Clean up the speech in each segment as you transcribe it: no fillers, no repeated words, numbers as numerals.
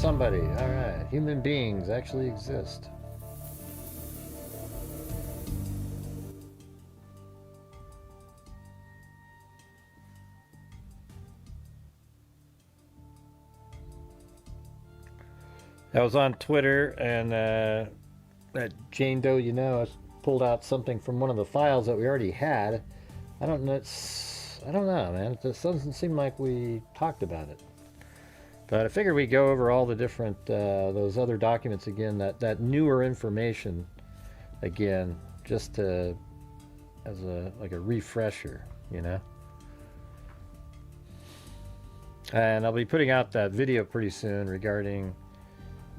somebody. All right. Human beings actually exist. I was on Twitter and Jane Doe, I pulled out something from one of the files that we already had. I don't know. I don't know, man. It just doesn't seem like we talked about it. But I figured we'd go over all the different those other documents again, that newer information again, just to as a refresher, And I'll be putting out that video pretty soon regarding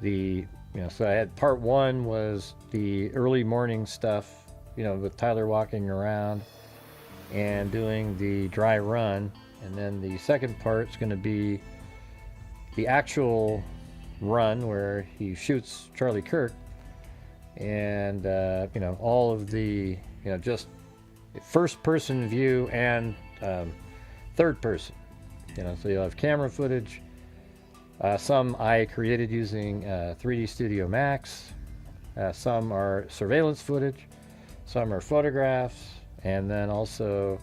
so I had part one was the early morning stuff, with Tyler walking around and doing the dry run. And then the second part's going to be the actual run where he shoots Charlie Kirk and, all of the, just first person view and third person, so you'll have camera footage. Some I created using 3D Studio Max. Some are surveillance footage. Some are photographs. And then also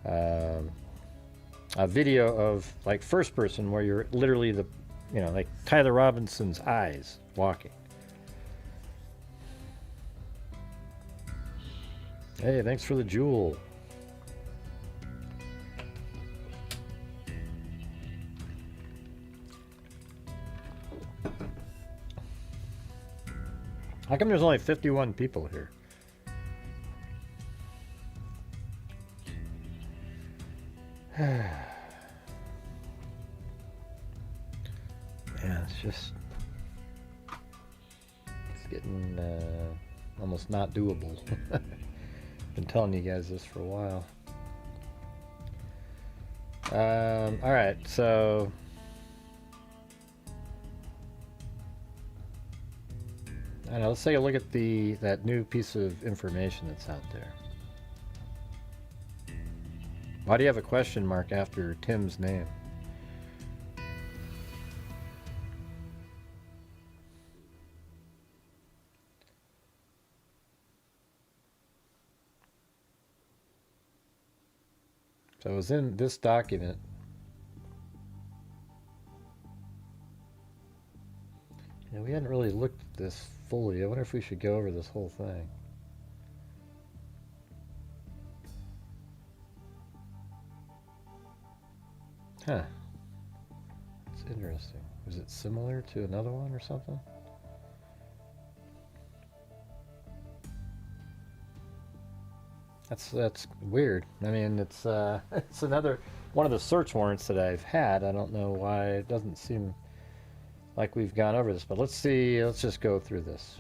a video of like first person where you're literally like Tyler Robinson's eyes walking. Hey, thanks for the jewel. How come there's only 51 people here? Man, it's getting almost not doable. Been telling you guys this for a while. All right, so I don't know, let's take a look at that new piece of information that's out there. Why do you have a question mark after Tim's name? So it was in this document. We hadn't really looked at this fully. I wonder if we should go over this whole thing. Huh. It's interesting. Is it similar to another one or something? That's weird. I mean, it's it's another one of the search warrants that I've had. I don't know why it doesn't seem like we've gone over this, but let's see. Let's just go through this.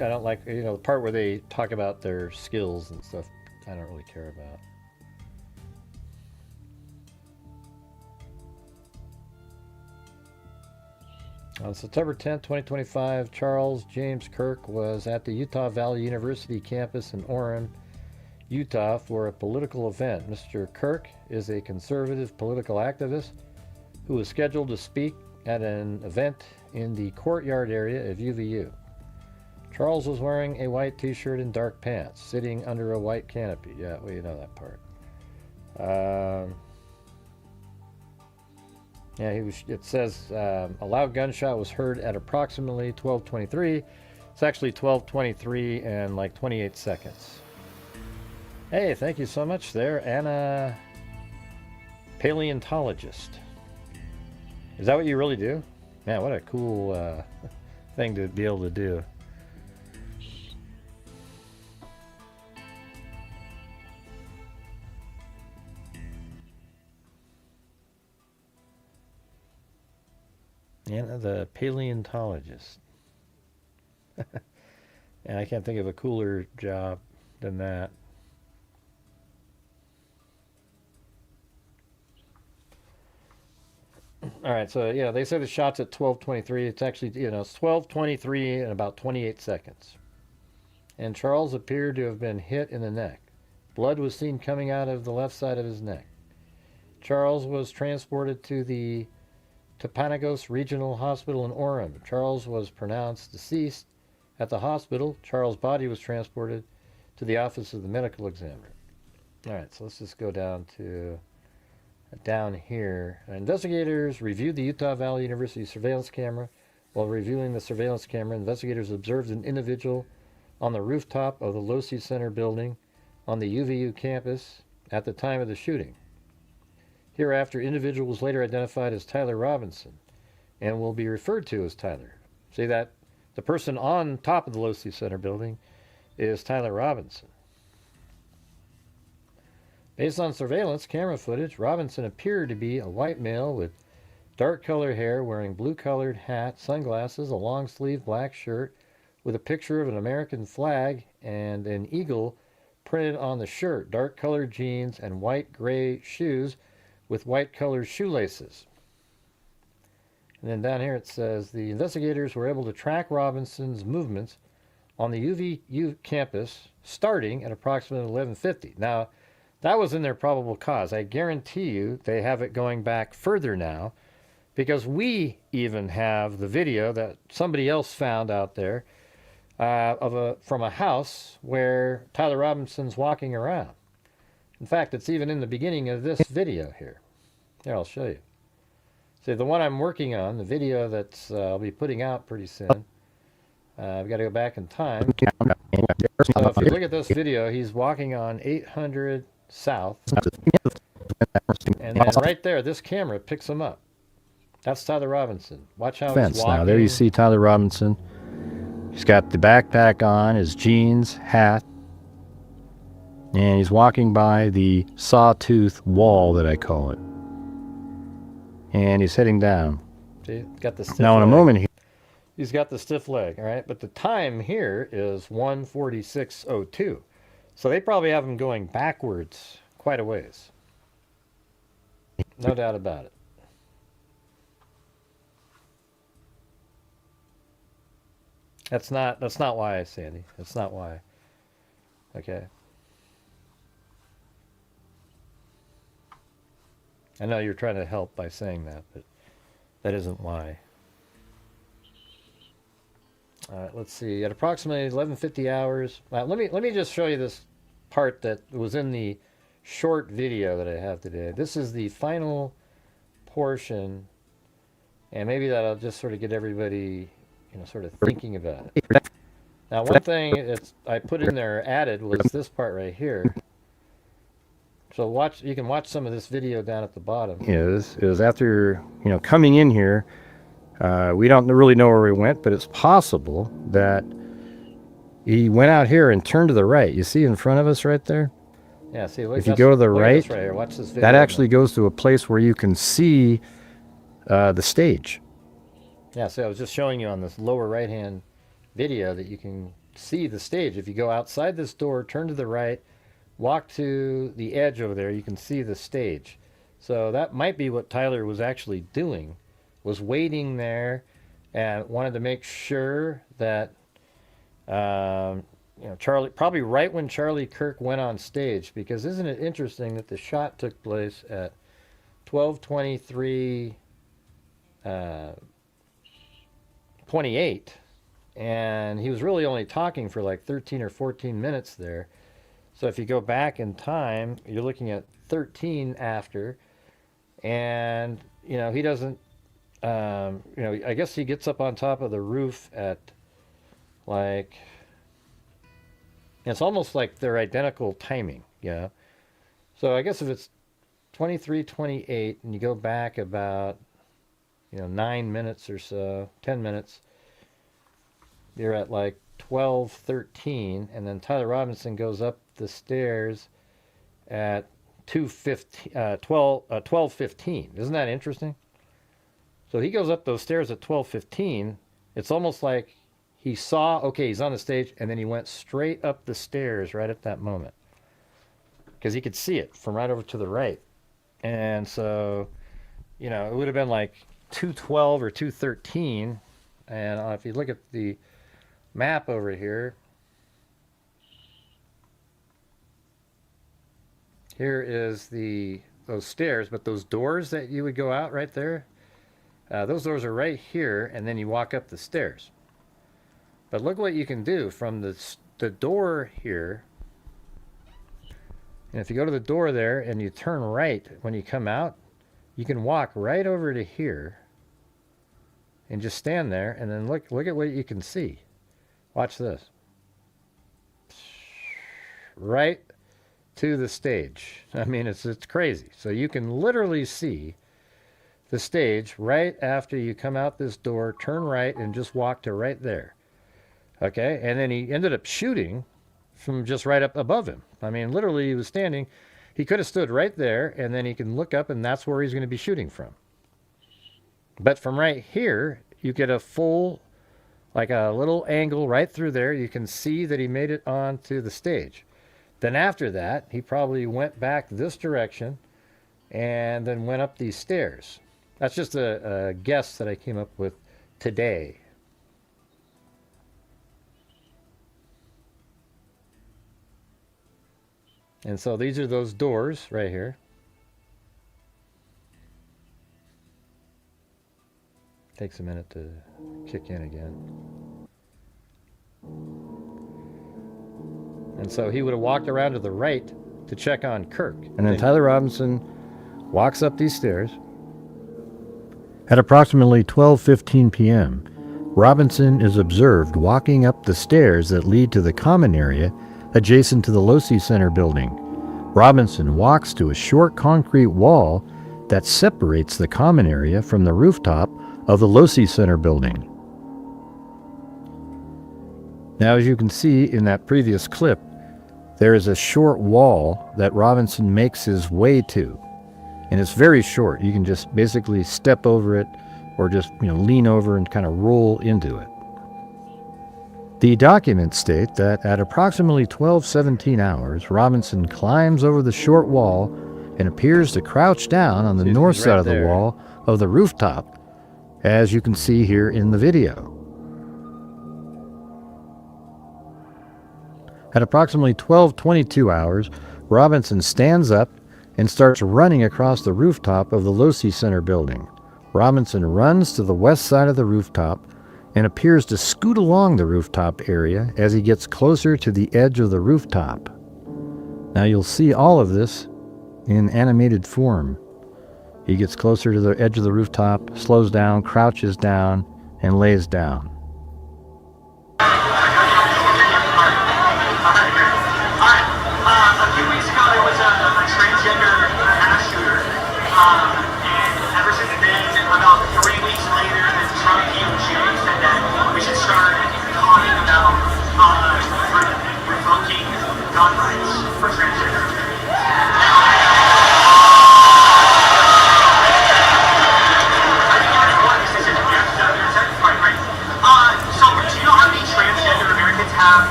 I don't like, the part where they talk about their skills and stuff. I don't really care about. On September 10th, 2025, Charles James Kirk was at the Utah Valley University campus in Orem, Utah for a political event. Mr. Kirk is a conservative political activist who was scheduled to speak at an event in the courtyard area of UVU. Charles was wearing a white t-shirt and dark pants, sitting under a white canopy. Yeah, well, you know that part. Yeah, it says a loud gunshot was heard at approximately 12:23. It's actually 12:23 and like 28 seconds. Hey, thank you so much there, Anna, paleontologist. Is that what you really do? Man, what a cool thing to be able to do. Anna the paleontologist. And I can't think of a cooler job than that. All right, so yeah, they say the shot's at 12:23. It's actually, it's 12:23 and about 28 seconds. and Charles appeared to have been hit in the neck. Blood was seen coming out of the left side of his neck. Charles was transported to the Tapanagos Regional Hospital in Orem. Charles was pronounced deceased at the hospital. Charles' body was transported to the office of the medical examiner. All right, so let's just go down here. Investigators reviewed the Utah Valley University surveillance camera. While reviewing the surveillance camera, investigators observed an individual on the rooftop of the Losi Center building on the UVU campus at the time of the shooting. Hereafter, individual was later identified as Tyler Robinson and will be referred to as Tyler. See that? The person on top of the Losi Center building is Tyler Robinson. Based on surveillance camera footage, Robinson appeared to be a white male with dark-colored hair, wearing blue-colored hat, sunglasses, a long-sleeved black shirt with a picture of an American flag and an eagle printed on the shirt, dark-colored jeans, and white-gray shoes with white-colored shoelaces. And then down here it says, the investigators were able to track Robinson's movements on the UVU campus starting at approximately 11:50. Now, that was in their probable cause. I guarantee you they have it going back further now, because we even have the video that somebody else found out there from a house where Tyler Robinson's walking around. In fact, it's even in the beginning of this video here. Here, I'll show you. See, the one I'm working on, the video that I'll be putting out pretty soon, I've got to go back in time. So if you look at this video, he's walking on 800 South. And then right there, this camera picks him up. That's Tyler Robinson. Watch how he's walking. Now, there you see Tyler Robinson. He's got the backpack on, his jeans, hat, and he's walking by the sawtooth wall that I call it. And he's heading down. See, got the stiff now, in a leg. moment, He's got the stiff leg, all right? But the time here is 1:46:02. So they probably have him going backwards quite a ways. No doubt about it. That's not why, Sandy. That's not why. Okay. I know you're trying to help by saying that, but that isn't why. All right, let's see. At approximately 11:50 hours, let me just show you this part that was in the short video that I have today. This is the final portion, and maybe that'll just sort of get everybody, sort of thinking about it. Now, one thing I put in there added was this part right here. So you can watch some of this video down at the bottom. is after coming in here. We don't really know where he went, but it's possible that he went out here and turned to the right. You see in front of us right there? Yeah, see, if you go to the right, right here. Watch this video that actually goes to a place where you can see the stage. Yeah, so I was just showing you on this lower right-hand video that you can see the stage. If you go outside this door, turn to the right, walk to the edge over there, you can see the stage. So that might be what Tyler was actually doing, was waiting there and wanted to make sure that, Charlie, probably right when Charlie Kirk went on stage, because isn't it interesting that the shot took place at 12:23 28, and he was really only talking for like 13 or 14 minutes there. So if you go back in time, you're looking at 13 after, and he doesn't, I guess he gets up on top of the roof at like, it's almost like they're identical timing, So I guess if it's 23:28 and you go back about 9 minutes or so, 10 minutes, you're at like 12:13, and then Tyler Robinson goes up the stairs at 12:15. Isn't that interesting? So he goes up those stairs at 12:15. It's almost like he saw, okay, he's on the stage, and then he went straight up the stairs right at that moment, because he could see it from right over to the right. And so, it would have been like 2:12 or 2:13, and if you look at the map over here, here is those stairs, but those doors that you would go out right there, those doors are right here, and then you walk up the stairs. But look what you can do from the door here. And if you go to the door there and you turn right when you come out, you can walk right over to here and just stand there, and then look at what you can see. Watch this. Right to the stage. I mean, it's crazy. So you can literally see the stage right after you come out this door, turn right, and just walk to right there. Okay, and then he ended up shooting from just right up above him. I mean, literally, he was standing. He could have stood right there, and then he can look up, and that's where he's going to be shooting from. But from right here, you get a full, like a little angle right through there. You can see that he made it onto the stage. Then after that, he probably went back this direction and then went up these stairs. That's just a guess that I came up with today. And so these are those doors right here. Takes a minute to kick in again. And so he would have walked around to the right to check on Kirk. And then Tyler Robinson walks up these stairs. At approximately 12:15 p.m., Robinson is observed walking up the stairs that lead to the common area adjacent to the Losi Center building. Robinson walks to a short concrete wall that separates the common area from the rooftop of the Losi Center building. Now, as you can see in that previous clip, there is a short wall that Robinson makes his way to. And it's very short. You can just basically step over it or just, lean over and kind of roll into it. The documents state that at approximately 12:17 hours, Robinson climbs over the short wall and appears to crouch down on the north side of the wall of the rooftop, as you can see here in the video. At approximately 12:22 hours, Robinson stands up and starts running across the rooftop of the Losi Center building. Robinson runs to the west side of the rooftop and appears to scoot along the rooftop area as he gets closer to the edge of the rooftop. Now you'll see all of this in animated form. He gets closer to the edge of the rooftop, slows down, crouches down, and lays down.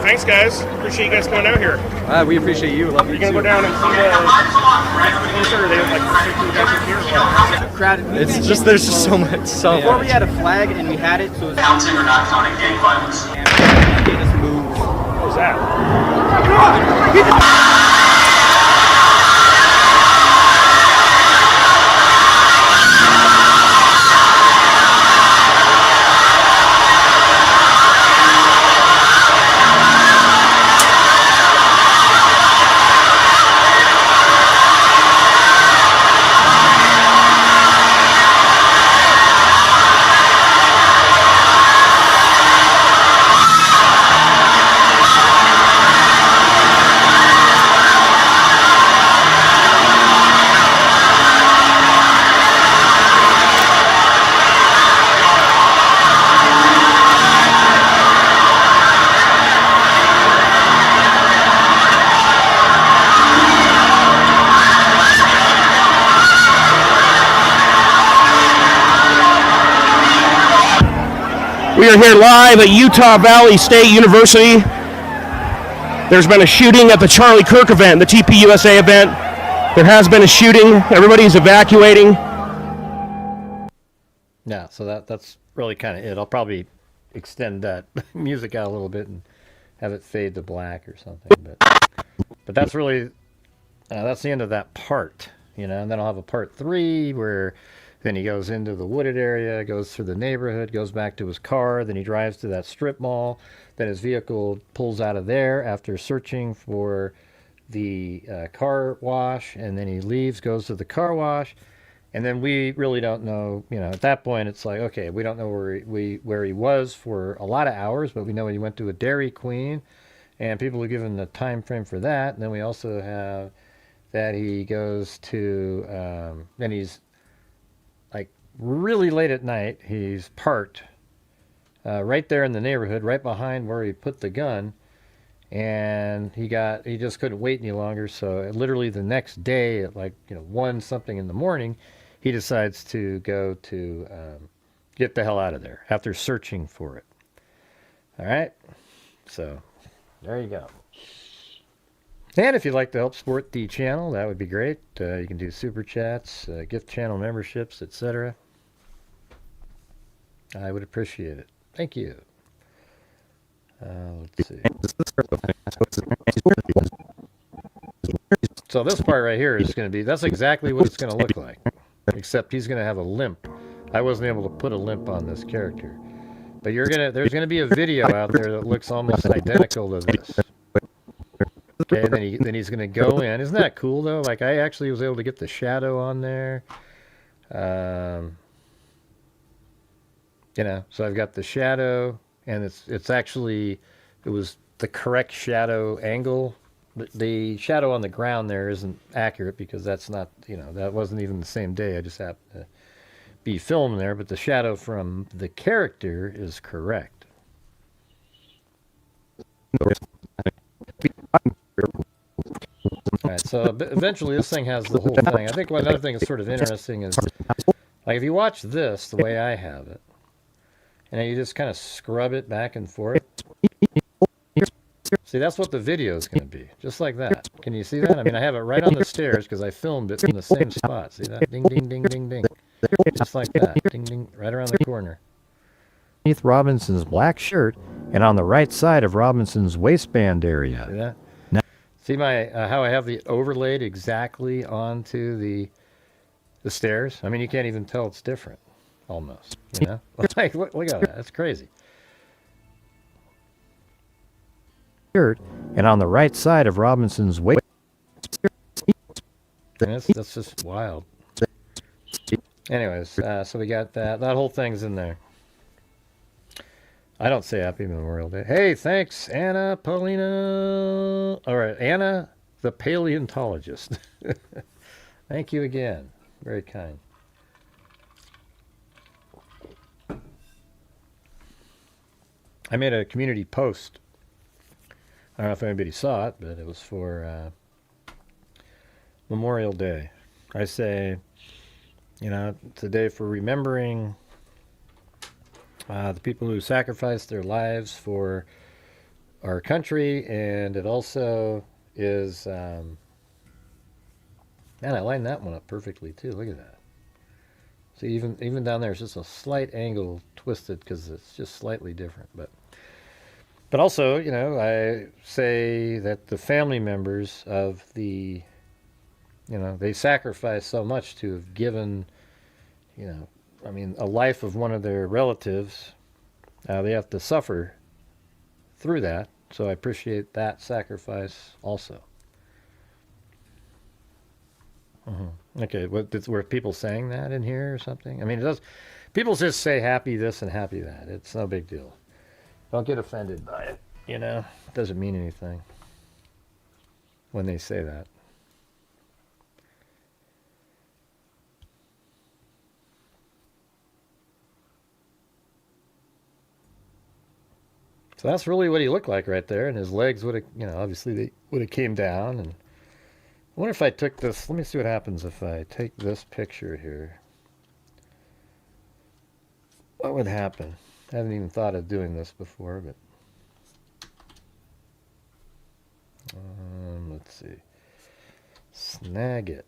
Thanks, guys. Appreciate you guys coming out here. We appreciate you. Love you. You're gonna go down and see the insert. They have like crowded. It's just there's just so much. Before we had a flag and we had it, so it was Counting or not counting gang violence. and made us move. What was that? We are here live at Utah Valley State University. There's been a shooting at the Charlie Kirk event, the TPUSA event. There has been a shooting. Everybody's evacuating. Yeah, so that's really kind of it. I'll probably extend that music out a little bit and have it fade to black or something. But that's really that's the end of that part, you know. And then I'll have a part 3 where then he goes into the wooded area, goes through the neighborhood, goes back to his car, then he drives to that strip mall. Then his vehicle pulls out of there after searching for the car wash, and then he leaves, goes to the car wash. And then we really don't know, you know, at that point it's like, okay, we don't know where he was for a lot of hours, but we know he went to a Dairy Queen, and people are given the time frame for that. And then we also have that he goes to, then he's like really late at night, he's parked right there in the neighborhood, right behind where he put the gun, and he just couldn't wait any longer. So literally the next day at like, you know, 1 something in the morning, he decides to go to get the hell out of there after searching for it. All right, so there you go. And if you'd like to help support the channel, that would be great. You can do super chats, gift channel memberships, etc. I would appreciate it. Thank you. Let's see. So this part right here is going to be, that's exactly what it's going to look like. Except he's going to have a limp. I wasn't able to put a limp on this character. But there's going to be a video out there that looks almost identical to this. Okay, and then he's going to go in. Isn't that cool, though? Like, I actually was able to get the shadow on there. You know, so I've got the shadow, and it's actually, it was the correct shadow angle. The shadow on the ground there isn't accurate because that's not, you know, that wasn't even the same day. I just happened to be filmed there, but the shadow from the character is correct. All right, so eventually this thing has the whole thing. I think another thing that's sort of interesting is, like, if you watch this the way I have it, and then you just kind of scrub it back and forth. See, that's what the video is going to be, just like that. Can you see that? I mean, I have it right on the stairs because I filmed it in the same spot. See that? Ding, ding, ding, ding, ding. Just like that. Ding, ding, right around the corner. Beneath Robinson's black shirt and on the right side of Robinson's waistband area. See that? See my how I have the overlaid exactly onto the stairs? I mean, you can't even tell it's different, almost. You know? Like, look at that. That's crazy. Shirt and on the right side of Robinson's waist. That's just wild. Anyways, so we got that. That whole thing's in there. I don't say Happy Memorial Day. Hey, thanks, Anna Paulina. All right, Anna, the paleontologist. Thank you again. Very kind. I made a community post. I don't know if anybody saw it, but it was for Memorial Day. I say, you know, it's a day for remembering the people who sacrificed their lives for our country, and it also is, man, I lined that one up perfectly too. Look at that. See, even down there, it's just a slight angle twisted because it's just slightly different, But also, you know, I say that the family members of the, you know, they sacrificed so much to have given, you know, I mean, a life of one of their relatives. They have to suffer through that. So I appreciate that sacrifice also. Okay, were people saying that in here or something? I mean, it does. People just say happy this and happy that. It's no big deal. Don't get offended by it, you know? It doesn't mean anything when they say that. So that's really what he looked like right there, and his legs would have, you know, obviously they would have came down. And I wonder if I took this, let me see what happens if I take this picture here. What would happen? I haven't even thought of doing this before, but let's see. Snag it.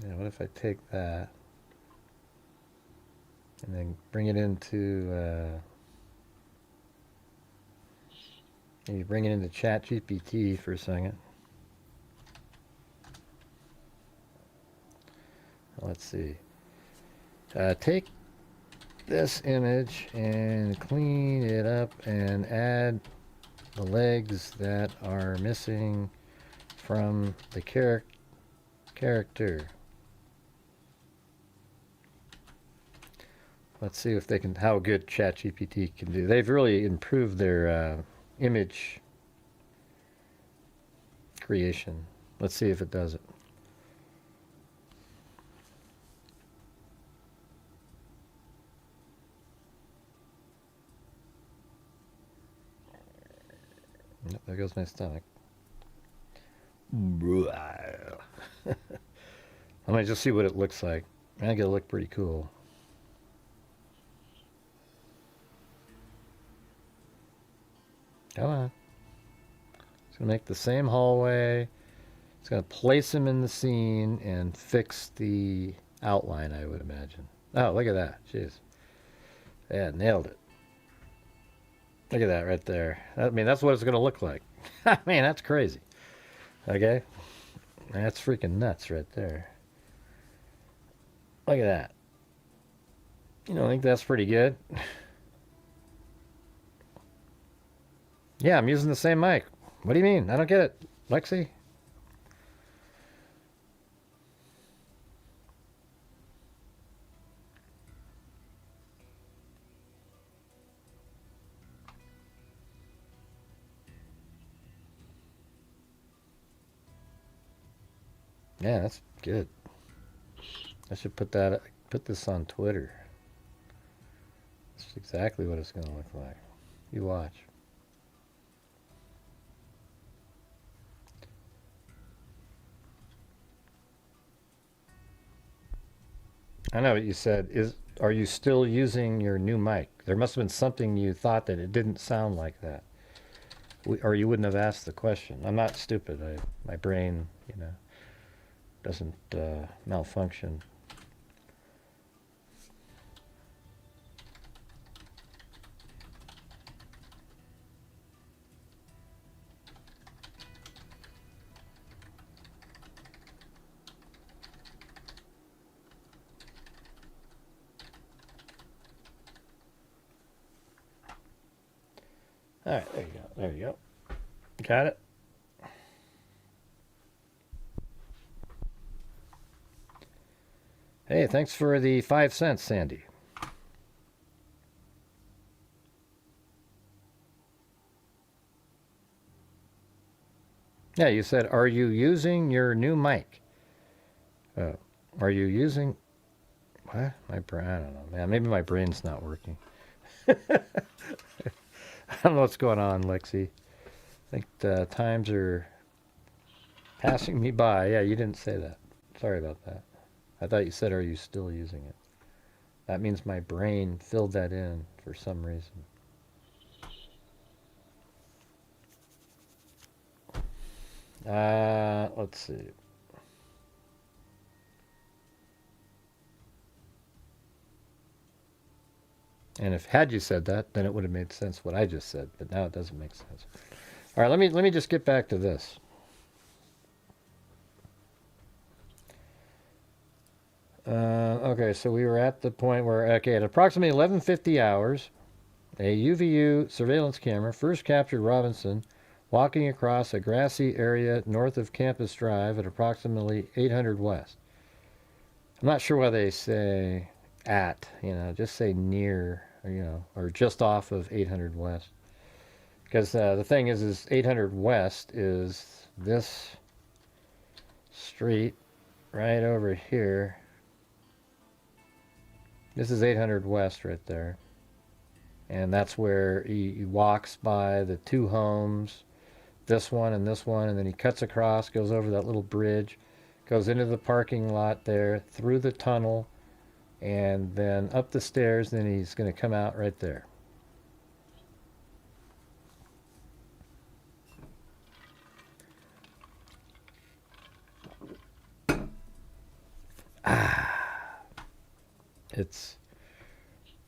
Yeah, what if I take that and then bring it into maybe bring it into ChatGPT for a second. Let's see. Take this image and clean it up and add the legs that are missing from the character. Let's see if they can, how good ChatGPT can do. They've really improved their image creation. Let's see if it does it. Yep, there goes my stomach. I'm gonna just see what it looks like. I think it'll look pretty cool. Come on. It's gonna make the same hallway. It's gonna place him in the scene and fix the outline, I would imagine. Oh, look at that. Jeez. Yeah, nailed it. Look at that right there. I mean, that's what it's gonna look like. I mean, that's crazy. Okay? That's freaking nuts right there. Look at that. You don't think that's pretty good? Yeah, I'm using the same mic. What do you mean? I don't get it. Lexi? Yeah, that's good. I should put this on Twitter. That's exactly what it's gonna look like. You watch. I know what you said. Are you still using your new mic? There must have been something you thought that it didn't sound like that. Or you wouldn't have asked the question. I'm not stupid. My brain, doesn't malfunction. All right, there you go. There you go. Got it? Hey, thanks for the 5 cents, Sandy. Yeah, you said, are you using your new mic? Are you using... What? My brain, I don't know, man. Maybe my brain's not working. I don't know what's going on, Lexi. I think the times are passing me by. Yeah, you didn't say that. Sorry about that. I thought you said, are you still using it? That means my brain filled that in for some reason. Let's see. And had you said that, then it would have made sense what I just said, but now it doesn't make sense. All right, let me just get back to this. Okay, so we were at the point where, okay, at approximately 11:50 hours, a UVU surveillance camera first captured Robinson walking across a grassy area north of Campus Drive at approximately 800 West. I'm not sure why they say at, just say near, or just off of 800 West. Because the thing is 800 West is this street right over here. This is 800 West right there. And that's where he walks by the two homes, this one, and then he cuts across, goes over that little bridge, goes into the parking lot there, through the tunnel, and then up the stairs, then he's going to come out right there. It's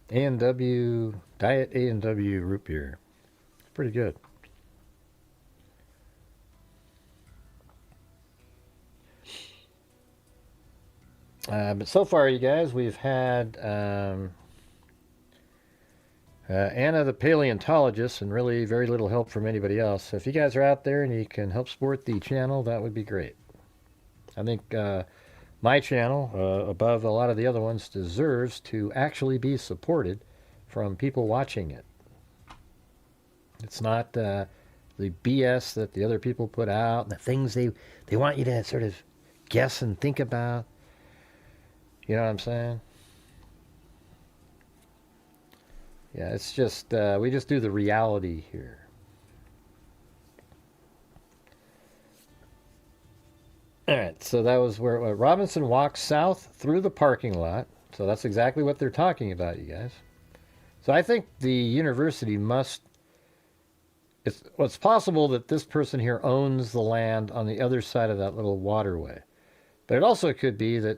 A&W, Diet A&W root beer. It's pretty good. But so far, you guys, we've had Anna the paleontologist, and really very little help from anybody else. So if you guys are out there and you can help support the channel, that would be great. I think my channel, above a lot of the other ones, deserves to actually be supported from people watching it. It's not the BS that the other people put out, and the things they want you to sort of guess and think about. You know what I'm saying? Yeah, it's just, we just do the reality here. All right, so that was where Robinson walks south through the parking lot. So that's exactly what they're talking about, you guys. So I think the university must, it's possible that this person here owns the land on the other side of that little waterway. But it also could be that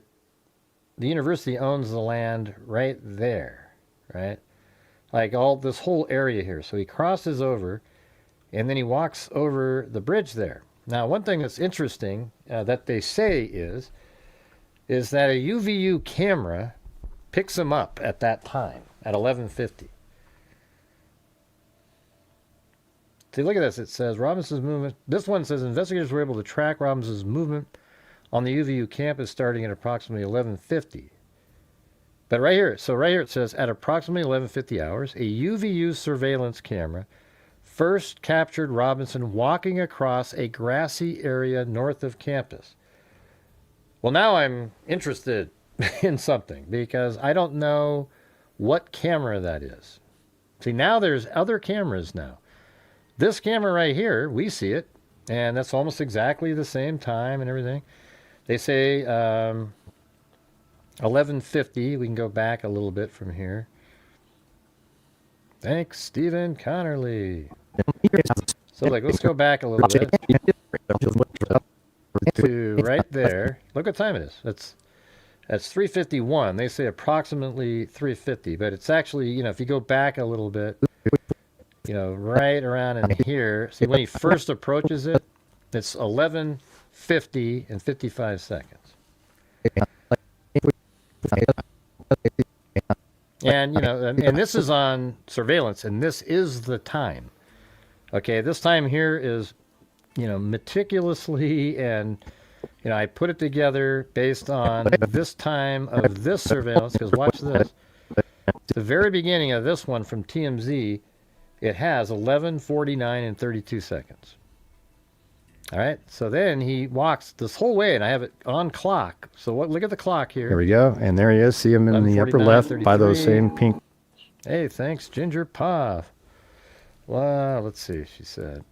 the university owns the land right there, right? Like all this whole area here. So he crosses over, and then he walks over the bridge there. Now, one thing that's interesting that they say is that a UVU camera picks him up at that time, at 11:50. See, look at this. It says Robinson's movement. This one says investigators were able to track Robinson's movement on the UVU campus starting at approximately 11:50. But right here, so right here it says at approximately 11:50 hours, a UVU surveillance camera first captured Robinson walking across a grassy area north of campus. Well, now I'm interested in something because I don't know what camera that is. See, now there's other cameras now. This camera right here, we see it, and that's almost exactly the same time and everything. They say 11:50. We can go back a little bit from here. Thanks, Stephen Connerly. So, let's go back a little bit to right there. Look what time it is. That's 3:51. They say approximately 3:50, but it's actually, if you go back a little bit, right around in here. See, when he first approaches it, it's 11:50 and 55 seconds. And, and this is on surveillance, and this is the time. Okay, this time here is, meticulously, and, I put it together based on this time of this surveillance, because watch this. The very beginning of this one from TMZ, it has 11:49 and 32 seconds. All right, so then he walks this whole way, and I have it on clock. So look at the clock here. There we go, and there he is. See him in the upper left by those same pink. Hey, thanks, Ginger Puff. Well, let's see, she said.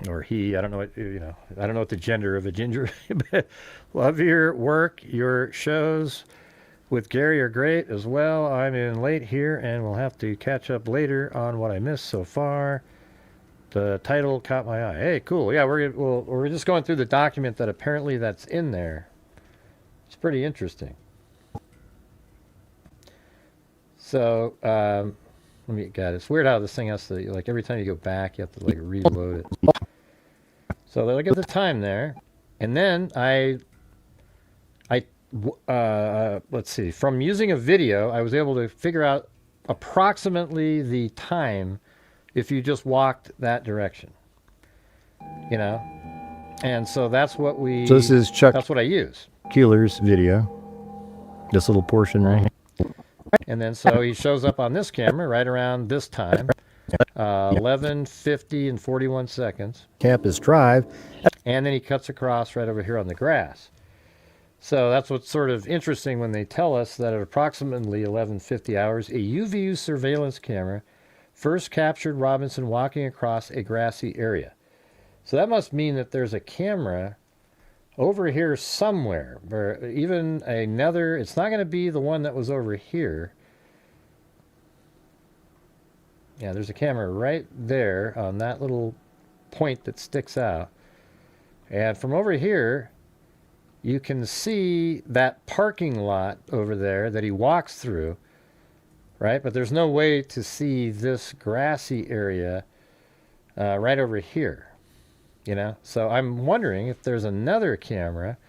Or he, I don't know what, I don't know what the gender of a ginger, but love your work, your shows with Gary are great as well. I'm in late here, and we'll have to catch up later on what I missed so far. The title caught my eye. Hey, cool. Yeah, we're just going through the document that apparently that's in there. It's pretty interesting. So, it's weird how this thing has to, every time you go back, you have to, reload it. So look at the time there. And then let's see, from using a video, I was able to figure out approximately the time if you just walked that direction, and so that's what So this is Chuck. That's what I use. Keeler's video. This little portion right here. And then so he shows up on this camera right around this time, 11:50 and 41 seconds. Campus Drive. And then he cuts across right over here on the grass. So that's what's sort of interesting when they tell us that at approximately 11:50 hours, a UVU surveillance camera first captured Robinson walking across a grassy area. So that must mean that there's a camera over here somewhere, or even another. It's not going to be the one that was over here. Yeah, there's a camera right there on that little point that sticks out. And from over here, you can see that parking lot over there that he walks through, right? But there's no way to see this grassy area right over here, you know? So I'm wondering if there's another camera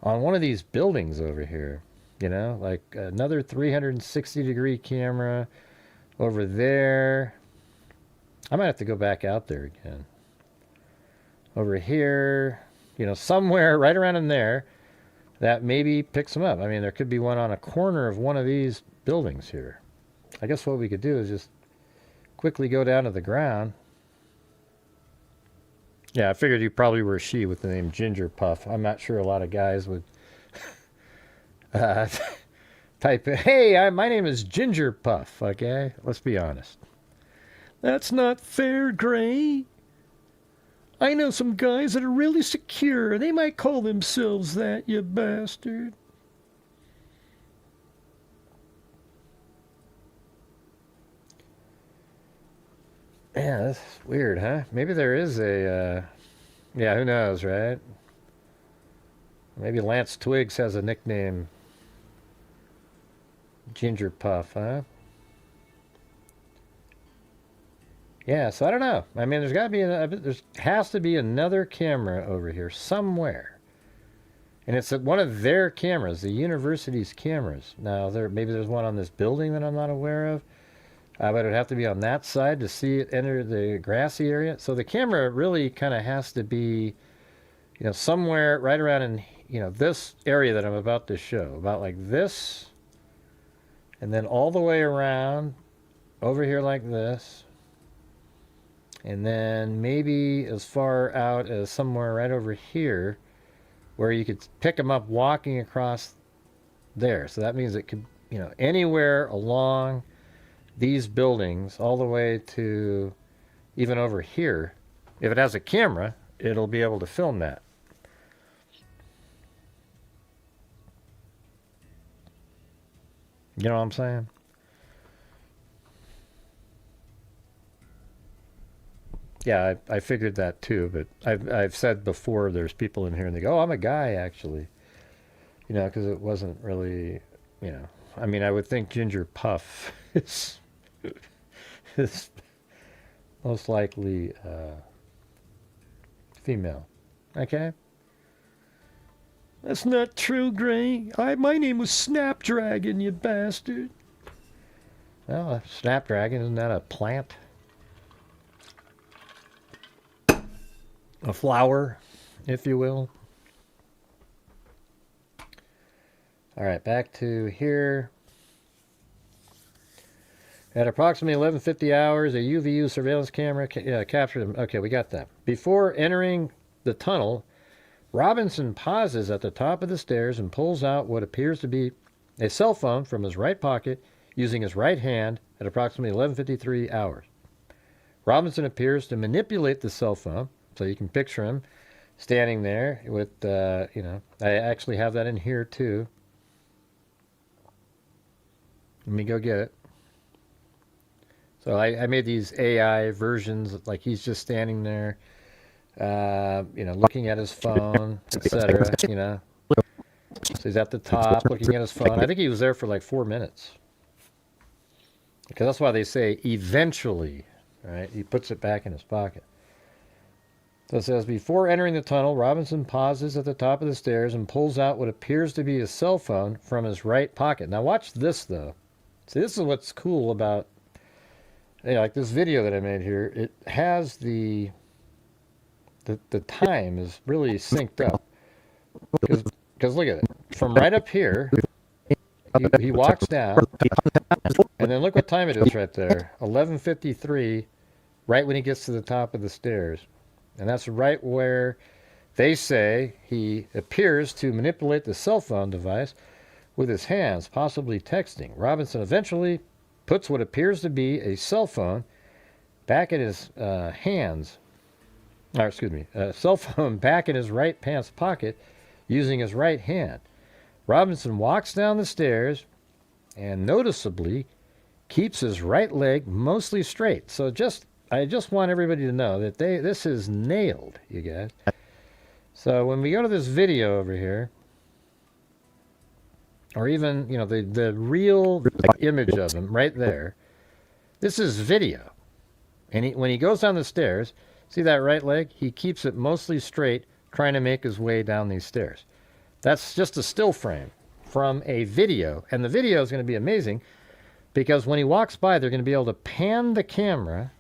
on one of these buildings over here, you know, like another 360-degree camera over there. I might have to go back out there again. Over here, you know, somewhere right around in there that maybe picks them up. I mean, there could be one on a corner of one of these buildings here. I guess what we could do is just quickly go down to the ground. Yeah, I figured you probably were a she with the name Ginger Puff. I'm not sure a lot of guys would type in, hey, my name is Ginger Puff, okay? Let's be honest. That's not fair, Gray. I know some guys that are really secure. They might call themselves that, you bastard. Yeah, that's weird, huh? Maybe there is a, yeah, who knows, right? Maybe Lance Twiggs has a nickname. Ginger Puff, huh? Yeah, so I don't know. I mean, there's got to be, there has to be another camera over here somewhere. And it's one of their cameras, the university's cameras. Now, maybe there's one on this building that I'm not aware of. But it would have to be on that side to see it enter the grassy area. So the camera really kind of has to be, you know, somewhere right around in, you know, this area that I'm about to show. About like this. And then all the way around over here like this. And then maybe as far out as somewhere right over here where you could pick them up walking across there. So that means it could, you know, anywhere along these buildings all the way to even over here. If it has a camera, it'll be able to film that. You know what I'm saying? Yeah, I figured that too, but I've said before there's people in here and they go, oh, I'm a guy actually. You know, because it wasn't really, you know, I mean, I would think Ginger Puff is most likely female. Okay? That's not true, Gray. My name was Snapdragon, you bastard. Well, a snapdragon, isn't that a plant? A flower, if you will. All right, back to here. At approximately 11:50 hours, a UVU surveillance camera captured him. Okay, we got that. Before entering the tunnel, Robinson pauses at the top of the stairs and pulls out what appears to be a cell phone from his right pocket using his right hand at approximately 11:53 hours. Robinson appears to manipulate the cell phone, so you can picture him standing there with, you know, I actually have that in here too. Let me go get it. So I made these AI versions, like he's just standing there, you know, looking at his phone, etc. You know, so he's at the top looking at his phone. I think he was there for like 4 minutes, because that's why they say eventually, right? He puts it back in his pocket. So it says, before entering the tunnel, Robinson pauses at the top of the stairs and pulls out what appears to be a cell phone from his right pocket. Now watch this though. See, this is what's cool about, you know, like this video that I made here. It has the time is really synced up. Because look at it. From right up here, he walks down, and then look what time it is right there. 11:53, right when he gets to the top of the stairs. And that's right where they say he appears to manipulate the cell phone device with his hands, possibly texting. Robinson eventually puts what appears to be a cell phone back in his hands. Or excuse me, a cell phone back in his right pants pocket using his right hand. Robinson walks down the stairs and noticeably keeps his right leg mostly straight. So I just want everybody to know that this is nailed, you guys. So when we go to this video over here, or even, the real image of him right there. This is video. And when he goes down the stairs, see that right leg? He keeps it mostly straight, trying to make his way down these stairs. That's just a still frame from a video. And the video is going to be amazing because when he walks by, they're going to be able to pan the camera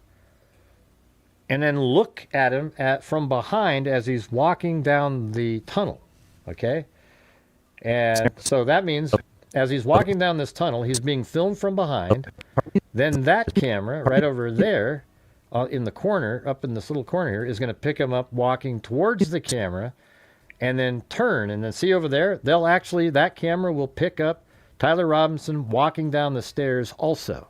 and then look at him from behind as he's walking down the tunnel. Okay? And so that means as he's walking down this tunnel, he's being filmed from behind. Then that camera right over there in the corner, up in this little corner here, is going to pick him up walking towards the camera and then turn. And then see over there, that camera will pick up Tyler Robinson walking down the stairs also.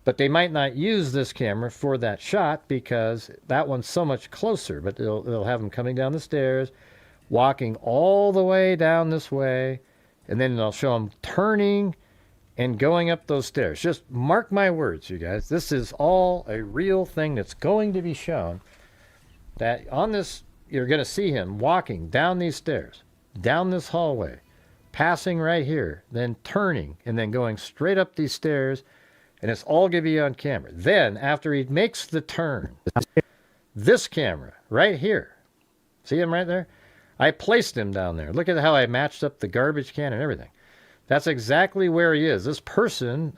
But they might not use this camera for that shot because that one's so much closer. But they'll have him coming down the stairs, walking all the way down this way, and then they'll show him turning and going up those stairs. Just mark my words, you guys. This is all a real thing that's going to be shown. That on this, you're going to see him walking down these stairs, down this hallway, passing right here, then turning, and then going straight up these stairs, and it's all going to be on camera. Then, after he makes the turn, this camera right here, see him right there? I placed him down there. Look at how I matched up the garbage can and everything. That's exactly where he is. This person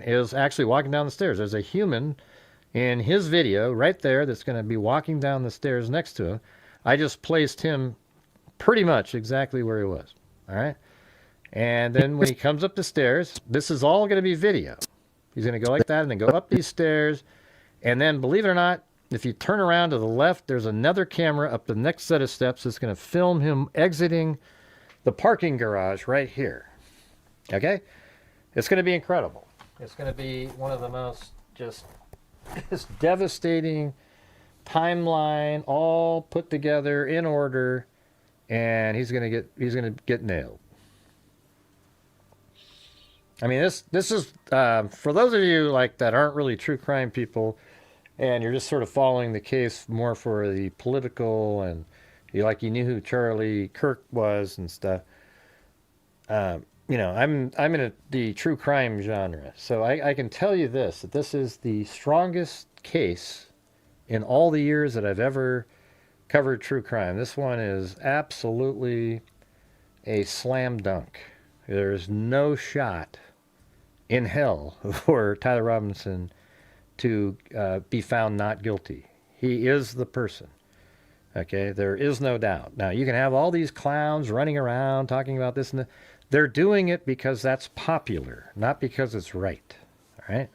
is actually walking down the stairs. There's a human in his video right there that's going to be walking down the stairs next to him. I just placed him pretty much exactly where he was. All right? And then when he comes up the stairs, this is all going to be video. He's going to go like that and then go up these stairs. And then, believe it or not, if you turn around to the left, there's another camera up the next set of steps that's going to film him exiting the parking garage right here. Okay? It's going to be incredible. It's going to be one of the most just devastating timeline, all put together in order, and he's going to get nailed. I mean, this is for those of you like that aren't really true crime people, and you're just sort of following the case more for the political, and you knew who Charlie Kirk was and stuff. I'm in the true crime genre, so I can tell you this, that this is the strongest case in all the years that I've ever covered true crime. This one is absolutely a slam dunk. There's no shot in hell for Tyler Robinson to be found not guilty. He is the person. Okay, there is no doubt. Now, you can have all these clowns running around talking about this and that. They're doing it because that's popular, not because it's right. All right?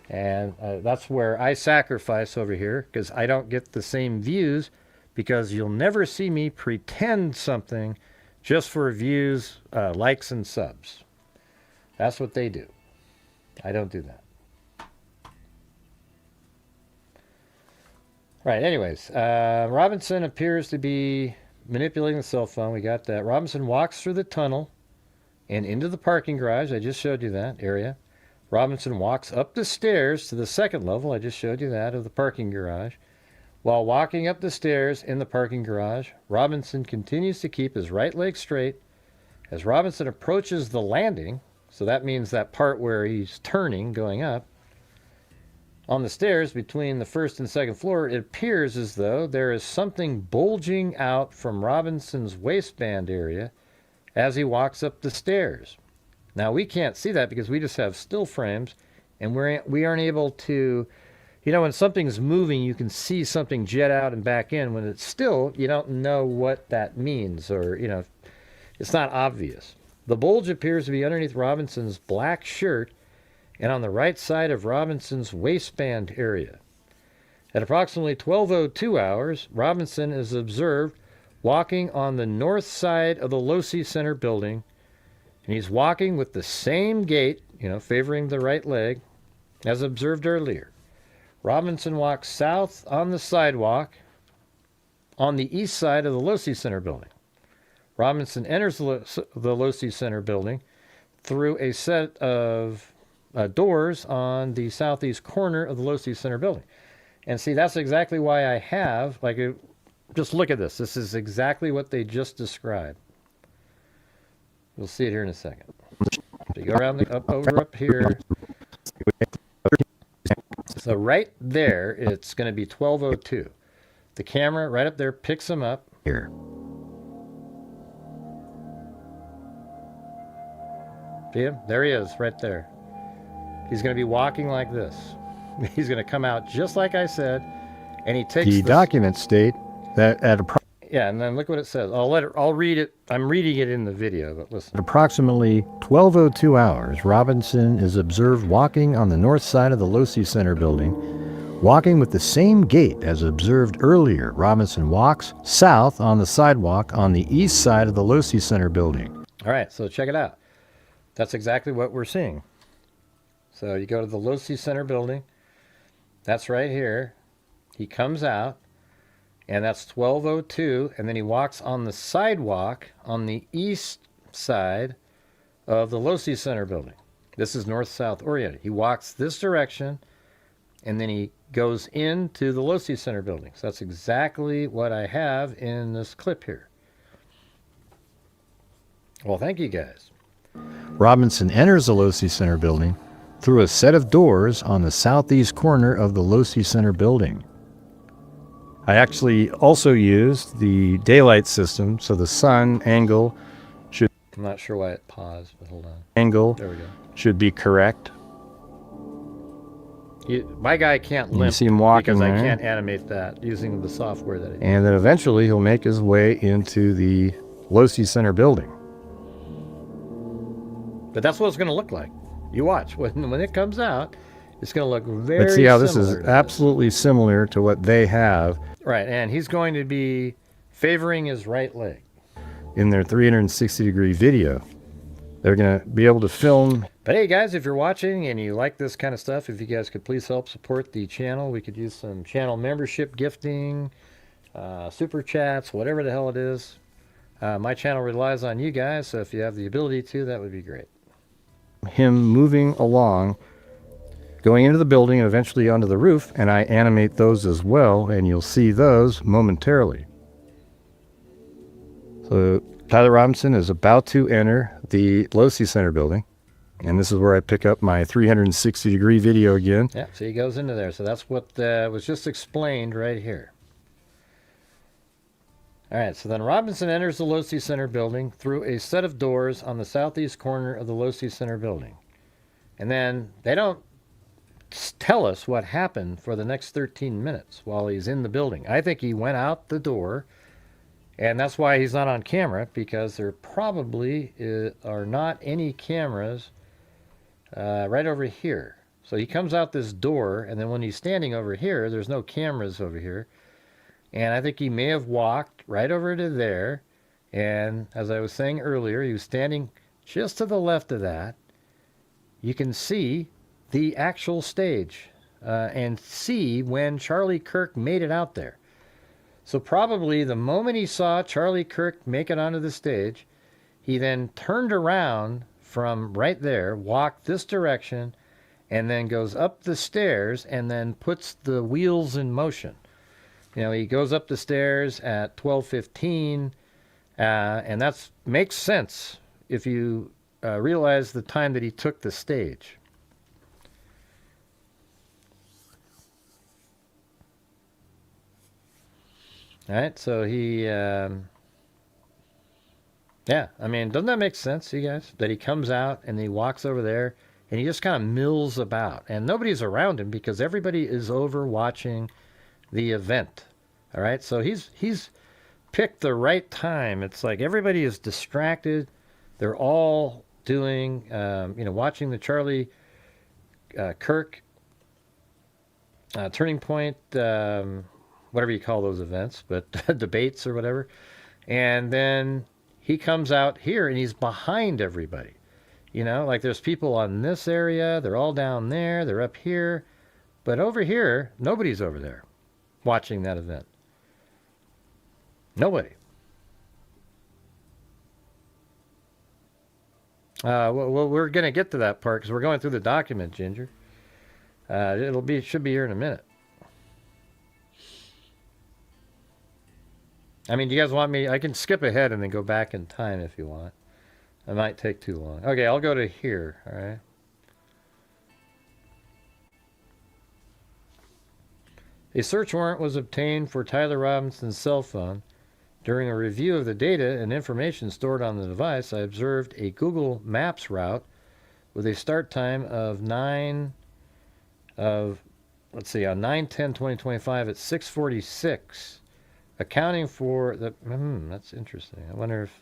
And that's where I sacrifice over here, because I don't get the same views, because you'll never see me pretend something just for views, likes, and subs. That's what they do. I don't do that. Right, anyways, Robinson appears to be manipulating the cell phone. We got that. Robinson walks through the tunnel and into the parking garage. I just showed you that area. Robinson walks up the stairs to the second level. I just showed you that, of the parking garage. While walking up the stairs in the parking garage, Robinson continues to keep his right leg straight. As Robinson approaches the landing, so that means that part where he's turning, going up, on the stairs between the first and second floor, it appears as though there is something bulging out from Robinson's waistband area as he walks up the stairs. Now, we can't see that because we just have still frames, and we aren't able to, when something's moving, you can see something jet out and back in. When it's still, you don't know what that means, or, it's not obvious. The bulge appears to be underneath Robinson's black shirt and on the right side of Robinson's waistband area. At approximately 12:02 hours, Robinson is observed walking on the north side of the Losi Center building, and he's walking with the same gait, favoring the right leg, as observed earlier. Robinson walks south on the sidewalk on the east side of the Losi Center building. Robinson enters the Losi Center building through a set of doors on the southeast corner of the Losi Center building. And see, that's exactly why I have, just look at this. This is exactly what they just described. We'll see it here in a second. So you go around over up here. So right there, it's going to be 12:02. The camera right up there picks him up. Here. See him? There he is, right there. He's going to be walking like this. He's going to come out just like I said, and he takes The documents state that at yeah, and then look what it says. I'll read it. I'm reading it in the video, but listen. approximately 12:02 hours, Robinson is observed walking on the north side of the Losi Center building, walking with the same gait as observed earlier. Robinson walks south on the sidewalk on the east side of the Losi Center building. All right, so check it out. That's exactly what we're seeing. So you go to the Losi Center building. That's right here. He comes out, and that's 12:02, and then he walks on the sidewalk on the east side of the Losi Center building. This is north-south oriented. He walks this direction, and then he goes into the Losi Center building. So that's exactly what I have in this clip here. Well, thank you guys. Robinson enters the Losi Center building through a set of doors on the southeast corner of the Losi Center building. I actually also used the daylight system, so the sun angle should I'm not sure why it paused, but hold on. There we go. Should be correct. My guy can't You limp see him walking because I there. can't animate that using the software that I And then eventually he'll make his way into the Losi Center building. But that's what it's going to look like. You watch. When it comes out, it's going to look very But see how this similar is to this. absolutely similar to what they have Right, and he's going to be favoring his right leg. in their 360-degree video. They're going to be able to film. But hey, guys, if you're watching and you like this kind of stuff, if you guys could please help support the channel, we could use some channel membership gifting, super chats, whatever the hell it is. My channel relies on you guys, so if you have the ability to, that would be great. Him moving along, going into the building and eventually onto the roof, and I animate those as well, and you'll see those momentarily. So Tyler Robinson is about to enter the Losi Center building, and this is where I pick up my 360-degree video again. Yeah, so he goes into there. So that's what was just explained right here. All right, so then Robinson enters the Losi Center building through a set of doors on the southeast corner of the Losi Center building. And then they don't tell us what happened for the next 13 minutes while he's in the building. I think he went out the door, and that's why he's not on camera, because there probably are not any cameras right over here. So he comes out this door, and then when he's standing over here, there's no cameras over here. And I think he may have walked right over to there. And as I was saying earlier, he was standing just to the left of that. You can see the actual stage and see when Charlie Kirk made it out there. So probably the moment he saw Charlie Kirk make it onto the stage, he then turned around from right there, walked this direction, and then goes up the stairs and then puts the wheels in motion. You know, he goes up the stairs at 12:15, and that makes sense if you realize the time that he took the stage. All right, so he, yeah, I mean, doesn't that make sense, you guys? That he comes out and he walks over there and he just kind of mills about, and nobody's around him because everybody is over watching the event. All right, so he's picked the right time. It's like everybody is distracted. They're all doing, watching the Charlie Kirk Turning Point, whatever you call those events, but debates or whatever. And then he comes out here and he's behind everybody. You know, like there's people on this area. They're all down there. They're up here. But over here, nobody's over there watching that event. Nobody. Well, we're going to get to that part because we're going through the document, Ginger. It should be here in a minute. I mean, do you guys want me? I can skip ahead and then go back in time if you want. It might take too long. Okay, I'll go to here, all right? A search warrant was obtained for Tyler Robinson's cell phone. During a review of the data and information stored on the device, I observed a Google Maps route with a start time of 9/10/2025 at 6:46, accounting for the. That's interesting. I wonder if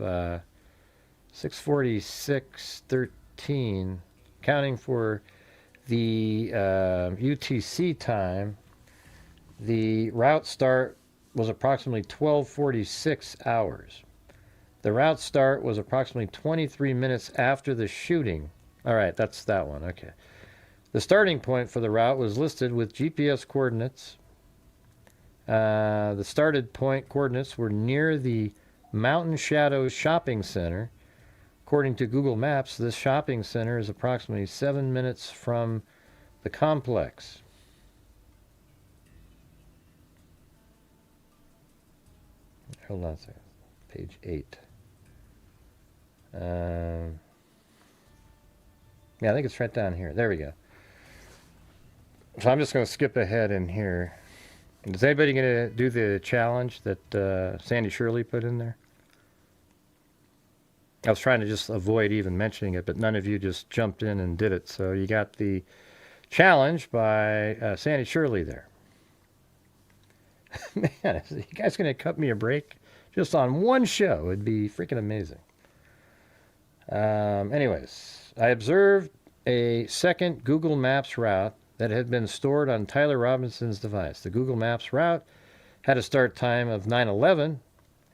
6:46:13, accounting for the UTC time. The route start was approximately 12:46 hours. The route start was approximately 23 minutes after the shooting. All right, that's that one. Okay. The starting point for the route was listed with GPS coordinates. The started point coordinates were near the Mountain Shadows Shopping Center. According to Google Maps, this shopping center is approximately 7 minutes from the complex. Hold on a second. Page 8. Yeah, I think it's right down here. There we go. So I'm just going to skip ahead in here. Is anybody going to do the challenge that Sandy Shirley put in there? I was trying to just avoid even mentioning it, but none of you just jumped in and did it. So you got the challenge by Sandy Shirley there. Man, you guys going to cut me a break just on one show? It'd be freaking amazing. Anyways, I observed a second Google Maps route that had been stored on Tyler Robinson's device. The Google Maps route had a start time of 9/11,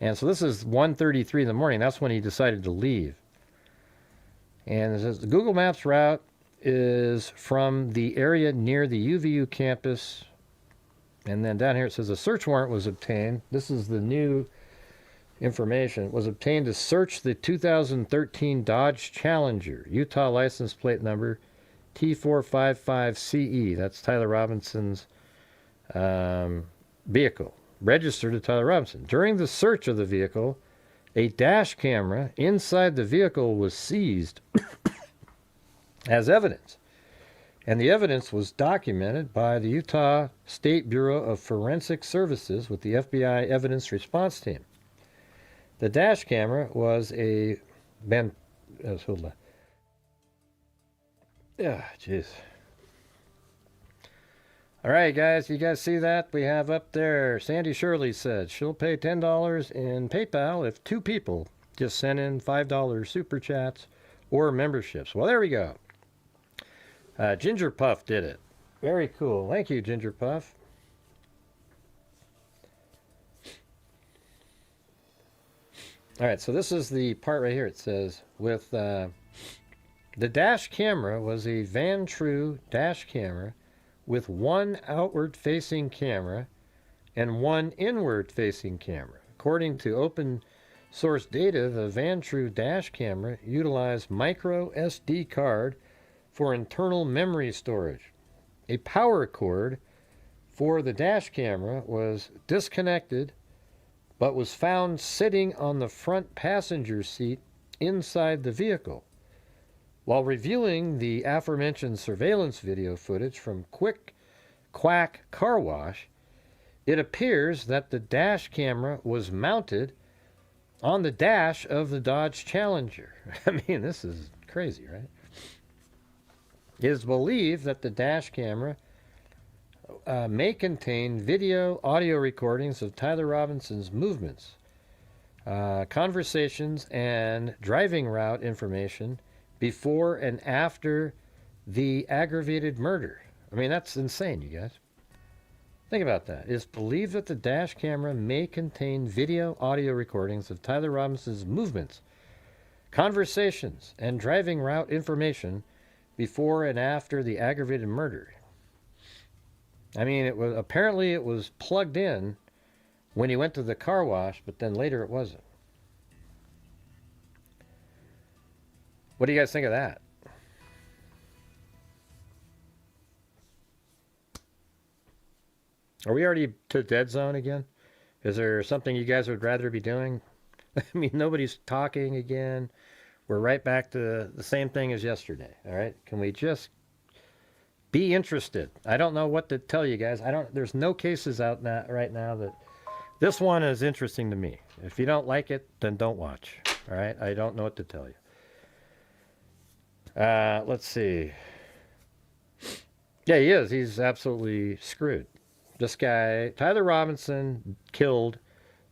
and so this is 1:33 in the morning. That's when he decided to leave. And it says the Google Maps route is from the area near the UVU campus. And then down here it says a search warrant was obtained. This is the new information. It was obtained to search the 2013 Dodge Challenger, Utah license plate number T455CE. That's Tyler Robinson's vehicle, registered to Tyler Robinson. During the search of the vehicle, a dash camera inside the vehicle was seized as evidence. And the evidence was documented by the Utah State Bureau of Forensic Services with the FBI Evidence Response Team. The dash camera was a hold on. Yeah, jeez. All right, guys, you guys see that? We have up there, Sandy Shirley said she'll pay $10 in PayPal if 2 people just send in $5 super chats or memberships. Well, there we go. Ginger Puff did it. Very cool. Thank you, Ginger Puff. All right, so this is the part right here. It says, with the dash camera was a Van True dash camera with 1 outward-facing camera and 1 inward-facing camera. According to open source data, the Van True dash camera utilized micro SD card for internal memory storage. A power cord for the dash camera was disconnected but was found sitting on the front passenger seat inside the vehicle. While reviewing the aforementioned surveillance video footage from Quick Quack Car Wash, it appears that the dash camera was mounted on the dash of the Dodge Challenger. I mean, this is crazy, right? It is believed that the dash camera may contain video, audio recordings of Tyler Robinson's movements, conversations, and driving route information before and after the aggravated murder. I mean, that's insane, you guys. Think about that. It is believed that the dash camera may contain video, audio recordings of Tyler Robinson's movements, conversations, and driving route information before and after the aggravated murder. I mean, apparently it was plugged in when he went to the car wash, but then later it wasn't. What do you guys think of that? Are we already to dead zone again? Is there something you guys would rather be doing? I mean, nobody's talking again. We're right back to the same thing as yesterday. All right? Can we just be interested? I don't know what to tell you guys. There's no cases out now, right now that this one is interesting to me. If you don't like it, then don't watch. All right? I don't know what to tell you. Let's see. Yeah, he is. He's absolutely screwed. This guy, Tyler Robinson, killed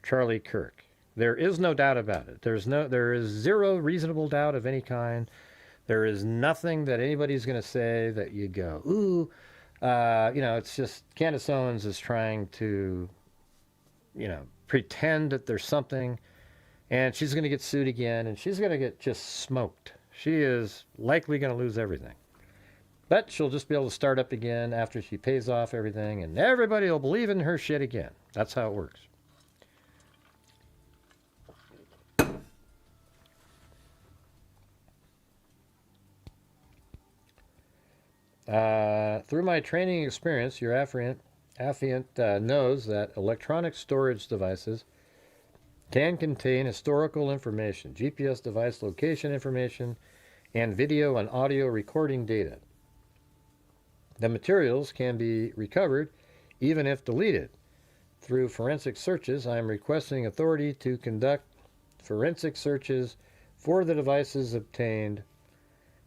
Charlie Kirk. There is no doubt about it. There is zero reasonable doubt of any kind. There is nothing that anybody's going to say that you go, ooh, it's just Candace Owens is trying to, pretend that there's something, and she's going to get sued again, and she's going to get just smoked. She is likely going to lose everything. But she'll just be able to start up again after she pays off everything, and everybody will believe in her shit again. That's how it works. Through my training experience, your affiant knows that electronic storage devices can contain historical information, GPS device location information, and video and audio recording data. The materials can be recovered even if deleted. Through forensic searches, I am requesting authority to conduct forensic searches for the devices obtained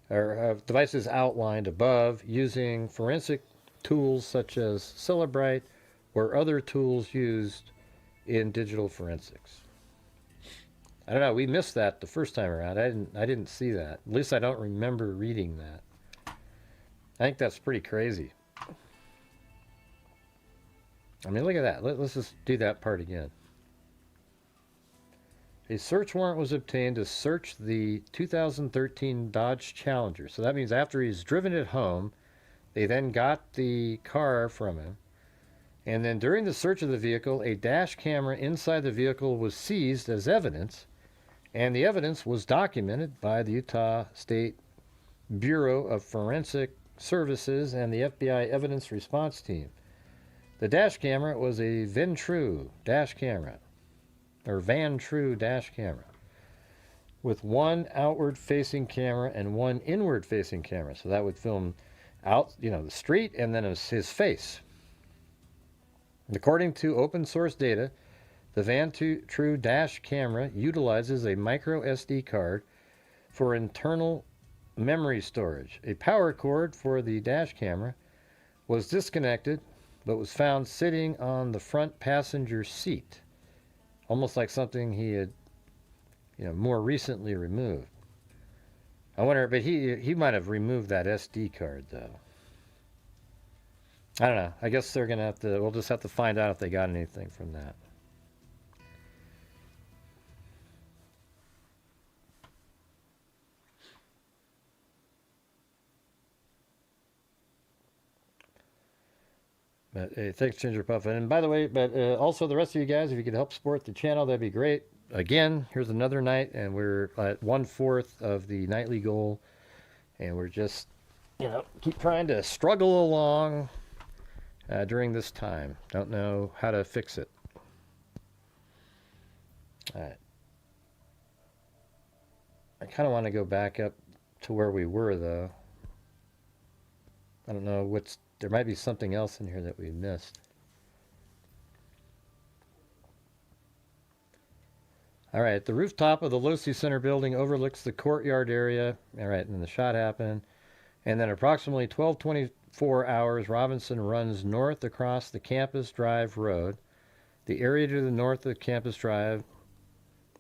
or devices outlined above using forensic tools such as Celebrite or other tools used in digital forensics. I don't know. We missed that the first time around. I didn't see that. At least I don't remember reading that. I think that's pretty crazy. I mean, look at that. Let's just do that part again. A search warrant was obtained to search the 2013 Dodge Challenger. So that means after he's driven it home, they then got the car from him. And then during the search of the vehicle, a dash camera inside the vehicle was seized as evidence. And the evidence was documented by the Utah State Bureau of Forensic Services and the FBI Evidence Response Team. The dash camera was a Ventru dash camera, or Van True dash camera, with one outward-facing camera and one inward-facing camera. So that would film out, the street, and then his face. According to open source data, the Van True dash camera utilizes a micro SD card for internal memory storage. A power cord for the dash camera was disconnected, but was found sitting on the front passenger seat, almost like something he had, more recently removed. I wonder, but he might have removed that SD card though. I don't know. I guess they're gonna we'll just have to find out if they got anything from that. But hey, thanks, Ginger Puff. And by the way, also the rest of you guys, if you could help support the channel, that'd be great. Again, here's another night, and we're at 1/4 of the nightly goal, and we're just, keep trying to struggle along during this time. Don't know how to fix it. All right. I kind of want to go back up to where we were, though. I don't know there might be something else in here that we missed. All right, the rooftop of the Losi Center building overlooks the courtyard area. All right, and the shot happened. And then approximately 12:24 hours, Robinson runs north across the Campus Drive Road. The area to the north of Campus Drive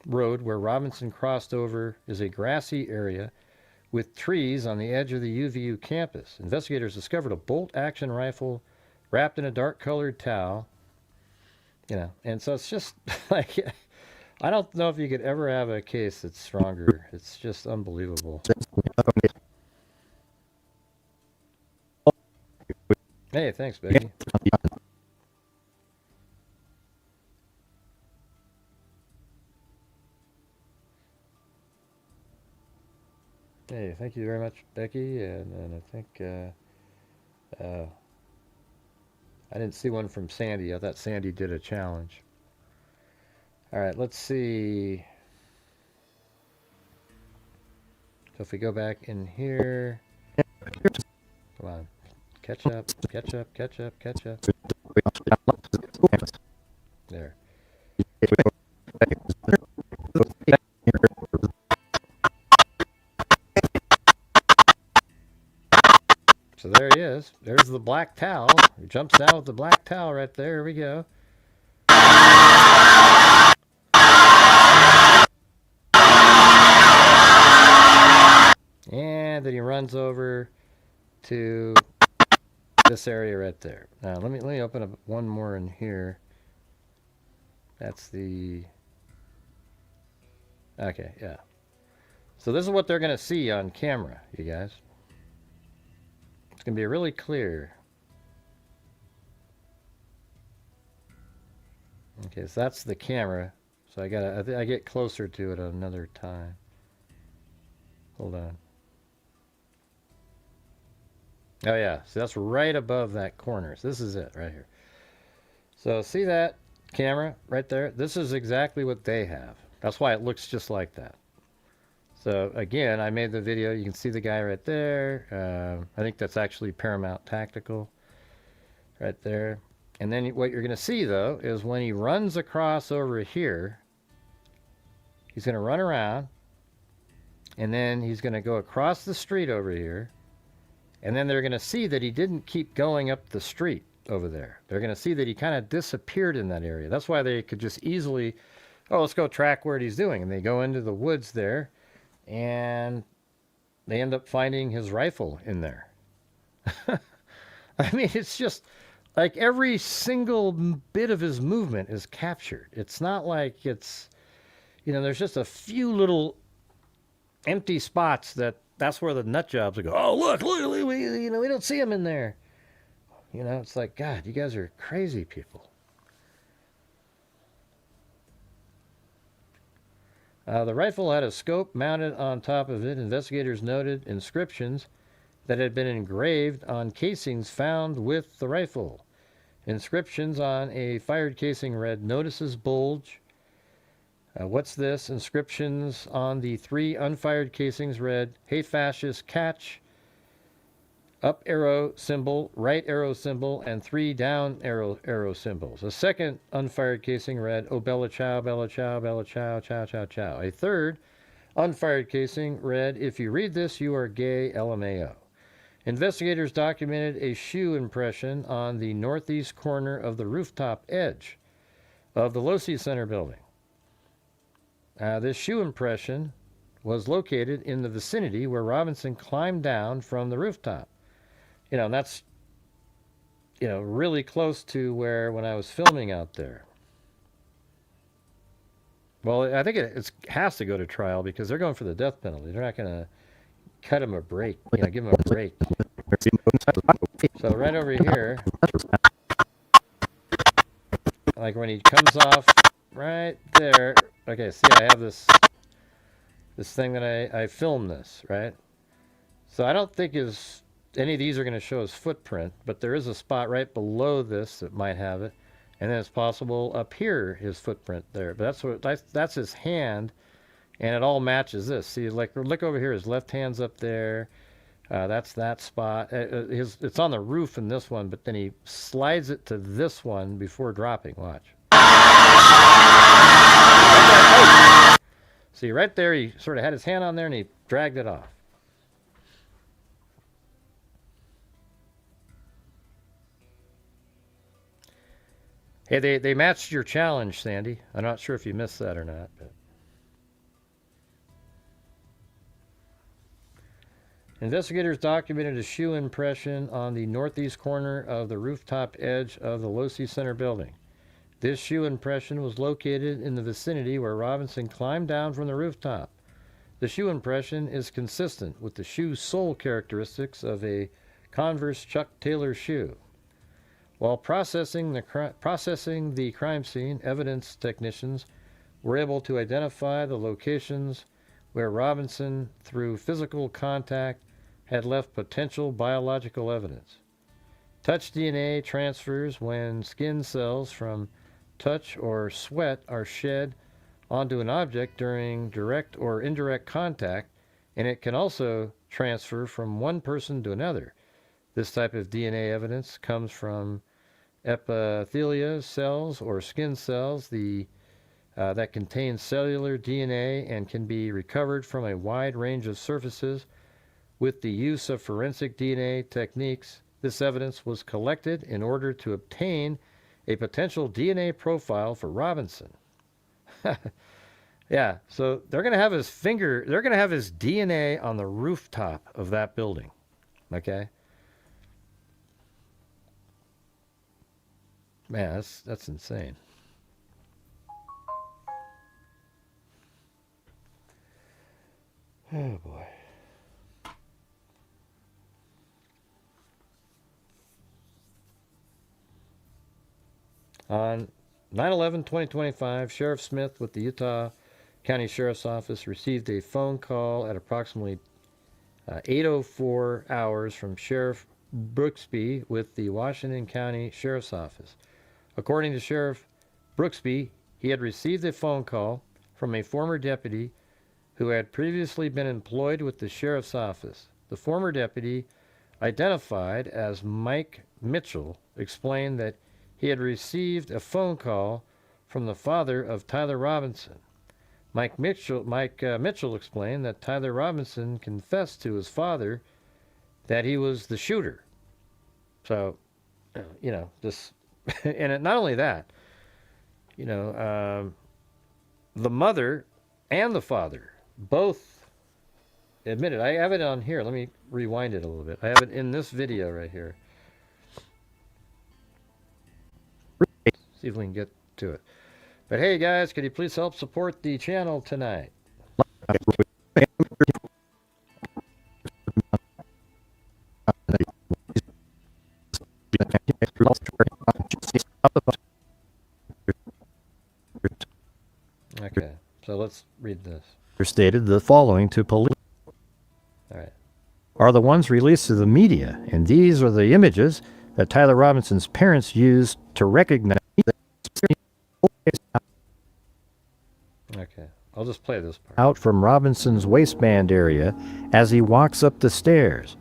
Road where Robinson crossed over is a grassy area with trees on the edge of the UVU campus. Investigators discovered a bolt-action rifle wrapped in a dark-colored towel. And so it's just like, I don't know if you could ever have a case that's stronger. It's just unbelievable. Hey, thanks, Becky. Hey, thank you very much, Becky. And I think I didn't see one from Sandy. I thought Sandy did a challenge. All right, let's see. So if we go back in here, come on, catch up, catch up, catch up, catch up. There. So there he is. There's the black towel. He jumps down with the black towel right there. Here we go. And then he runs over to this area right there. Now let me open up one more in here. That's the... Okay, yeah. So this is what they're going to see on camera, you guys. It's going to be really clear. Okay, so that's the camera. So I get closer to it another time. Hold on. Oh yeah, so that's right above that corner. So this is it right here. So see that camera right there? This is exactly what they have. That's why it looks just like that. So again, I made the video. You can see the guy right there. I think that's actually Paramount Tactical right there. And then what you're going to see, though, is when he runs across over here, he's going to run around, and then he's going to go across the street over here, and then they're going to see that he didn't keep going up the street over there. They're going to see that he kind of disappeared in that area. That's why they could just easily, oh, let's go track what he's doing. And they go into the woods there, and they end up finding his rifle in there. I mean, it's just like every single bit of his movement is captured. It's not like it's, you know, there's just a few little empty spots that's where the nut jobs will go, oh, look, we don't see him in there. You know, it's like, God, you guys are crazy people. The rifle had a scope mounted on top of it. Investigators noted inscriptions that had been engraved on casings found with the rifle. Inscriptions on a fired casing read, "Notices bulge." What's this? Inscriptions on the 3 unfired casings read, "Hey fascist, catch." Up arrow symbol, right arrow symbol, and 3 down arrow symbols. A second unfired casing read, "Oh Bella Chow, Bella Chow, Bella Chow, Chow, Chow, Chow." A third unfired casing read, "If you read this, you are gay, LMAO." Investigators documented a shoe impression on the northeast corner of the rooftop edge of the Losi Center building. This shoe impression was located in the vicinity where Robinson climbed down from the rooftop. You know, and that's, you know, really close to where when I was filming out there. Well, I think it has to go to trial because they're going for the death penalty. They're not going to cut him a break, you know, give him a break. So right over here, like when he comes off right there. Okay, see, I have this thing that I filmed this, right? So I don't think any of these are going to show his footprint, but there is a spot right below this that might have it, and then it's possible up here his footprint there. But that's his hand, and it all matches this. See, like look over here, his left hand's up there. That's that spot. It's on the roof in this one, but then he slides it to this one before dropping. Watch. See, right there, he sort of had his hand on there and he dragged it off. Hey, they matched your challenge, Sandy. I'm not sure if you missed that or not. But. Investigators documented a shoe impression on the northeast corner of the rooftop edge of the Losi Center building. This shoe impression was located in the vicinity where Robinson climbed down from the rooftop. The shoe impression is consistent with the shoe sole characteristics of a Converse Chuck Taylor shoe. While processing the crime scene, evidence technicians were able to identify the locations where Robinson, through physical contact, had left potential biological evidence. Touch DNA transfers when skin cells from touch or sweat are shed onto an object during direct or indirect contact and it can also transfer from one person to another. This type of DNA evidence comes from epithelia cells or skin cells that contain cellular DNA and can be recovered from a wide range of surfaces with the use of forensic DNA techniques. This evidence was collected in order to obtain a potential DNA profile for Robinson. Yeah, so they're going to have his they're going to have his DNA on the rooftop of that building. Okay? Man, that's insane. Oh boy. On 9/11/2025, Sheriff Smith with the Utah County Sheriff's Office received a phone call at approximately 8:04 hours from Sheriff Brooksby with the Washington County Sheriff's Office. According to Sheriff Brooksby, he had received a phone call from a former deputy who had previously been employed with the Sheriff's Office. The former deputy, identified as Mike Mitchell, explained that he had received a phone call from the father of Tyler Robinson. Mike Mitchell explained that Tyler Robinson confessed to his father that he was the shooter. So, this, and not only that, the mother and the father both admitted. I have it on here. Let me rewind it a little bit. I have it in this video right here. See if we can get to it. But hey, guys, could you please help support the channel tonight? Okay, so let's read this. Stated the following to police. All right. Are the ones released to the media, and these are the images that Tyler Robinson's parents used to recognize. Okay, I'll just play this part. Out from Robinson's waistband area as he walks up the stairs.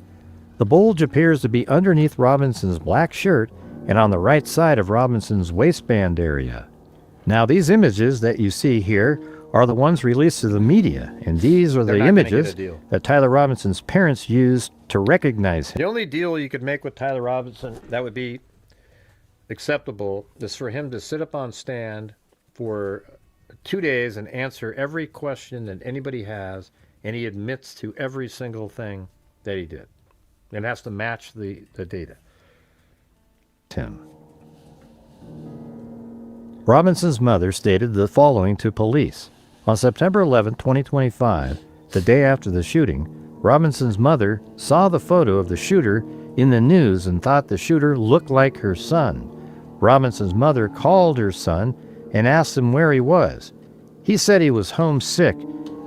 The bulge appears to be underneath Robinson's black shirt and on the right side of Robinson's waistband area. Now, these images that you see here are the ones released to the media, and these are the images that Tyler Robinson's parents used to recognize him. The only deal you could make with Tyler Robinson that would be acceptable is for him to sit up on stand for 2 days and answer every question that anybody has, and he admits to every single thing that he did. It has to match the data. Tim. Robinson's mother stated the following to police. On September 11, 2025, the day after the shooting, Robinson's mother saw the photo of the shooter in the news and thought the shooter looked like her son. Robinson's mother called her son and asked him where he was. He said he was homesick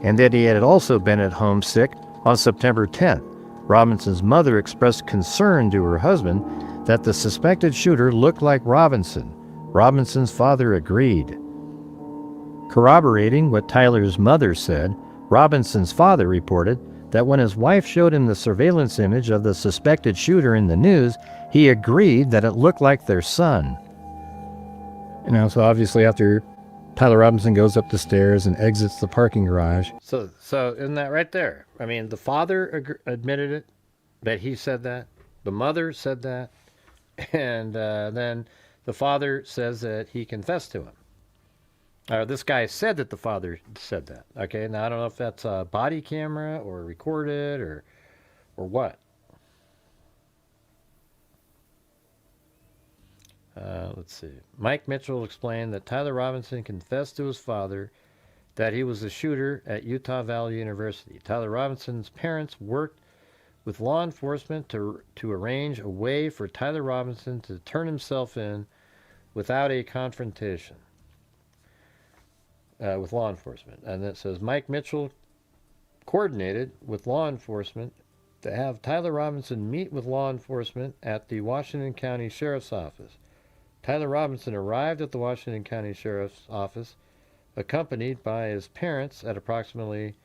and that he had also been at home sick on September 10th. Robinson's mother expressed concern to her husband that the suspected shooter looked like Robinson. Robinson's father agreed. Corroborating what Tyler's mother said, Robinson's father reported that when his wife showed him the surveillance image of the suspected shooter in the news, he agreed that it looked like their son. So obviously after Tyler Robinson goes up the stairs and exits the parking garage. So isn't that right there? I mean, the father admitted it, that he said that. The mother said that. And then the father says that he confessed to him. This guy said that the father said that. Okay, now I don't know if that's a body camera or recorded or what. Let's see. Mike Mitchell explained that Tyler Robinson confessed to his father that he was the shooter at Utah Valley University. Tyler Robinson's parents worked with law enforcement to arrange a way for Tyler Robinson to turn himself in without a confrontation with law enforcement. And it says Mike Mitchell coordinated with law enforcement to have Tyler Robinson meet with law enforcement at the Washington County Sheriff's Office. Tyler Robinson arrived at the Washington County Sheriff's Office accompanied by his parents at approximately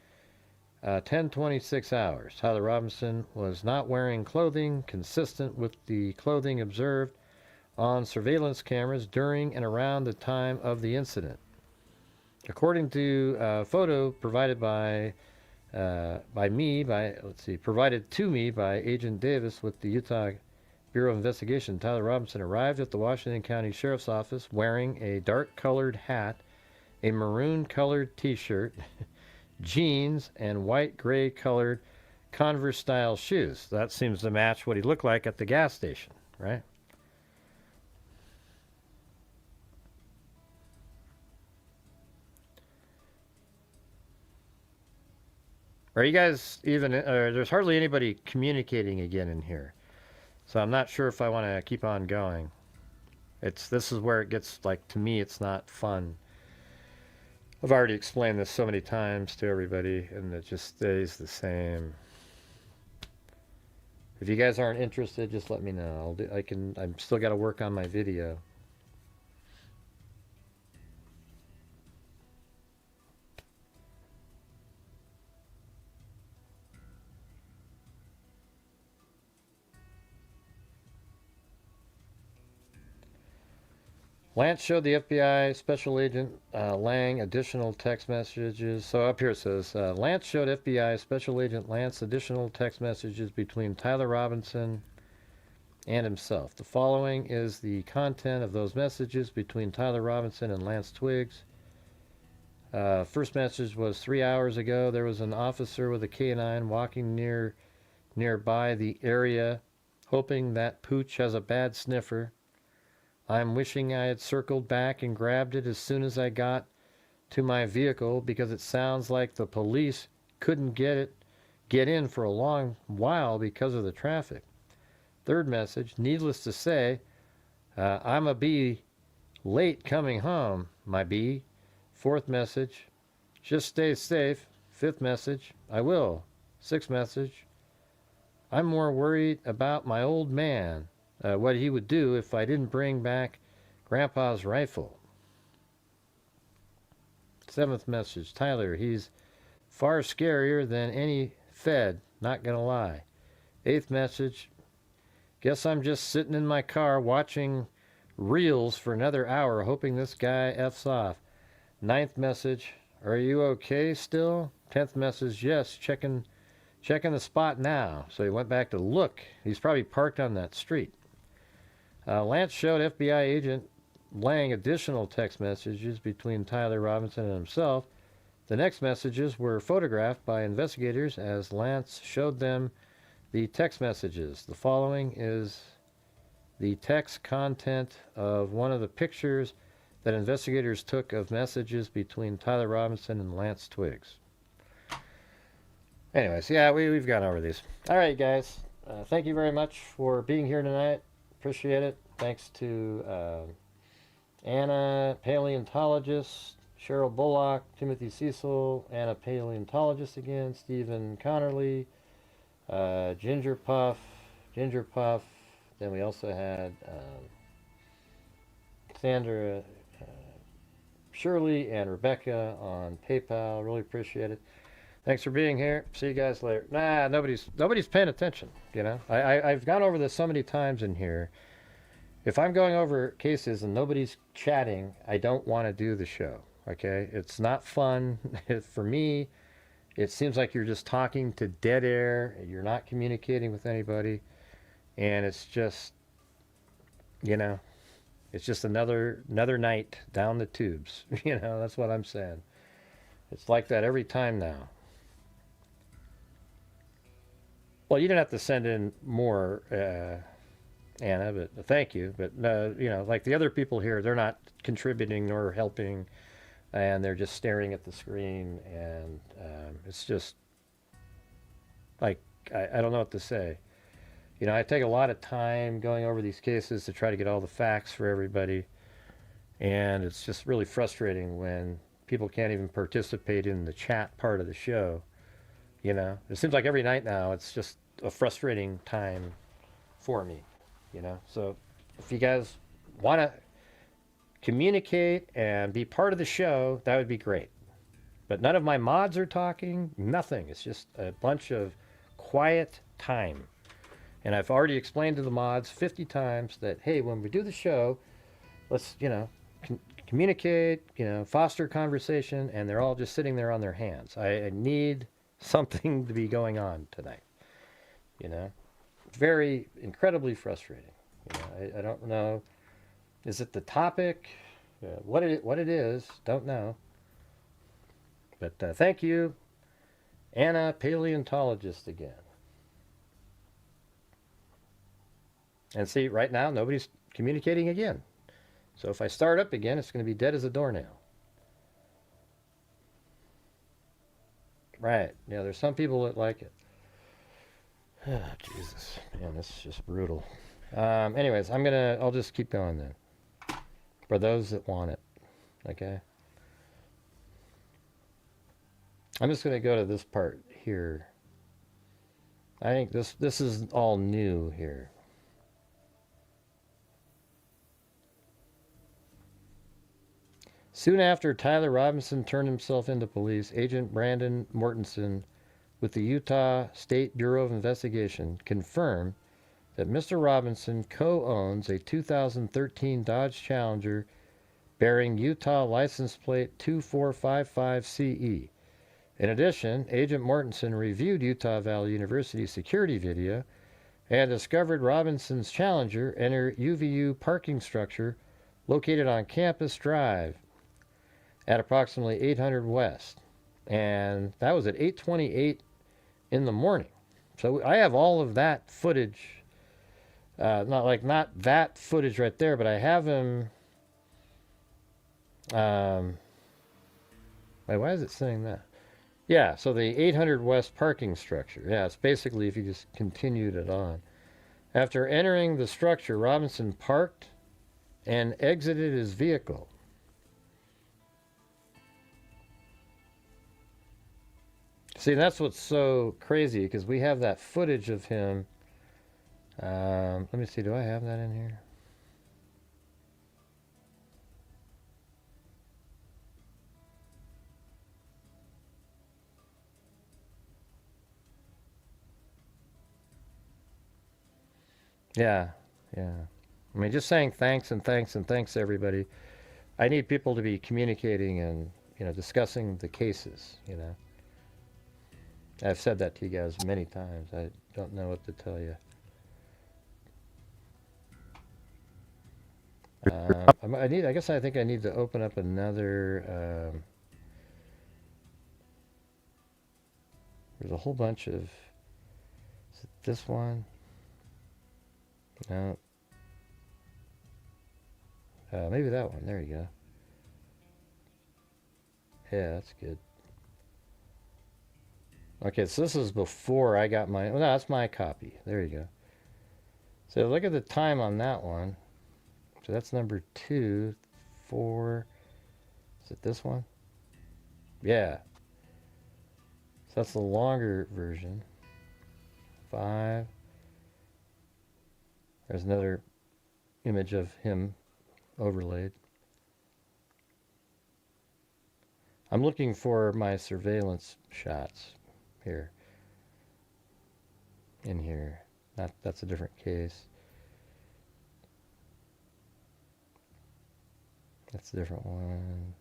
10:26 hours. Tyler Robinson was not wearing clothing consistent with the clothing observed on surveillance cameras during and around the time of the incident. According to a photo provided provided to me by Agent Davis with the Utah Bureau of Investigation, Tyler Robinson arrived at the Washington County Sheriff's Office wearing a dark-colored hat, a maroon-colored T-shirt, jeans, and white-gray colored Converse-style shoes. That seems to match what he looked like at the gas station, right? Are you guys even, there's hardly anybody communicating again in here. So I'm not sure if I want to keep on going. This is where it gets, like, to me, it's not fun. I've already explained this so many times to everybody, and it just stays the same. If you guys aren't interested, just let me know. I'm still got to work on my video. Lance showed the FBI Special Agent Lang additional text messages. So up here it says, Lance showed FBI Special Agent Lance additional text messages between Tyler Robinson and himself. The following is the content of those messages between Tyler Robinson and Lance Twiggs. First message was 3 hours ago. There was an officer with a K-9 walking nearby the area, hoping that Pooch has a bad sniffer. I'm wishing I had circled back and grabbed it as soon as I got to my vehicle because it sounds like the police couldn't get in for a long while because of the traffic. Third message, needless to say, I'm a be late coming home, my bee. Fourth message, just stay safe. Fifth message, I will. Sixth message, I'm more worried about my old man. What he would do if I didn't bring back Grandpa's rifle. Seventh message, Tyler, he's far scarier than any Fed, not gonna lie. Eighth message, guess I'm just sitting in my car watching reels for another hour hoping this guy F's off. Ninth message, are you okay still? 10th message, yes, checking the spot now. So he went back to look. He's probably parked on that street. Lance showed FBI agent Lang additional text messages between Tyler Robinson and himself. The next messages were photographed by investigators as Lance showed them the text messages. The following is the text content of one of the pictures that investigators took of messages between Tyler Robinson and Lance Twiggs. Anyways, yeah, we've gone over these. All right, guys. Thank you very much for being here tonight. Appreciate it. Thanks to Anna, paleontologist, Cheryl Bullock, Timothy Cecil, Anna, paleontologist again, Stephen Connerly, Ginger Puff. Then we also had Sandra, Shirley, and Rebecca on PayPal. Really appreciate it. Thanks for being here. See you guys later. Nobody's paying attention. You know, I've gone over this so many times in here. If I'm going over cases and nobody's chatting, I don't want to do the show. Okay, it's not fun for me. It seems like you're just talking to dead air. You're not communicating with anybody, and it's just, you know, it's just another night down the tubes. You know, that's what I'm saying. It's like that every time now. Well, you didn't have to send in more, Anna, but thank you. But, you know, like the other people here, they're not contributing nor helping, and they're just staring at the screen, and it's just, like, I don't know what to say. You know, I take a lot of time going over these cases to try to get all the facts for everybody, and it's just really frustrating when people can't even participate in the chat part of the show. You know, it seems like every night now it's just a frustrating time for me, you know. So if you guys want to communicate and be part of the show, that would be great. But none of my mods are talking, nothing. It's just a bunch of quiet time. And I've already explained to the mods 50 times that, hey, when we do the show, let's, communicate, foster conversation, and they're all just sitting there on their hands. I need something to be going on tonight. Very incredibly frustrating. I don't know. Is it the topic? What it is? Don't know. But thank you, Anna, paleontologist again. And see, right now nobody's communicating again. So if I start up again, it's going to be dead as a doornail. Right. Yeah, there's some people that like it. Oh, Jesus. Man, this is just brutal. Anyways, I'll just keep going then. For those that want it. Okay? I'm just going to go to this part here. I think this is all new here. Soon after Tyler Robinson turned himself into police, Agent Brandon Mortensen with the Utah State Bureau of Investigation confirmed that Mr. Robinson co-owns a 2013 Dodge Challenger bearing Utah license plate 2455CE. In addition, Agent Mortensen reviewed Utah Valley University security video and discovered Robinson's Challenger enter UVU parking structure located on Campus Drive at approximately 800 West. And that was at 8:28 in the morning. So I have all of that footage. Not that footage right there, but I have him. Wait, why is it saying that? Yeah, so the 800 West parking structure. Yeah, it's basically if you just continued it on. After entering the structure, Robinson parked and exited his vehicle. See, that's what's so crazy, because we have that footage of him. Let me see, do I have that in here? Yeah. I mean, just saying thanks and thanks and thanks to everybody. I need people to be communicating and, discussing the cases, I've said that to you guys many times. I don't know what to tell you. I think I need to open up another, there's a whole bunch of, is it this one? No. Maybe that one. There you go. Yeah, that's good. Okay, so this is before I got my... Well, no, that's my copy. There you go. So look at the time on that one. So that's number 2, 4... Is it this one? Yeah. So that's the longer version. 5... There's another image of him overlaid. I'm looking for my surveillance shots here. In here. That's a different case. That's a different one.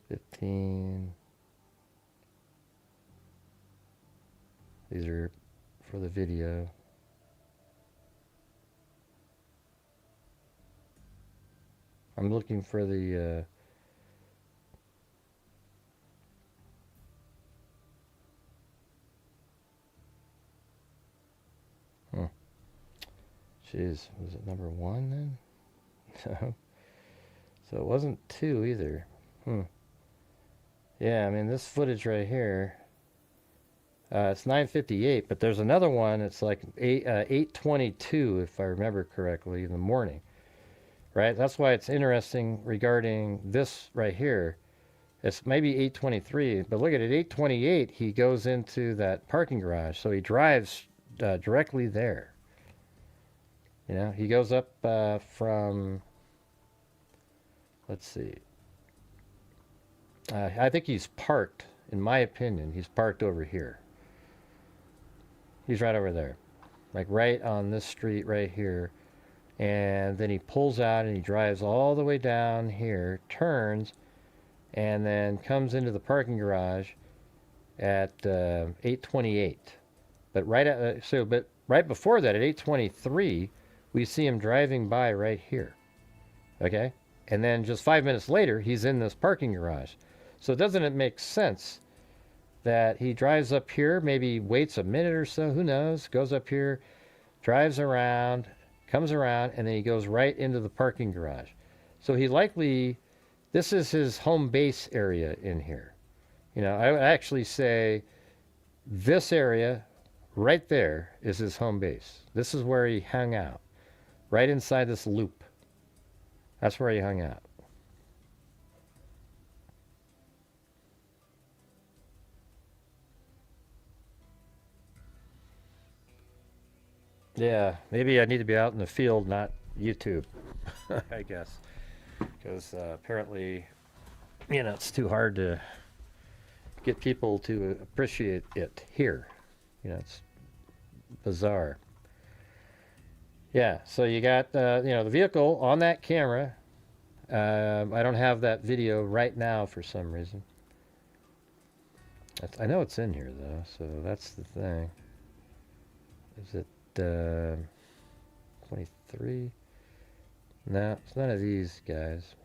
15. These are for the video. I'm looking for the Jeez, was it number 1 then? No. So it wasn't 2 either. Yeah, I mean this footage right here. It's 9:58, but there's another one. It's like 8:22, if I remember correctly, in the morning. Right? That's why it's interesting regarding this right here. It's maybe 8:23, but look at it. 8:28, he goes into that parking garage, so he drives directly there. He goes up from. Let's see. I think he's parked, in my opinion, he's parked over here. He's right over there. Like right on this street right here. And then he pulls out and he drives all the way down here, turns, and then comes into the parking garage at 8:28. But right before that, at 8:23, we see him driving by right here. Okay? And then just 5 minutes later, he's in this parking garage. So doesn't it make sense that he drives up here, maybe waits a minute or so, who knows, goes up here, drives around, comes around, and then he goes right into the parking garage. So he likely, this is his home base area in here. You know, I would actually say this area right there is his home base. This is where he hung out, right inside this loop. That's where he hung out. Yeah, maybe I need to be out in the field, not YouTube, I guess. Because apparently, you know, it's too hard to get people to appreciate it here. You know, it's bizarre. Yeah, so you got, you know, the vehicle on that camera. I don't have that video right now for some reason. I know it's in here, though, so that's the thing. Is it 23? No, it's none of these guys.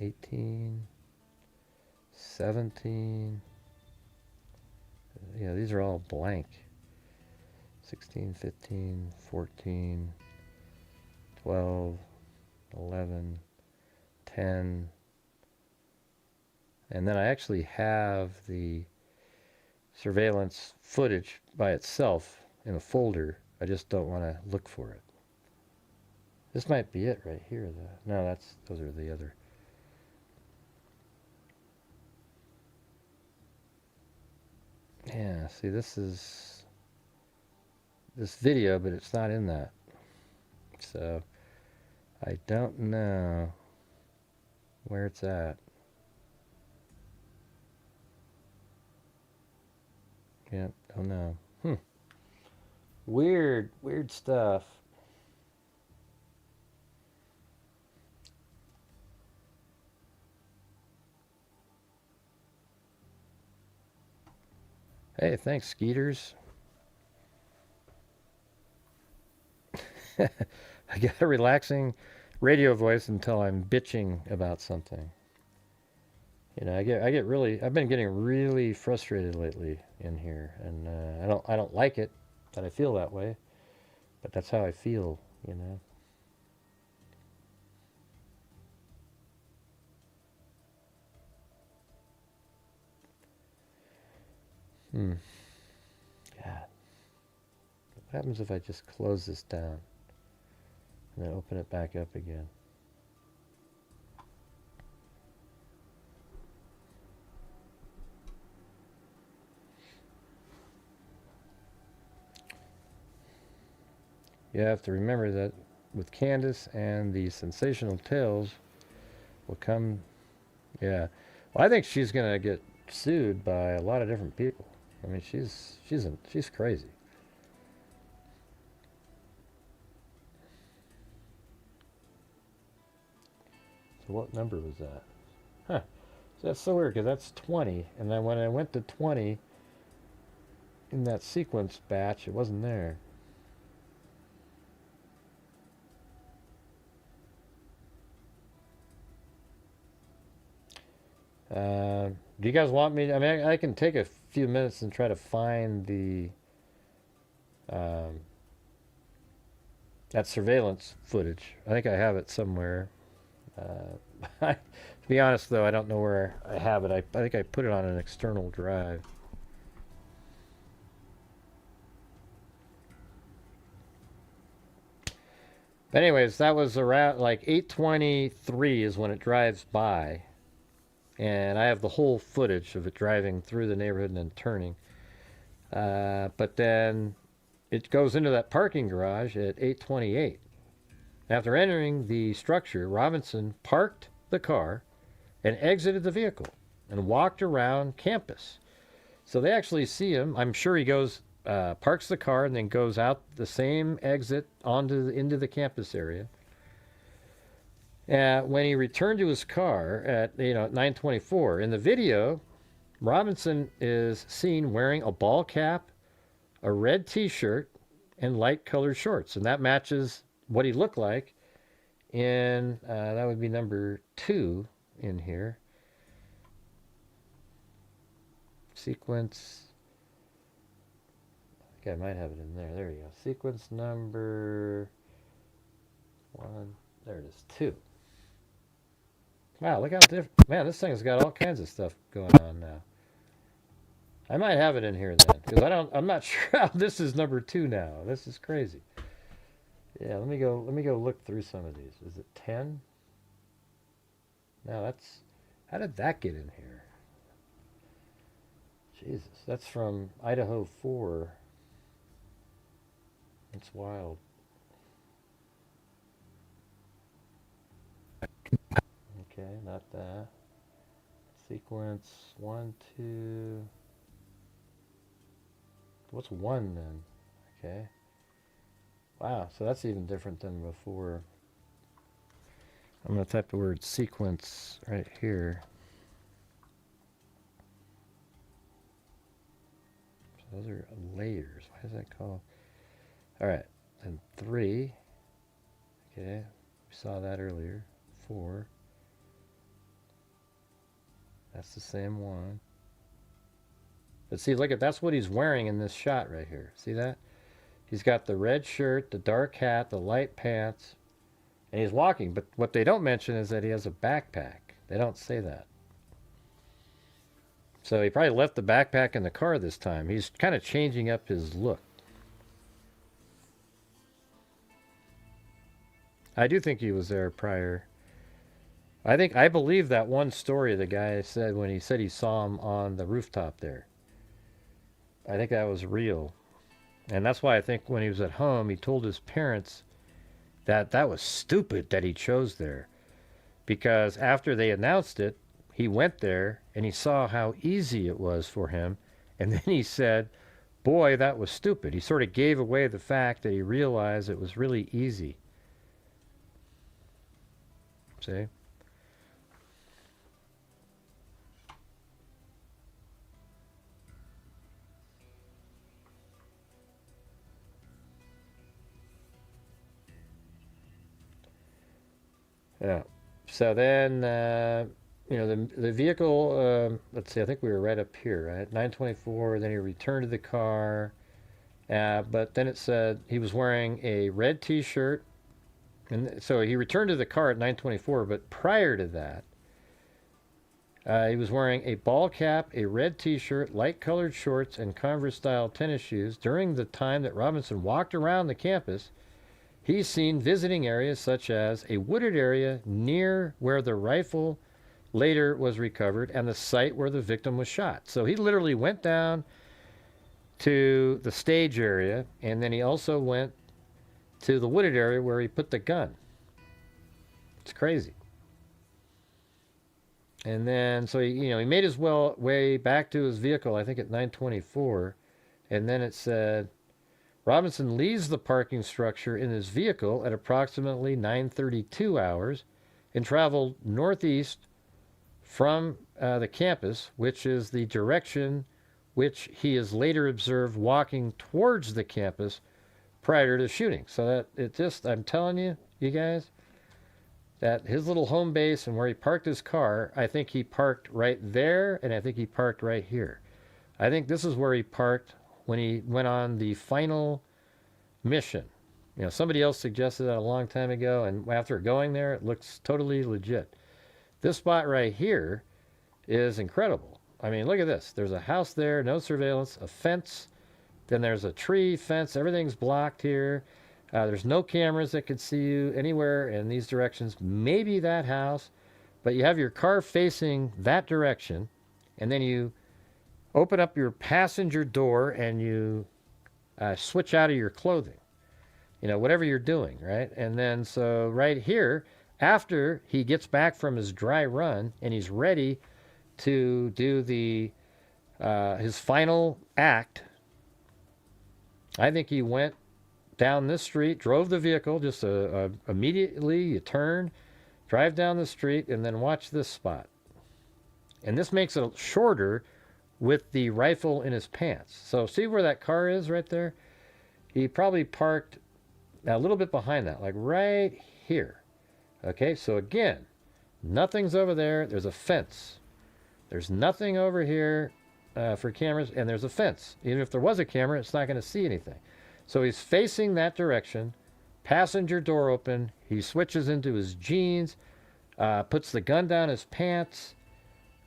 18, 17. Yeah, these are all blank. 16, 15, 14, 12, 11, 10. And then I actually have the surveillance footage by itself in a folder. I just don't want to look for it. This might be it right here, though. No, those are the other. Yeah, see, this is this video, but it's not in that. So I don't know where it's at. Yep, don't know. Weird stuff. Hey, thanks, Skeeters. I got a relaxing radio voice until I'm bitching about something. You know, I've been getting really frustrated lately in here, and I don't like it that I feel that way, but that's how I feel, you know. God. What happens if I just close this down and then open it back up again? You have to remember that with Candace and the sensational tales will come, yeah. Well, I think she's gonna get sued by a lot of different people. I mean, she's crazy. So what number was that? Huh. So that's so weird because that's 20, and then when I went to 20 in that sequence batch, it wasn't there. Do you guys want me? I mean, I can take a few minutes and try to find the that surveillance footage. I think I have it somewhere. To be honest, though, I don't know where I have it. I think I put it on an external drive. But anyways, that was around like 8:23 is when it drives by. And I have the whole footage of it driving through the neighborhood and then turning. But then it goes into that parking garage at 8:28. After entering the structure, Robinson parked the car and exited the vehicle and walked around campus. So they actually see him. I'm sure he goes, parks the car and then goes out the same exit into the campus area. When he returned to his car at 9:24 in the video, Robinson is seen wearing a ball cap, a red T-shirt, and light-colored shorts, and that matches what he looked like in that would be number 2 in here. Sequence. I think I might have it in there. There you go. Sequence number 1. There it is. 2. Wow, look how different. Man, this thing's got all kinds of stuff going on now. I might have it in here then, because I'm not sure how this is number 2 now. This is crazy. Yeah, let me go look through some of these. Is it 10? No, that's, how did that get in here? Jesus, that's from Idaho 4. It's wild. Okay, not that. Sequence 1, 2. What's 1 then? Okay. Wow, so that's even different than before. I'm going to type the word sequence right here. So those are layers. Why is that called? All right, and 3. Okay, we saw that earlier. 4. That's the same one. But see, look at, that's what he's wearing in this shot right here. See that? He's got the red shirt, the dark hat, the light pants, and he's walking. But what they don't mention is that he has a backpack. They don't say that. So he probably left the backpack in the car this time. He's kind of changing up his look. I do think he was there prior. I believe that one story the guy said when he said he saw him on the rooftop there. I think that was real. And that's why I think when he was at home, he told his parents that that was stupid that he chose there. Because after they announced it, he went there and he saw how easy it was for him. And then he said, boy, that was stupid. He sort of gave away the fact that he realized it was really easy. See? Yeah. So then, the vehicle, let's see, I think we were right up here, right? 9:24, then he returned to the car. But then it said he was wearing a red T-shirt. And so he returned to the car at 9:24, but prior to that, he was wearing a ball cap, a red T-shirt, light-colored shorts, and Converse-style tennis shoes. During the time that Robinson walked around the campus, he's seen visiting areas such as a wooded area near where the rifle later was recovered and the site where the victim was shot. So he literally went down to the stage area, and then he also went to the wooded area where he put the gun. It's crazy. And then, so he made his way back to his vehicle, I think at 9:24, and then it said, Robinson leaves the parking structure in his vehicle at approximately 9:32 hours and traveled northeast from the campus, which is the direction which he is later observed walking towards the campus prior to the shooting. So that I'm telling you guys, that his little home base and where he parked his car, I think he parked right there, and I think he parked right here. I think this is where he parked when he went on the final mission. Somebody else suggested that a long time ago, and after going there, it looks totally legit. This spot right here is incredible. I mean, look at this. There's a house there, no surveillance, a fence, then there's a tree, fence, everything's blocked here. There's no cameras that could see you anywhere in these directions. Maybe that house, but you have your car facing that direction, and then you open up your passenger door and you switch out of your clothing. whatever you're doing, right? And then so right here, after he gets back from his dry run and he's ready to do his final act, I think he went down this street, drove the vehicle, just immediately you turn, drive down the street, and then watch this spot. And this makes it shorter with the rifle in his pants. So see where that car is right there? He probably parked a little bit behind that, like right here. Okay, so again, nothing's over there. There's a fence. There's nothing over here for cameras, and there's a fence. Even if there was a camera, it's not going to see anything. So he's facing that direction, passenger door open. He switches into his jeans, puts the gun down his pants.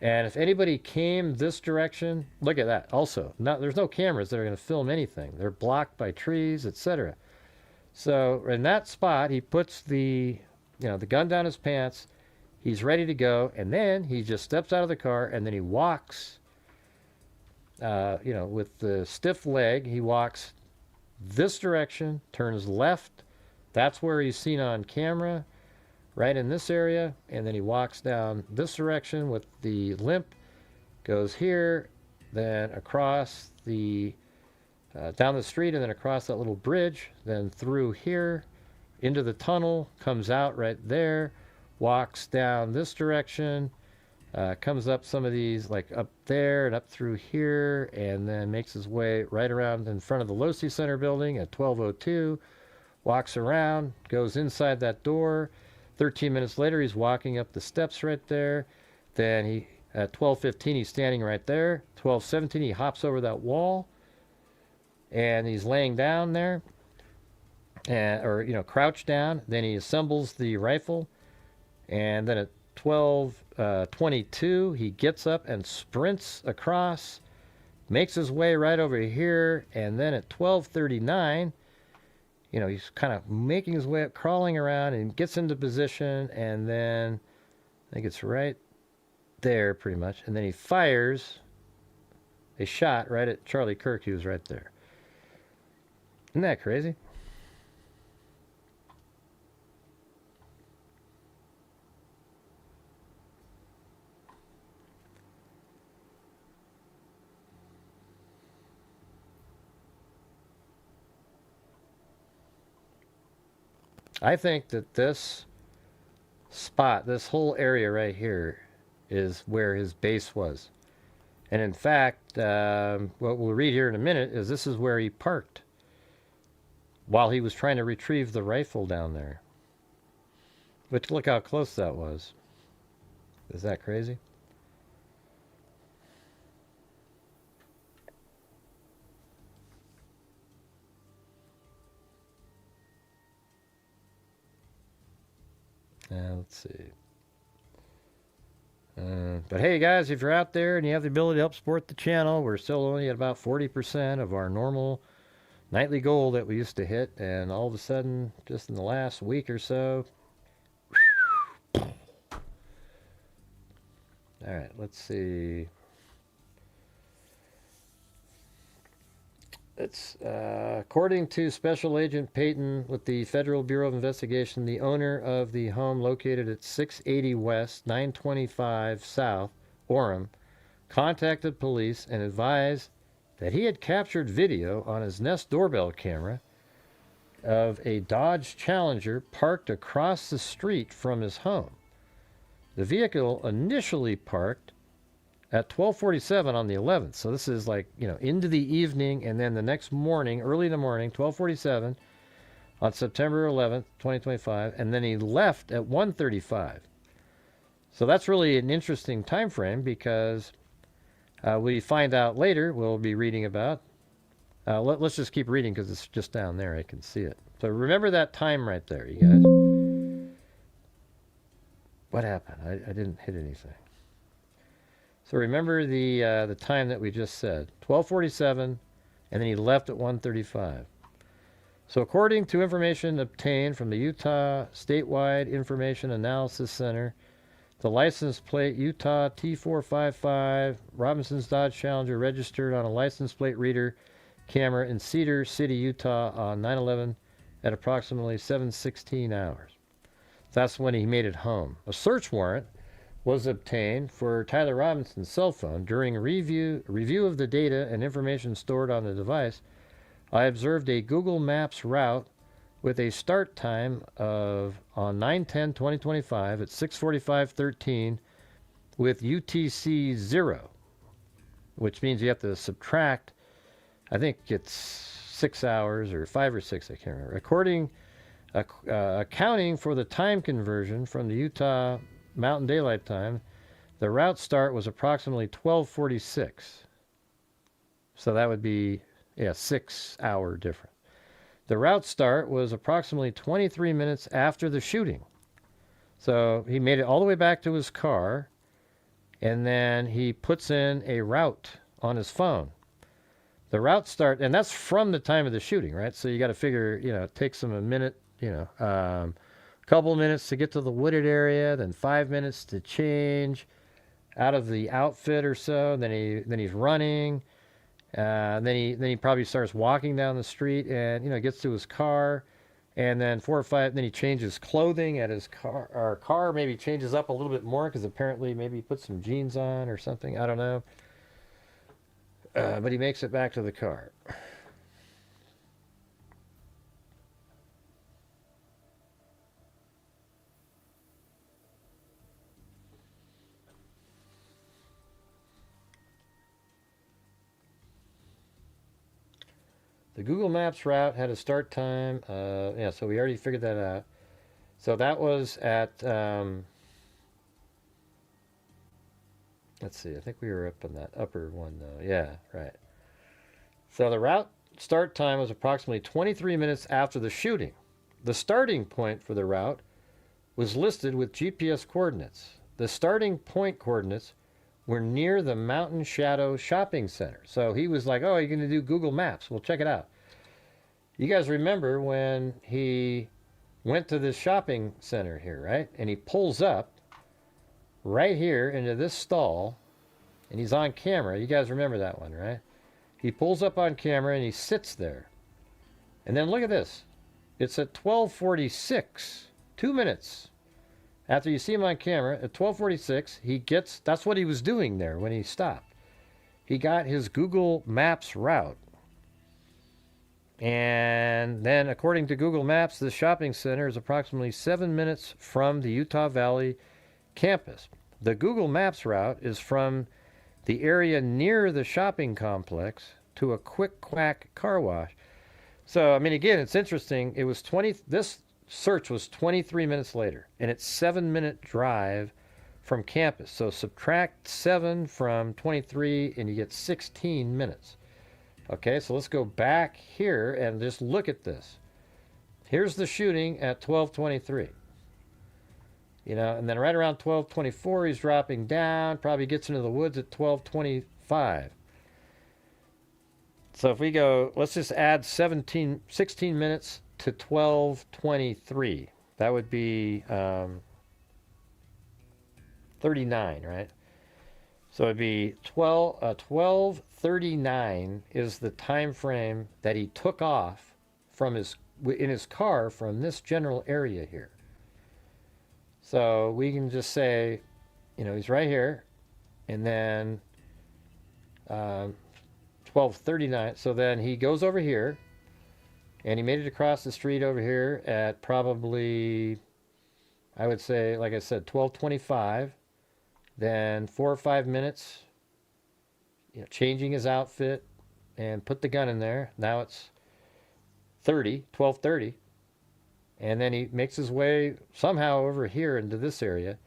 And if anybody came this direction, look at that. Also, there's no cameras that are going to film anything. They're blocked by trees, etc. So in that spot, he puts the gun down his pants. He's ready to go, and then he just steps out of the car, and then he walks. With the stiff leg, he walks this direction, turns left. That's where he's seen on camera, right in this area, and then he walks down this direction with the limp, goes here, then across down the street, and then across that little bridge, then through here, into the tunnel, comes out right there, walks down this direction, comes up some of these, like up there and up through here, and then makes his way right around in front of the Losi Center building at 1202, walks around, goes inside that door. 13 minutes later, he's walking up the steps right there. Then at 12:15, he's standing right there. 12:17, he hops over that wall, and he's laying down there, or crouched down. Then he assembles the rifle, and then at 12:22, he gets up and sprints across, makes his way right over here, and then at 12:39, he's kind of making his way up, crawling around, and gets into position, and then I think it's right there pretty much, and then he fires a shot right at Charlie Kirk, who was right there. Isn't that crazy? I think that this spot, this whole area right here, is where his base was. And in fact, what we'll read here in a minute is this is where he parked while he was trying to retrieve the rifle down there. But look how close that was. Is that crazy? Let's see. But hey, guys, if you're out there and you have the ability to help support the channel, we're still only at about 40% of our normal nightly goal that we used to hit. And all of a sudden, just in the last week or so. All right, let's see. It's according to Special Agent Payton with the Federal Bureau of Investigation, the owner of the home located at 680 West, 925 South, Orem, contacted police and advised that he had captured video on his Nest doorbell camera of a Dodge Challenger parked across the street from his home. The vehicle initially parked at 12:47 on the 11th. So this is like, into the evening, and then the next morning, early in the morning, 12:47 on September 11th, 2025, and then he left at 1:35. So that's really an interesting time frame because we find out later, we'll be reading about. Let's just keep reading because it's just down there. I can see it. So remember that time right there, you guys. What happened? I didn't hit anything. So remember the time that we just said, 12:47, and then he left at 1:35. So according to information obtained from the Utah Statewide Information Analysis Center, the license plate Utah T455 Robinson's Dodge Challenger registered on a license plate reader camera in Cedar City, Utah on at approximately 7:16 hours. That's when he made it home. A search warrant was obtained for Tyler Robinson's cell phone. During a review of the data and information stored on the device, I observed a Google Maps route with a start time of on 9/10/2025 at 6:45:13 with UTC 0, which means you have to subtract, I think it's 6 hours or 5 or 6, I can't remember. Accounting for the time conversion from the Utah Mountain Daylight Time, the route start was approximately 12:46. So that would be, 6 hour difference. The route start was approximately 23 minutes after the shooting. So he made it all the way back to his car, and then he puts in a route on his phone. The route start, and that's from the time of the shooting, right? So you got to figure, it takes him a minute, couple minutes to get to the wooded area, then 5 minutes to change out of the outfit or so. Then he's running. Then he probably starts walking down the street and gets to his car, and then 4 or 5. Then he changes clothing at his car. Our car maybe changes up a little bit more because apparently maybe he put some jeans on or something. I don't know. But he makes it back to the car. The Google Maps route had a start time. So we already figured that out. So that was at, let's see, I think we were up on that upper one though. Yeah, right. So the route start time was approximately 23 minutes after the shooting. The starting point for the route was listed with GPS coordinates. The starting point coordinates were near the Mountain Shadow Shopping Center. So he was like, oh, you're going to do Google Maps. Well, check it out. You guys remember when he went to this shopping center here, right? And he pulls up right here into this stall, and he's on camera. You guys remember that one, right? He pulls up on camera, and he sits there. And then look at this. It's at 12:46, 2 minutes after you see him on camera. At 12:46, he gets, that's what he was doing there when he stopped. He got his Google Maps route. And then, according to Google Maps, this shopping center is approximately 7 minutes from the Utah Valley campus. The Google Maps route is from the area near the shopping complex to a quick quack car wash. So, I mean, again, it's interesting. It was this search was 23 minutes later, and it's 7-minute drive from campus. So subtract 7 from 23, and you get 16 minutes. Okay, so let's go back here and just look at this. Here's the shooting at 12:23. And then right around 12:24, he's dropping down, probably gets into the woods at 12:25. So if we go, let's just add 16 minutes to 12:23. That would be 39, right? So it'd be 12:39 is the time frame that he took off from in his car from this general area here. So we can just say, he's right here, and then 12:39. So then he goes over here, and he made it across the street over here at probably, I would say, like I said, 12:25. Then 4 or 5 minutes, changing his outfit, and put the gun in there. Now it's 12:30. And then he makes his way somehow over here into this area.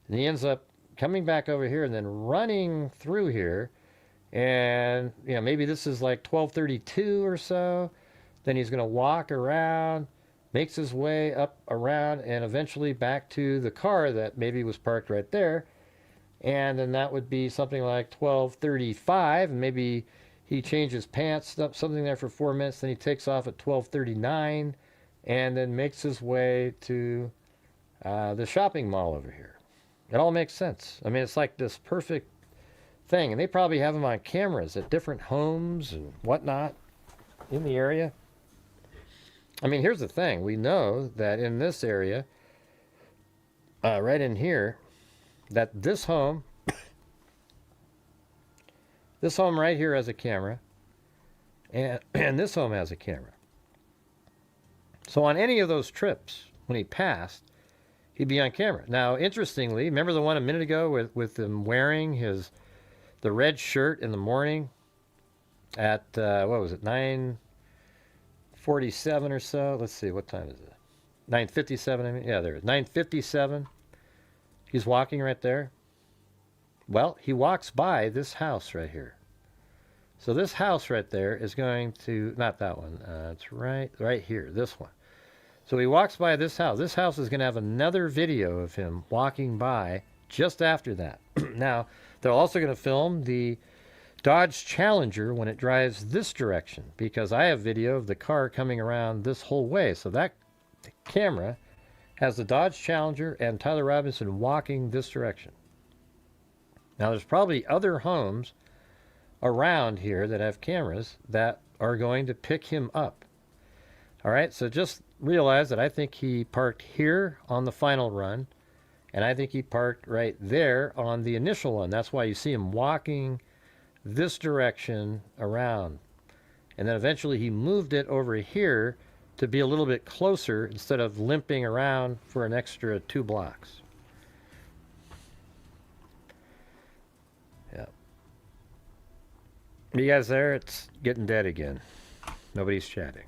And he ends up coming back over here and then running through here. And, maybe this is like 12:32 or so. Then he's going to walk around, makes his way up around, and eventually back to the car that maybe was parked right there. And then that would be something like 12:35, and maybe he changes pants, something there for 4 minutes, then he takes off at 12:39, and then makes his way to the shopping mall over here. It all makes sense. I mean, it's like this perfect thing, and they probably have them on cameras at different homes and whatnot in the area. I mean, here's the thing. We know that in this area, right in here, that this home right here has a camera, and this home has a camera. So on any of those trips, when he passed, he'd be on camera. Now, interestingly, remember the one a minute ago with him wearing the red shirt in the morning at, what was it, 9:47 or so? Let's see, what time is it? 9:57, I mean. Yeah, there it is. 9:57. He's walking right there. Well, he walks by this house right here. So this house right there is going to, not that one, it's right here, this one. So he walks by this house. This house is going to have another video of him walking by just after that. Now, they're also going to film the Dodge Challenger when it drives this direction, because I have video of the car coming around this whole way. So that camera has the Dodge Challenger and Tyler Robinson walking this direction. Now, there's probably other homes around here that have cameras that are going to pick him up. All right, so just realize that I think he parked here on the final run, and I think he parked right there on the initial one. That's why you see him walking this direction around. And then eventually he moved it over here to be a little bit closer instead of limping around for an extra 2 blocks. Yeah. You guys there? It's getting dead again. Nobody's chatting.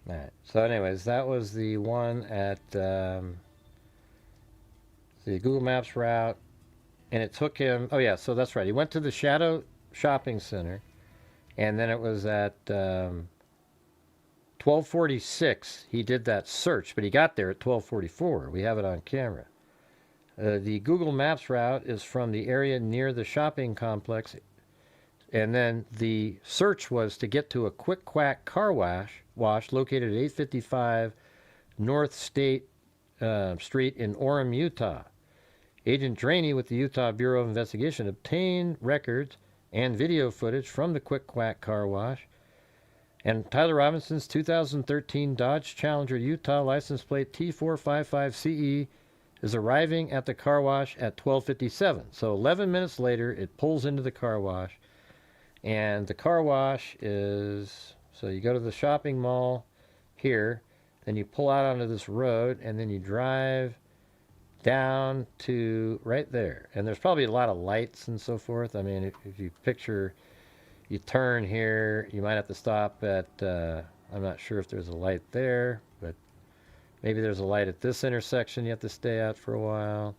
All right. So anyways, that was the one at the Google Maps route, and it took him, oh yeah, so that's right. He went to the Shadow Shopping Center, and then it was at 12:46 he did that search, but he got there at 12:44. We have it on camera. The Google Maps route is from the area near the shopping complex, and then the search was to get to a Quick Quack car wash located at 855 North State Street in Orem, Utah. Agent Draney with the Utah Bureau of Investigation obtained records and video footage from the Quick Quack car wash, and Tyler Robinson's 2013 Dodge Challenger Utah license plate T455CE is arriving at the car wash at 12:57. So 11 minutes later, it pulls into the car wash, and the car wash is, so you go to the shopping mall here, then you pull out onto this road, and then you drive down to right there. And there's probably a lot of lights and so forth. I mean, if you picture, you turn here, you might have to stop at, I'm not sure if there's a light there, but maybe there's a light at this intersection you have to stay at for a while.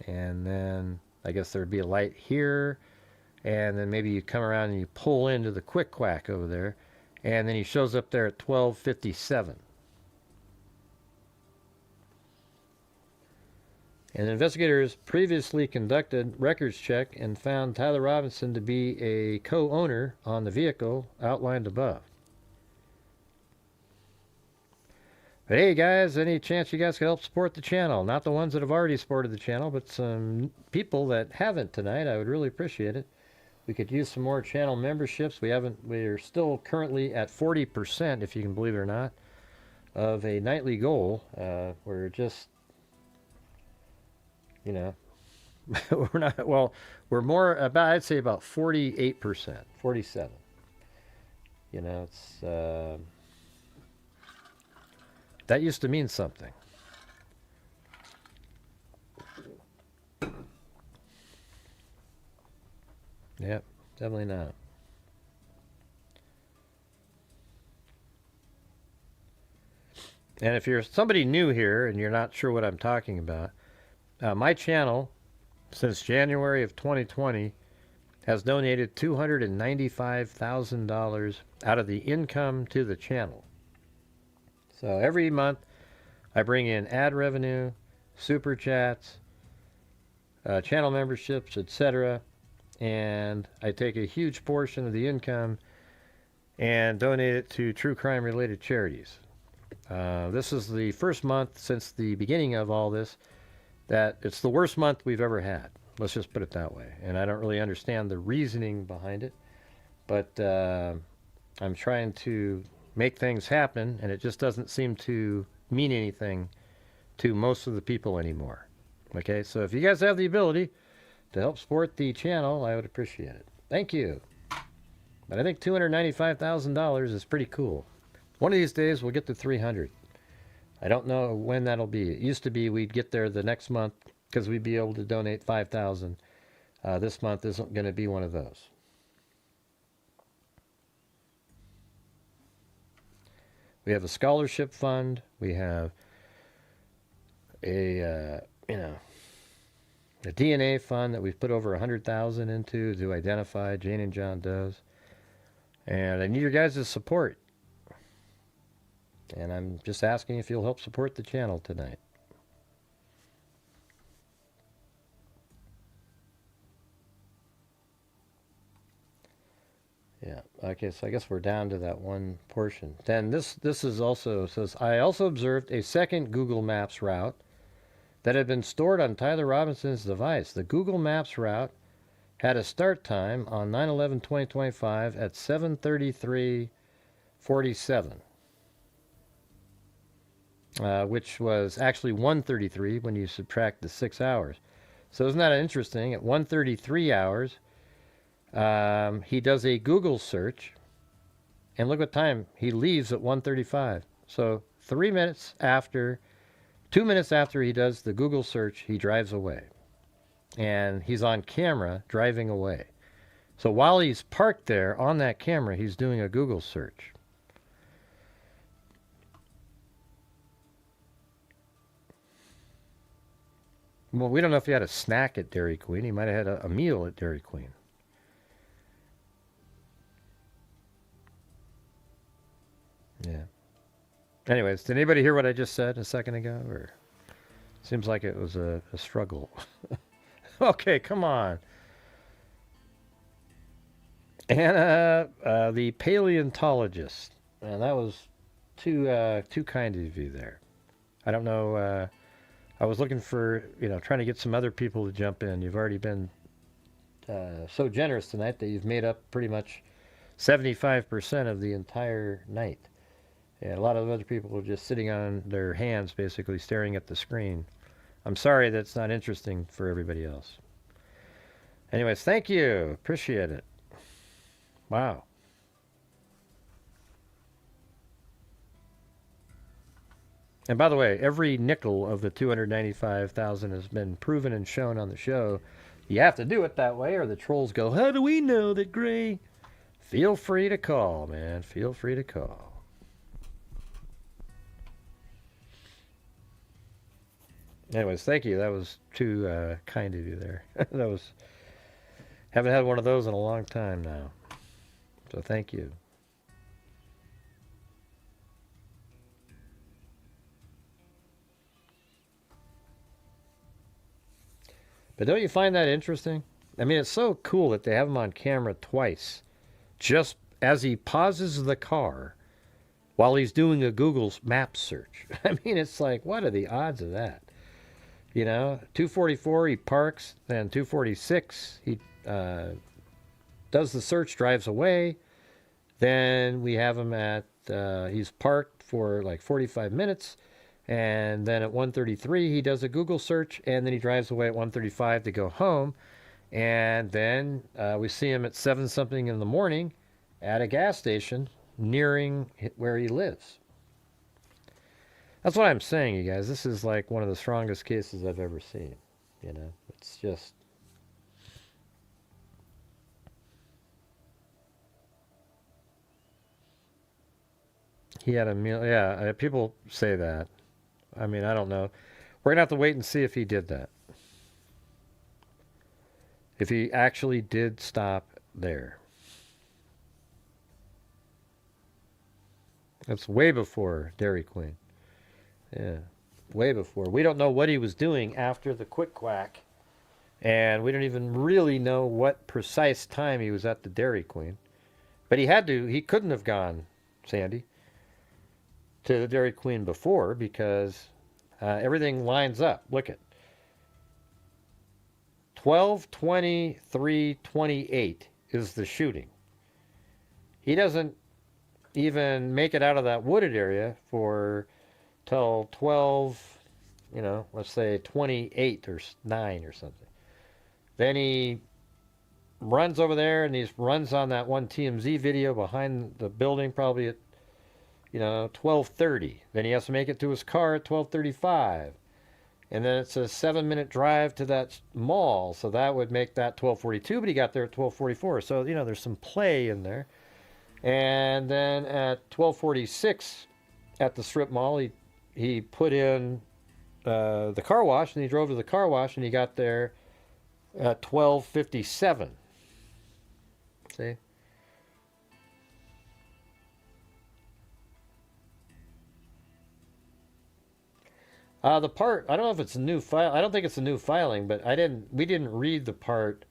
And then I guess there'd be a light here, and then maybe you come around and you pull into the Quick Quack over there, and then he shows up there at 12:57. And investigators previously conducted records check and found Tyler Robinson to be a co-owner on the vehicle outlined above. But hey guys, any chance you guys could help support the channel? Not the ones that have already supported the channel, but some people that haven't tonight. I would really appreciate it. We could use some more channel memberships. We're still currently at 40%, if you can believe it or not, of a nightly goal. We're just, you know, we're more about, I'd say about 48%, 47. You know, it's, that used to mean something. Yep, definitely not. And if you're somebody new here and you're not sure what I'm talking about, my channel, since January of 2020, has donated $295,000 out of the income to the channel. So every month I bring in ad revenue, super chats, channel memberships, etc. And I take a huge portion of the income and donate it to true crime related charities. This is the first month since the beginning of all this that it's the worst month we've ever had. Let's just put it that way. And I don't really understand the reasoning behind it, but I'm trying to make things happen, and it just doesn't seem to mean anything to most of the people anymore. Okay, so if you guys have the ability to help support the channel, I would appreciate it. Thank you. But I think $295,000 is pretty cool. One of these days we'll get to 300. I don't know when that'll be. It used to be we'd get there the next month because we'd be able to donate 5,000. This month isn't going to be one of those. We have a scholarship fund. We have a a DNA fund that we've put over 100,000 into to identify Jane and John Does. And I need your guys' support. And I'm just asking if you'll help support the channel tonight. Yeah, okay, so I guess we're down to that one portion. Then this is also, says, I also observed a second Google Maps route that had been stored on Tyler Robinson's device. The Google Maps route had a start time on 9/11/2025 at 7:33:47, which was actually 1:33 when you subtract the 6 hours. So isn't that interesting? At 1:33 hours, he does a Google search, and look what time he leaves at 1:35. So 2 minutes after he does the Google search, he drives away. And he's on camera driving away. So while he's parked there on that camera, he's doing a Google search. Well, we don't know if he had a snack at Dairy Queen. He might have had a meal at Dairy Queen. Yeah. Anyways, did anybody hear what I just said a second ago? Or seems like it was a struggle. Okay, come on. Anna, the paleontologist. And that was too kind of you there. I don't know. I was looking for, trying to get some other people to jump in. You've already been so generous tonight that you've made up pretty much 75% of the entire night. And a lot of other people are just sitting on their hands, basically staring at the screen. I'm sorry that's not interesting for everybody else. Anyways, thank you. Appreciate it. Wow. And by the way, every nickel of the 295,000 has been proven and shown on the show. You have to do it that way, or the trolls go, how do we know that Gray? Feel free to call, man. Feel free to call. Anyways, thank you. That was too kind of you there. Haven't had one of those in a long time now. So thank you. But don't you find that interesting? I mean, it's so cool that they have him on camera twice, just as he pauses the car while he's doing a Google Maps search. I mean, it's like, what are the odds of that? 2:44 he parks, then 2:46 he does the search, drives away. Then we have him at, he's parked for like 45 minutes. And then at 1:33 he does a Google search, and then he drives away at 1:35 to go home. And then we see him at 7-something in the morning at a gas station nearing where he lives. That's what I'm saying, you guys. This is like one of the strongest cases I've ever seen. It's just... He had a meal. Yeah, people say that. I mean, I don't know. We're going to have to wait and see if he did that. If he actually did stop there. That's way before Dairy Queen. Yeah, way before. We don't know what he was doing after the quick quack, and we don't even really know what precise time he was at the Dairy Queen. But he couldn't have gone, Sandy, to the Dairy Queen before because everything lines up. Look at 12:23:28 is the shooting. He doesn't even make it out of that wooded area for till 12, let's say 28 or 9 or something. Then he runs over there and he runs on that one TMZ video behind the building probably at 12:30. Then he has to make it to his car at 12:35. And then it's a 7-minute drive to that mall, so that would make that 12:42, but he got there at 12:44. So, there's some play in there. And then at 12:46 at the strip mall, he put in the car wash, and he drove to the car wash, and he got there at 12:57. See? The part, I don't know if it's a new file. I don't think it's a new filing, but we didn't read the part.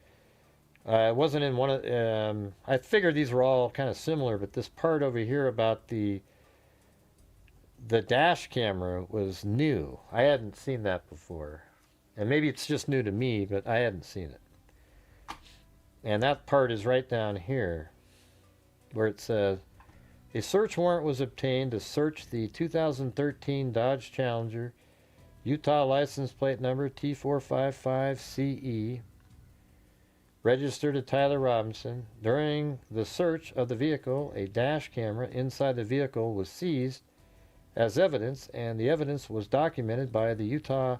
It wasn't in one of, I figured these were all kind of similar, but this part over here about the dash camera was new. I hadn't seen that before. And maybe it's just new to me, but I hadn't seen it. And that part is right down here, where it says, a search warrant was obtained to search the 2013 Dodge Challenger, Utah license plate number T455CE, registered to Tyler Robinson. During the search of the vehicle, a dash camera inside the vehicle was seized as evidence, and the evidence was documented by the Utah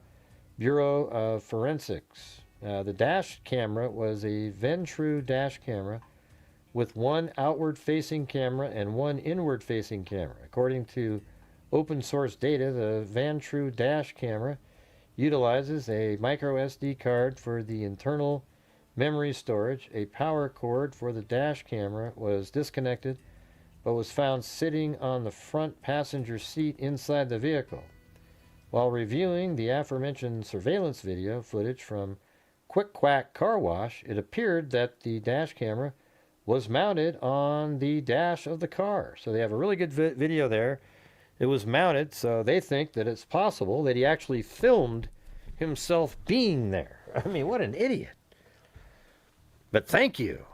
Bureau of Forensics. The dash camera was a Ventru dash camera with one outward-facing camera and one inward-facing camera. According to open source data, the Ventru dash camera utilizes a micro SD card for the internal memory storage. A power cord for the dash camera was disconnected but was found sitting on the front passenger seat inside the vehicle. While reviewing the aforementioned surveillance video footage from Quick Quack Car Wash, it appeared that the dash camera was mounted on the dash of the car. So they have a really good video there. It was mounted, so they think that it's possible that he actually filmed himself being there. I mean, what an idiot. But thank you.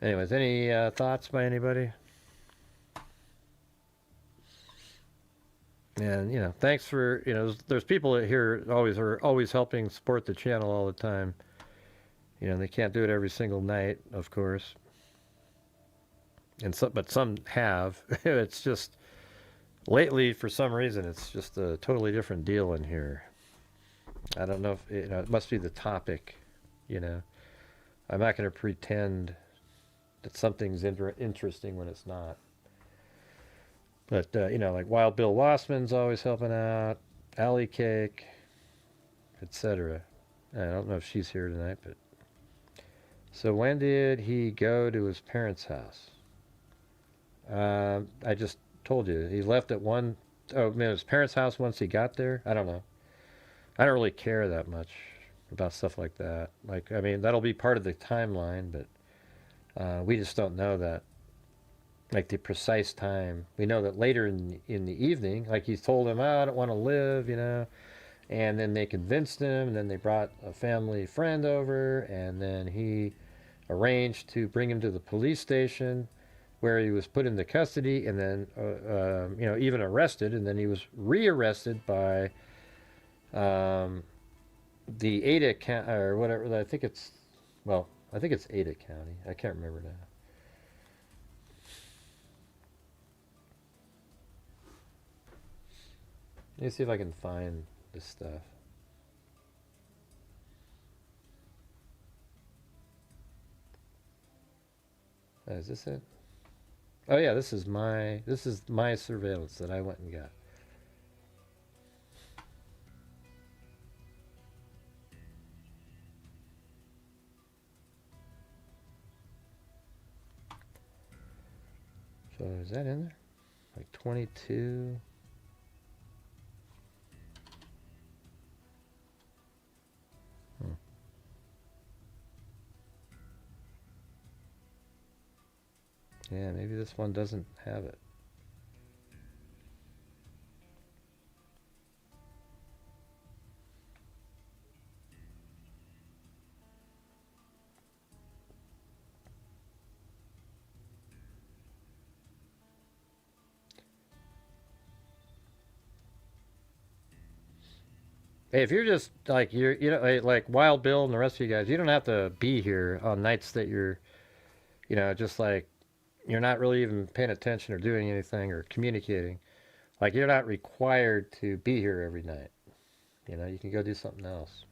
Anyways, any thoughts by anybody? And thanks for there's people here are always helping support the channel all the time. They can't do it every single night, of course. But some have. It's just lately, for some reason, it's just a totally different deal in here. I don't know if it must be the topic. I'm not going to pretend that something's interesting when it's not. But, like Wild Bill Wassman's always helping out, Alley Cake, etc. I don't know if she's here tonight, but... So when did he go to his parents' house? I just told you. He left at his parents' house once he got there? I don't know. I don't really care that much about stuff like that. That'll be part of the timeline, but we just don't know that. Like the precise time. We know that later in the evening, like he told him, I don't want to live, and then they convinced him, and then they brought a family friend over, and then he arranged to bring him to the police station where he was put into custody, and then, even arrested, and then he was rearrested by the Ada County, or whatever, I think it's Ada County. I can't remember now. Let me see if I can find this stuff. Is this it? Oh yeah, this is my surveillance that I went and got. So is that in there? Like 22. Yeah, maybe this one doesn't have it. Hey, if you're just like like Wild Bill and the rest of you guys, you don't have to be here on nights that you're, just like you're not really even paying attention or doing anything or communicating. Like you're not required to be here every night. You can go do something else.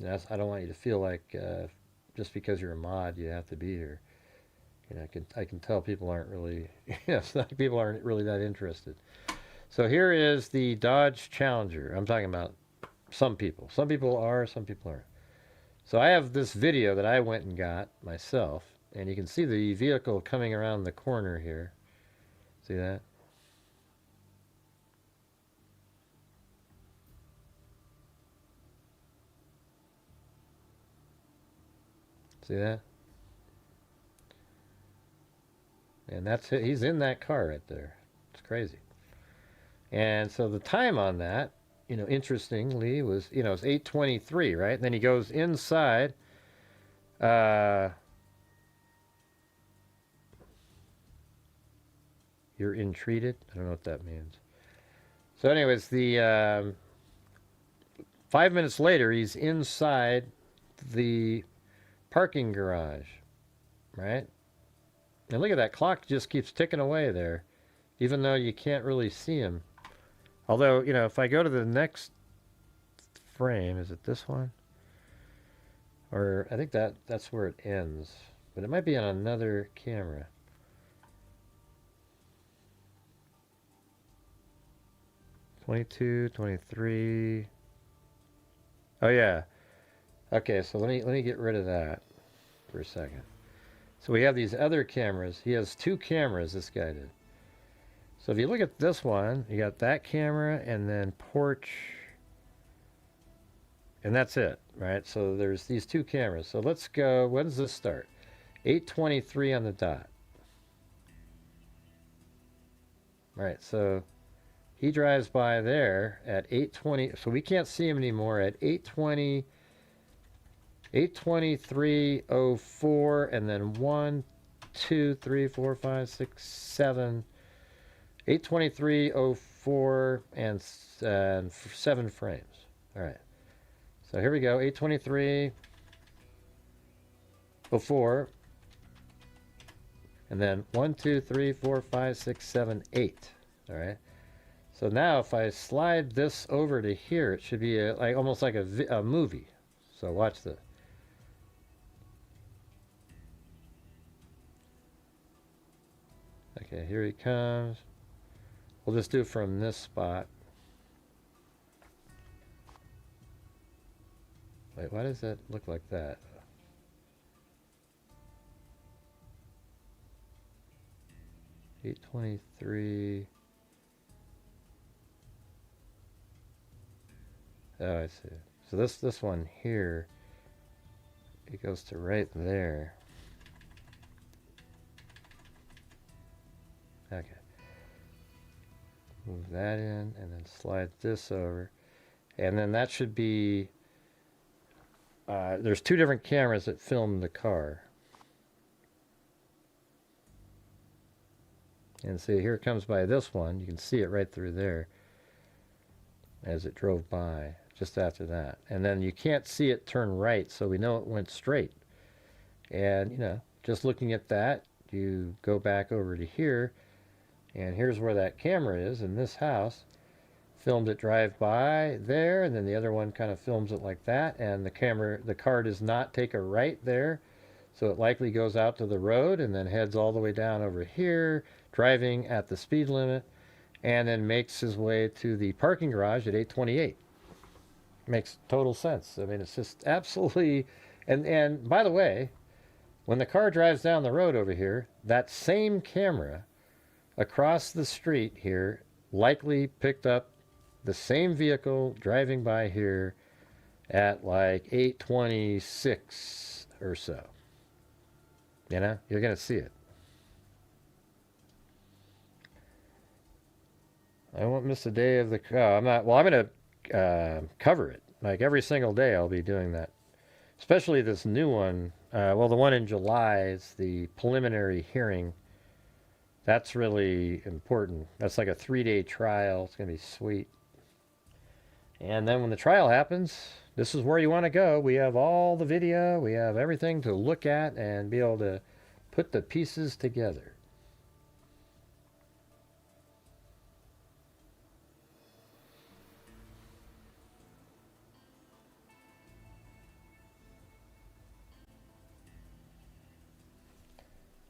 I don't want you to feel like just because you're a mod, you have to be here. I can tell people aren't really, people aren't really that interested. So here is the Dodge Challenger. I'm talking about some people. Some people are, some people aren't. So I have this video that I went and got myself, and you can see the vehicle coming around the corner here. See that? See that? And that's it. He's in that car right there. It's crazy. And so the time on that, interestingly, was, it's 8:23, right? And then he goes inside. You're entreated? I don't know what that means. So anyways, the 5 minutes later, he's inside the parking garage, right? And look at that clock, just keeps ticking away there, even though you can't really see him. Although, if I go to the next frame, is it this one? Or I think that's where it ends. But it might be on another camera. '22, 23. Oh yeah. Okay, so let me get rid of that for a second. So we have these other cameras. He has two cameras, this guy did. So if you look at this one, you got that camera and then porch, and that's it, right? So there's these two cameras. So let's go, when does this start? 8:23 on the dot. Right, so he drives by there at 8:20, so we can't see him anymore at 8:20, 8:23:04, and then 1, 2, 3, 4, 5, 6, 7, 8:23:04 and 7 frames. All right. So here we go. 8:23:04, and then 1, 2, 3, 4, 5, 6, 7, 8. All right. So now if I slide this over to here, it should be almost like a movie. So watch this. Okay, here he comes. We'll just do it from this spot. Wait, why does that look like that? $8.23. Oh, I see. So this one here, it goes to right there. Okay. Move that in and then slide this over. And then that should be, there's two different cameras that film the car. And see, here it comes by this one. You can see it right through there as it drove by just after that. And then you can't see it turn right, so we know it went straight. And, just looking at that, you go back over to here, and here's where that camera is in this house. Filmed it drive by there, and then the other one kind of films it like that, and the car does not take a right there. So it likely goes out to the road and then heads all the way down over here, driving at the speed limit, and then makes his way to the parking garage at 828. Makes total sense. I mean, it's just absolutely... And by the way, when the car drives down the road over here, that same camera across the street here likely picked up the same vehicle driving by here at like 8:26 or so. You know, you're going to see it. I won't miss a day of the... I'm not... Well, I'm going to cover it. Like every single day I'll be doing that. Especially this new one. Well, the one in July is the preliminary hearing. That's really important. That's like a 3-day trial. It's going to be sweet. And then when the trial happens, this is where you want to go. We have all the video. We have everything to look at and be able to put the pieces together.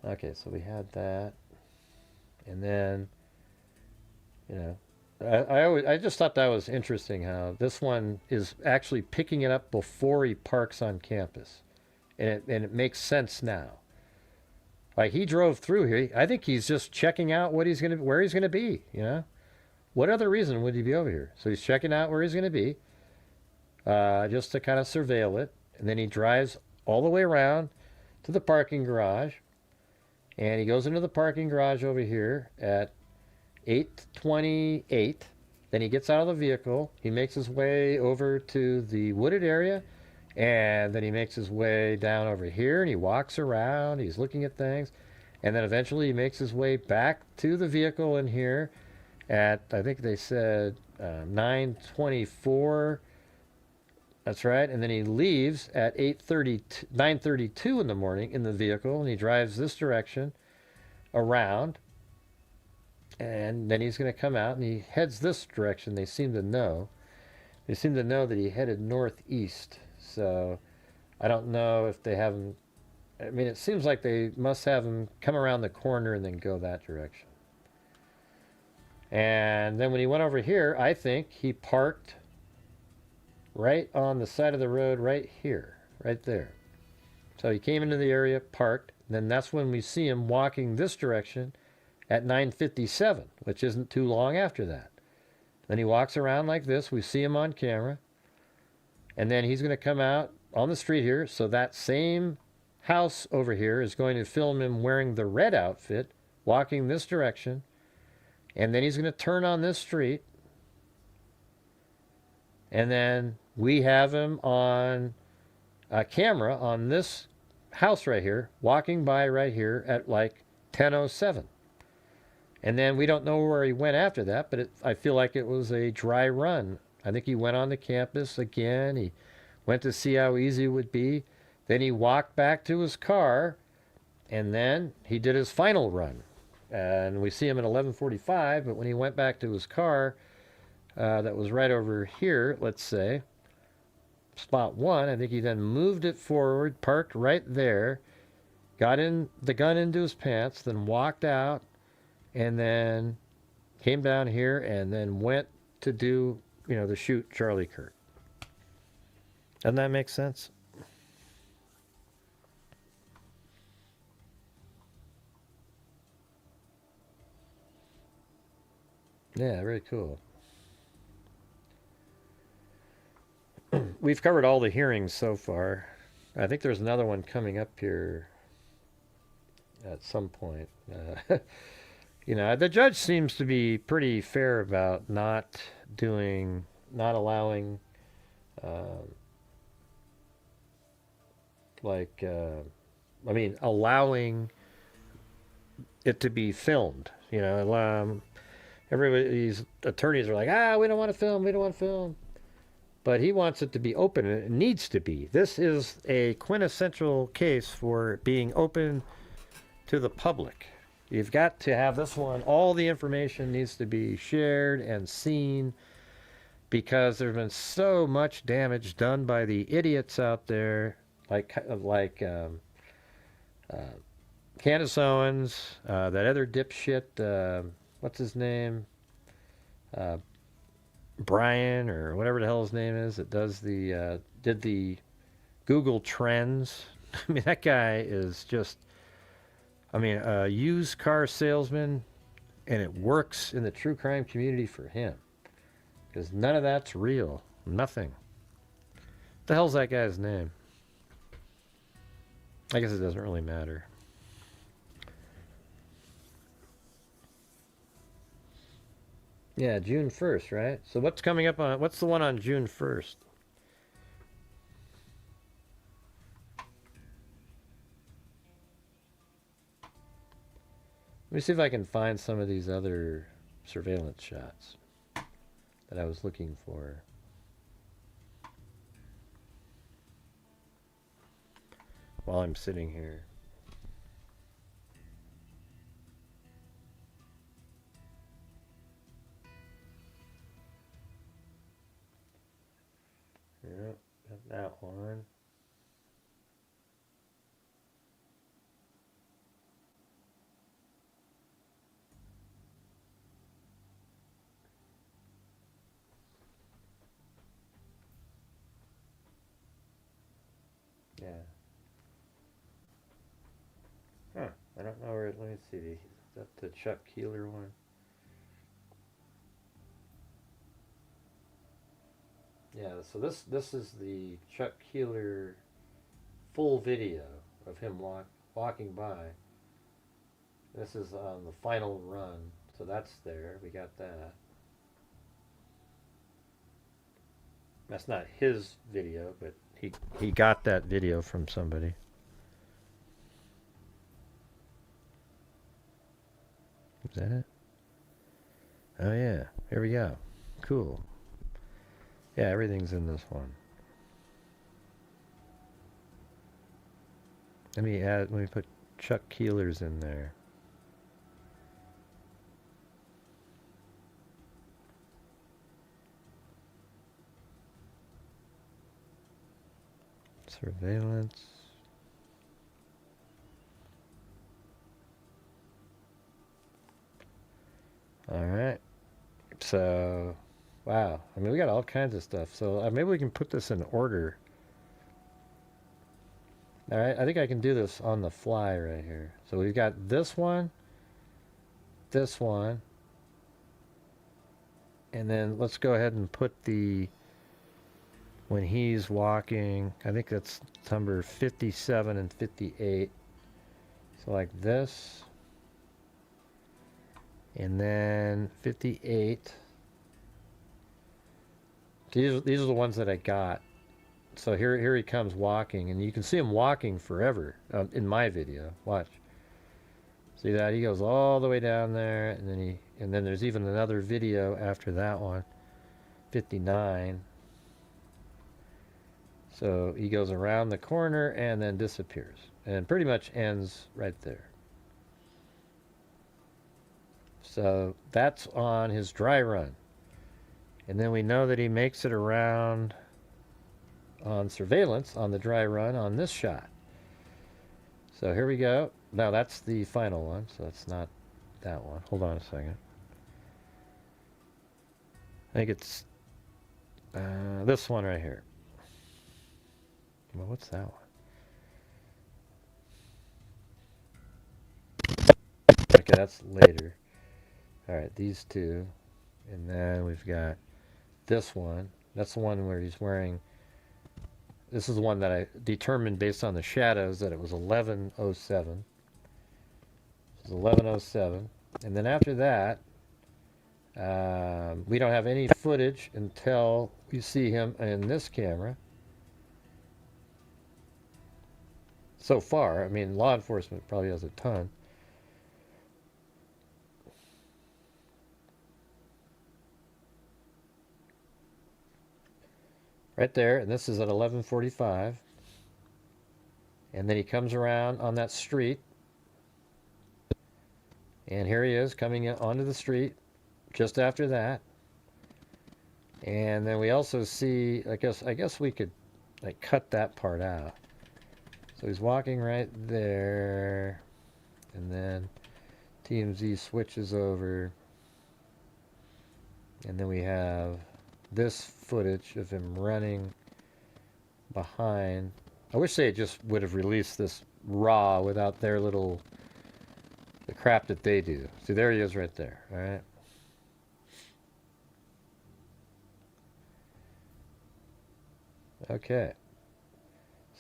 Okay, so we had that. And then, you know, I just thought that was interesting how this one is actually picking it up before he parks on campus. And it makes sense now. Like he drove through here. I think he's just checking out where he's gonna be, you know? What other reason would he be over here? So he's checking out where he's gonna be, just to kind of surveil it. And then he drives all the way around to the parking garage. And he goes into the parking garage over here at 8:28. Then he gets out of the vehicle. He makes his way over to the wooded area. And then he makes his way down over here. And he walks around. He's looking at things. And then eventually he makes his way back to the vehicle in here at, I think they said 9:24. That's right. And then he leaves at 9:32 in the morning in the vehicle, and he drives this direction around. And then he's going to come out, and he heads this direction. They seem to know. They seem to know that he headed northeast. So I don't know if they have him. I mean, it seems like they must have him come around the corner and then go that direction. And then when he went over here, I think he parked right on the side of the road right here, right there. So he came into the area, parked, and then that's when we see him walking this direction at 9:57, which isn't too long after that. Then he walks around like this. We see him on camera. And then he's going to come out on the street here. So that same house over here is going to film him wearing the red outfit, walking this direction. And then he's going to turn on this street. And then we have him on a camera on this house right here, walking by right here at like 10:07. And then we don't know where he went after that, but I feel like it was a dry run. I think he went on the campus again. He went to see how easy it would be. Then he walked back to his car, and then he did his final run. And we see him at 11:45, but when he went back to his car, that was right over here, let's say, spot 1, I think he then moved it forward, parked right there, got in the gun into his pants, then walked out, and then came down here and then went to do, to shoot Charlie Kirk. Doesn't that make sense? Yeah, very cool. We've covered all the hearings so far. I think there's another one coming up here at some point. The judge seems to be pretty fair about not allowing, allowing it to be filmed. Everybody's attorneys are like, we don't want to film. But he wants it to be open, and it needs to be. This is a quintessential case for being open to the public. You've got to have this one. All the information needs to be shared and seen, because there's been so much damage done by the idiots out there, like Candace Owens, that other dipshit, what's his name? Brian or whatever the hell his name is that does the did the Google Trends. I mean, that guy is just, I mean, a used car salesman, and it works in the true crime community for him because none of that's real. Nothing. What the hell's that guy's name? I guess it doesn't really matter. Yeah, June 1st, right? So what's coming up on, what's the one on June 1st? Let me see if I can find some of these other surveillance shots that I was looking for. While I'm sitting here. Yep, got that one. Yeah. Huh. I don't know where. Let me see. Is that the Chuck Keeler one? Yeah. So this is the Chuck Keeler full video of him walking by. This is on the final run. So that's there. We got that. That's not his video, but he got that video from somebody. Is that it? Oh yeah, here we go. Cool. Yeah, everything's in this one. Let me put Chuck Keeler's in there. Surveillance. All right. So, wow. I mean, we got all kinds of stuff. So maybe we can put this in order. All right. I think I can do this on the fly right here. So we've got this one, and then let's go ahead and put the, when he's walking, I think that's number 57 and 58. So like this. And then 58. These are the ones that I got. So here he comes walking, and you can see him walking forever in my video. Watch. See that? He goes all the way down there, and then there's even another video after that one, 59. So he goes around the corner and then disappears, and pretty much ends right there. So that's on his dry run. And then we know that he makes it around on surveillance on the dry run on this shot. So here we go. Now that's the final one, so that's not that one. Hold on a second. I think it's this one right here. Well, what's that one? Okay, that's later. Alright, these two. And then we've got this one. That's the one where he's wearing... This is the one that I determined based on the shadows that it was 1107. This is 1107. And then after that, we don't have any footage until we see him in this camera. So far, I mean, law enforcement probably has a ton. Right there, and this is at 11:45. And then he comes around on that street. And here he is coming onto the street just after that. And then we also see, I guess we could like cut that part out. So he's walking right there, and then TMZ switches over, and then we have this footage of him running behind. I wish they just would have released this raw without their little, the crap that they do. See, there he is right there, all right? Okay.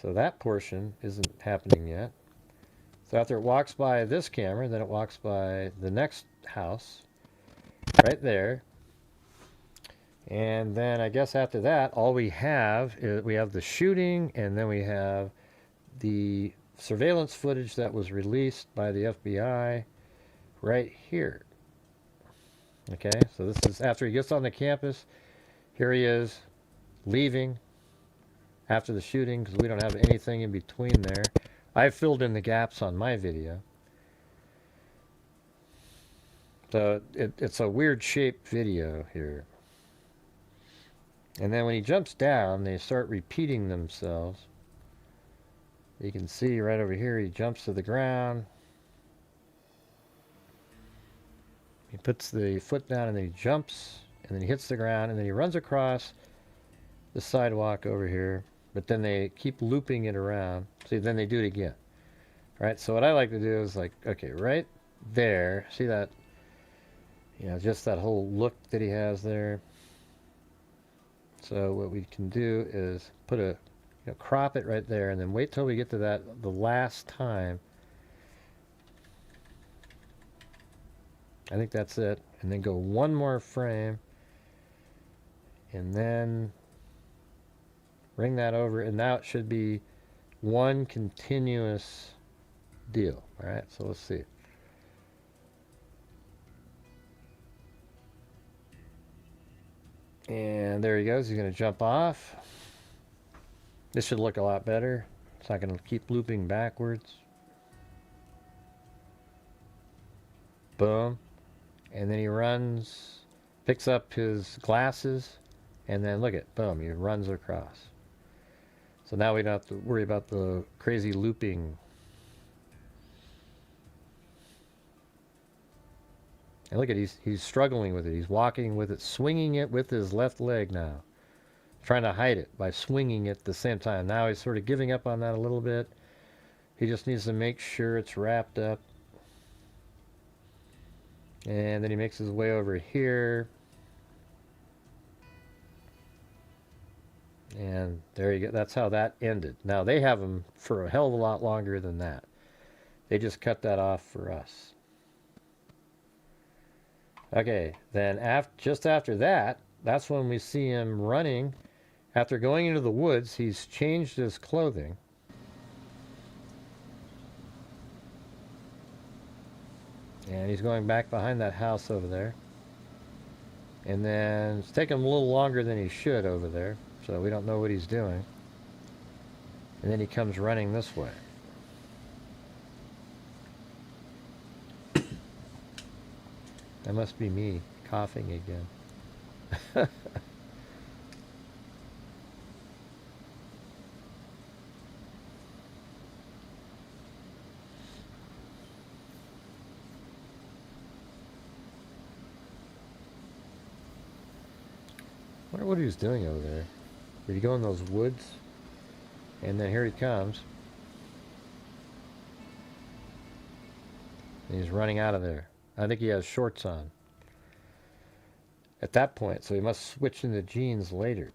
So that portion isn't happening yet. So after it walks by this camera, then it walks by the next house, right there. And then I guess after that, all we have is we have the shooting, and then we have the surveillance footage that was released by the FBI right here. Okay, so this is after he gets on the campus. Here he is leaving after the shooting, because we don't have anything in between there. I filled in the gaps on my video. So it's a weird shaped video here. And then when he jumps down, they start repeating themselves. You can see right over here, he jumps to the ground. He puts the foot down and then he jumps, and then he hits the ground, and then he runs across the sidewalk over here. But then they keep looping it around. See, then they do it again. Right? So what I like to do is like, okay, right there, see that, you know, just that whole look that he has there. So what we can do is put a, you know, crop it right there, and then wait till we get to that, the last time. I think that's it. And then go one more frame, and then bring that over, and now it should be one continuous deal. All right, so let's see. And there he goes. He's going to jump off. This should look a lot better. It's not going to keep looping backwards. Boom. And then he runs, picks up his glasses, and then look at, boom, he runs across. So now we don't have to worry about the crazy looping. And look at, he's struggling with it. He's walking with it, swinging it with his left leg now. Trying to hide it by swinging it at the same time. Now he's sort of giving up on that a little bit. He just needs to make sure it's wrapped up. And then he makes his way over here. And there you go. That's how that ended. Now they have him for a hell of a lot longer than that. They just cut that off for us. Okay, then just after that, that's when we see him running. After going into the woods, he's changed his clothing. And he's going back behind that house over there. And then it's taking him a little longer than he should over there. So we don't know what he's doing. And then he comes running this way. That must be me coughing again. I wonder what he was doing over there. Did he go in those woods? And then here he comes. And he's running out of there. I think he has shorts on at that point, so he must switch into jeans later.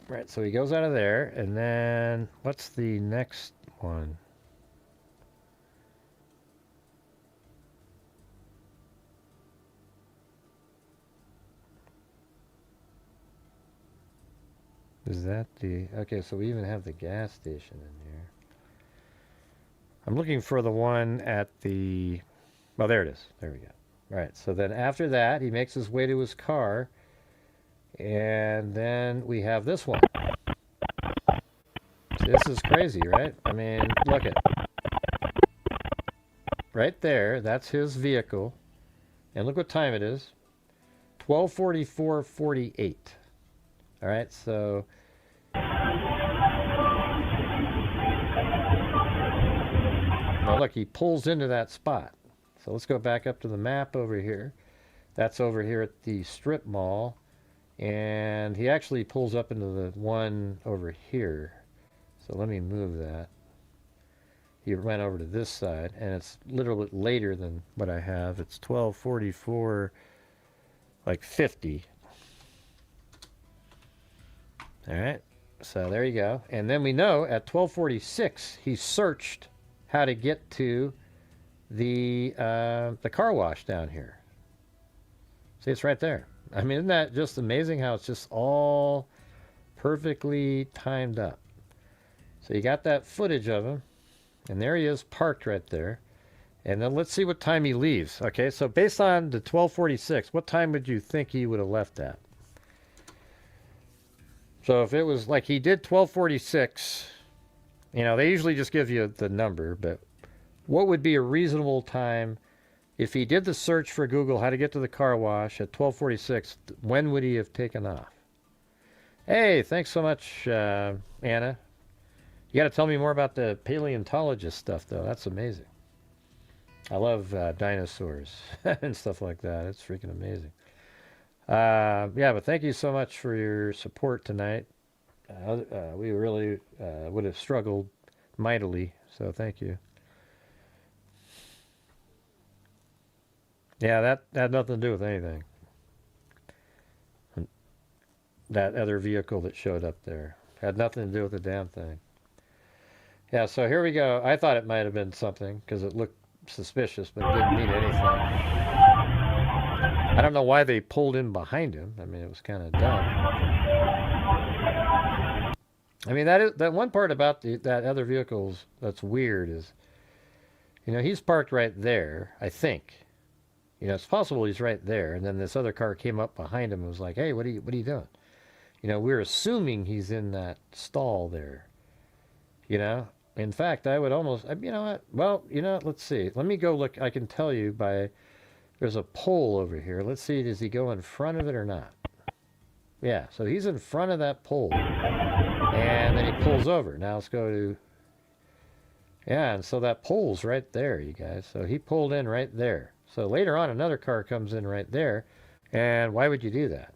Right, so he goes out of there, and then what's the next one? Is that the... Okay, so we even have the gas station in here. I'm looking for the one at the... Well, there it is. There we go. Right, so then after that, he makes his way to his car, and then we have this one. See, this is crazy, right? I mean, look at right there, that's his vehicle, and look what time it is. 12:44:48. All right, so Now look, he pulls into that spot. So let's go back up to the map over here. That's over here at the strip mall. And he actually pulls up into the one over here. So let me move that. He went over to this side, and it's a little bit later than what I have. It's 12:44, like 50. All right, so there you go. And then we know at 12:46 he searched how to get to the car wash down here. See, it's right there. I mean, isn't that just amazing how it's just all perfectly timed up? So you got that footage of him, and there he is parked right there. And then let's see what time he leaves. Okay, so based on the 12:46, what time would you think he would have left at? So if it was like he did 12:46, you know, they usually just give you the number, but what would be a reasonable time if he did the search for Google how to get to the car wash at 12:46? When would he have taken off? Hey, thanks so much, Anna. You got to tell me more about the paleontologist stuff, though. That's amazing. I love dinosaurs and stuff like that. It's freaking amazing. Yeah, but thank you so much for your support tonight. We really would have struggled mightily, so thank you. Yeah, that had nothing to do with anything. That other vehicle that showed up there had nothing to do with the damn thing. Yeah, so here we go. I thought it might have been something because it looked suspicious, but it didn't mean anything. I don't know why they pulled in behind him. I mean, it was kind of dumb. I mean, that one part about that other vehicle that's weird is, you know, he's parked right there, I think. You know, it's possible he's right there, and then this other car came up behind him and was like, hey, what are you doing? You know, we're assuming he's in that stall there. You know? In fact, I would almost, you know what? Well, you know, let's see. Let me go look. I can tell you by, there's a pole over here. Let's see, does he go in front of it or not? Yeah, so he's in front of that pole. And then he pulls over. Now let's go to, yeah, and so that pole's right there, you guys. So he pulled in right there. So later on, another car comes in right there. And why would you do that?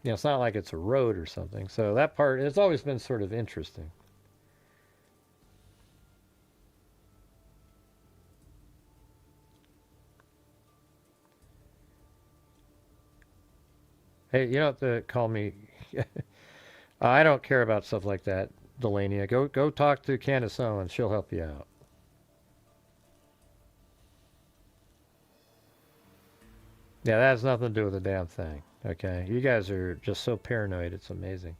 You know, it's not like it's a road or something. So that part, it's always been sort of interesting. Hey, you don't have to call me. I don't care about stuff like that, Delania. Go talk to Candace Owens. She'll help you out. Yeah, that has nothing to do with the damn thing. Okay? You guys are just so paranoid. It's amazing.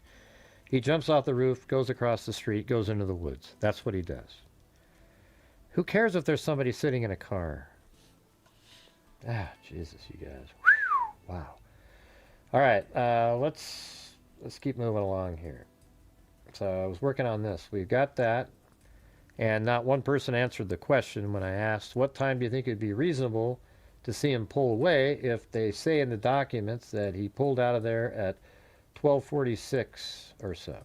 He jumps off the roof, goes across the street, goes into the woods. That's what he does. Who cares if there's somebody sitting in a car? Ah, Jesus, you guys. Whew. Wow. All right, let's keep moving along here. So I was working on this. We've got that, and not one person answered the question when I asked, what time do you think it'd be reasonable to see him pull away if they say in the documents that he pulled out of there at 12:46 or so?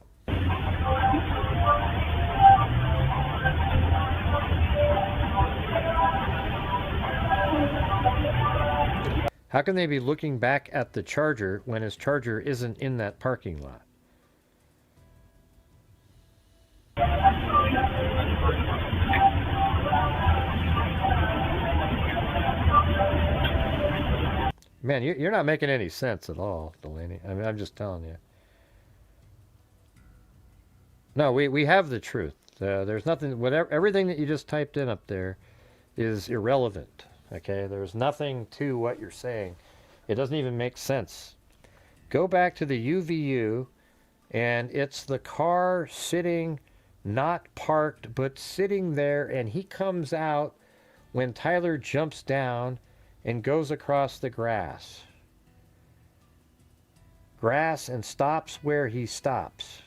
How can they be looking back at the charger when his charger isn't in that parking lot? Man, you're not making any sense at all, Delaney. I mean, I'm just telling you. No, we have the truth. There's nothing, everything that you just typed in up there is irrelevant. Okay, there's nothing to what you're saying. It doesn't even make sense. Go back to the UVU, and it's the car sitting, not parked, but sitting there, and he comes out when Tyler jumps down and goes across the grass. Grass, and stops where he stops.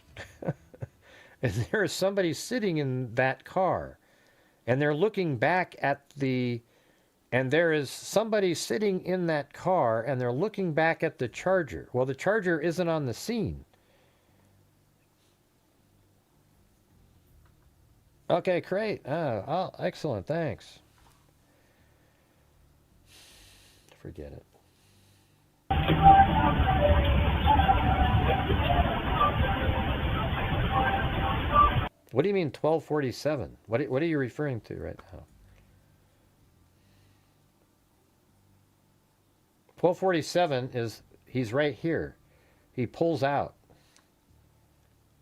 And there is somebody sitting in that car, and they're looking back at the... And there is somebody sitting in that car, and they're looking back at the charger. Well, the charger isn't on the scene. Okay, great. Oh, excellent. Thanks. Forget it. What do you mean 1247? What are you referring to right now? 1247 is he's right here. He pulls out.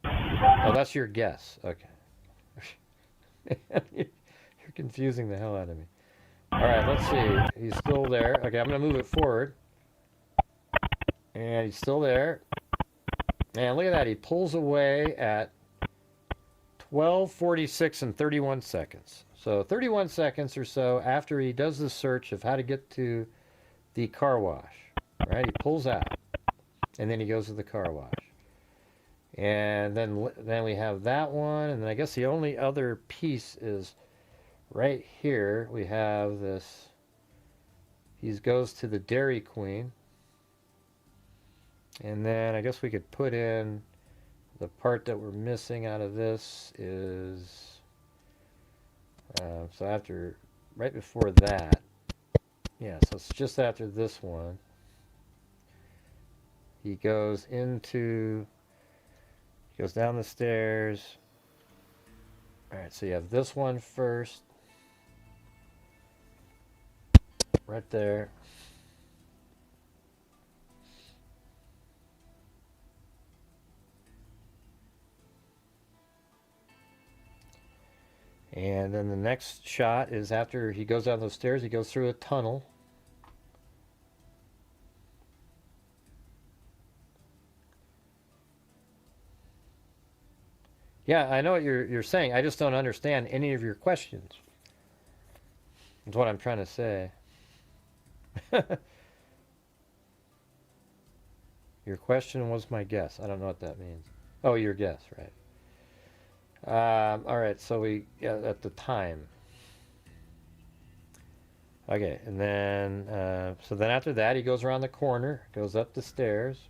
Oh, that's your guess. Okay. You're confusing the hell out of me. All right, let's see. He's still there. Okay, I'm going to move it forward. And he's still there. And look at that. He pulls away at 12:46 and 31 seconds. So 31 seconds or so after he does the search of how to get to the car wash. Right? He pulls out. And then he goes to the car wash. And then we have that one. And then I guess the only other piece is right here. We have this. He goes to the Dairy Queen. And then I guess we could put in the part that we're missing out of this is, so after, right before that, yeah, so it's just after this one, he goes down the stairs. All right, so you have this one first, right there. And then the next shot is after he goes down those stairs, he goes through a tunnel. Yeah, I know what you're saying. I just don't understand any of your questions. That's what I'm trying to say. Your question was my guess. I don't know what that means. Oh, your guess, right. All right, so at the time. Okay, and then, so then after that, he goes around the corner, goes up the stairs.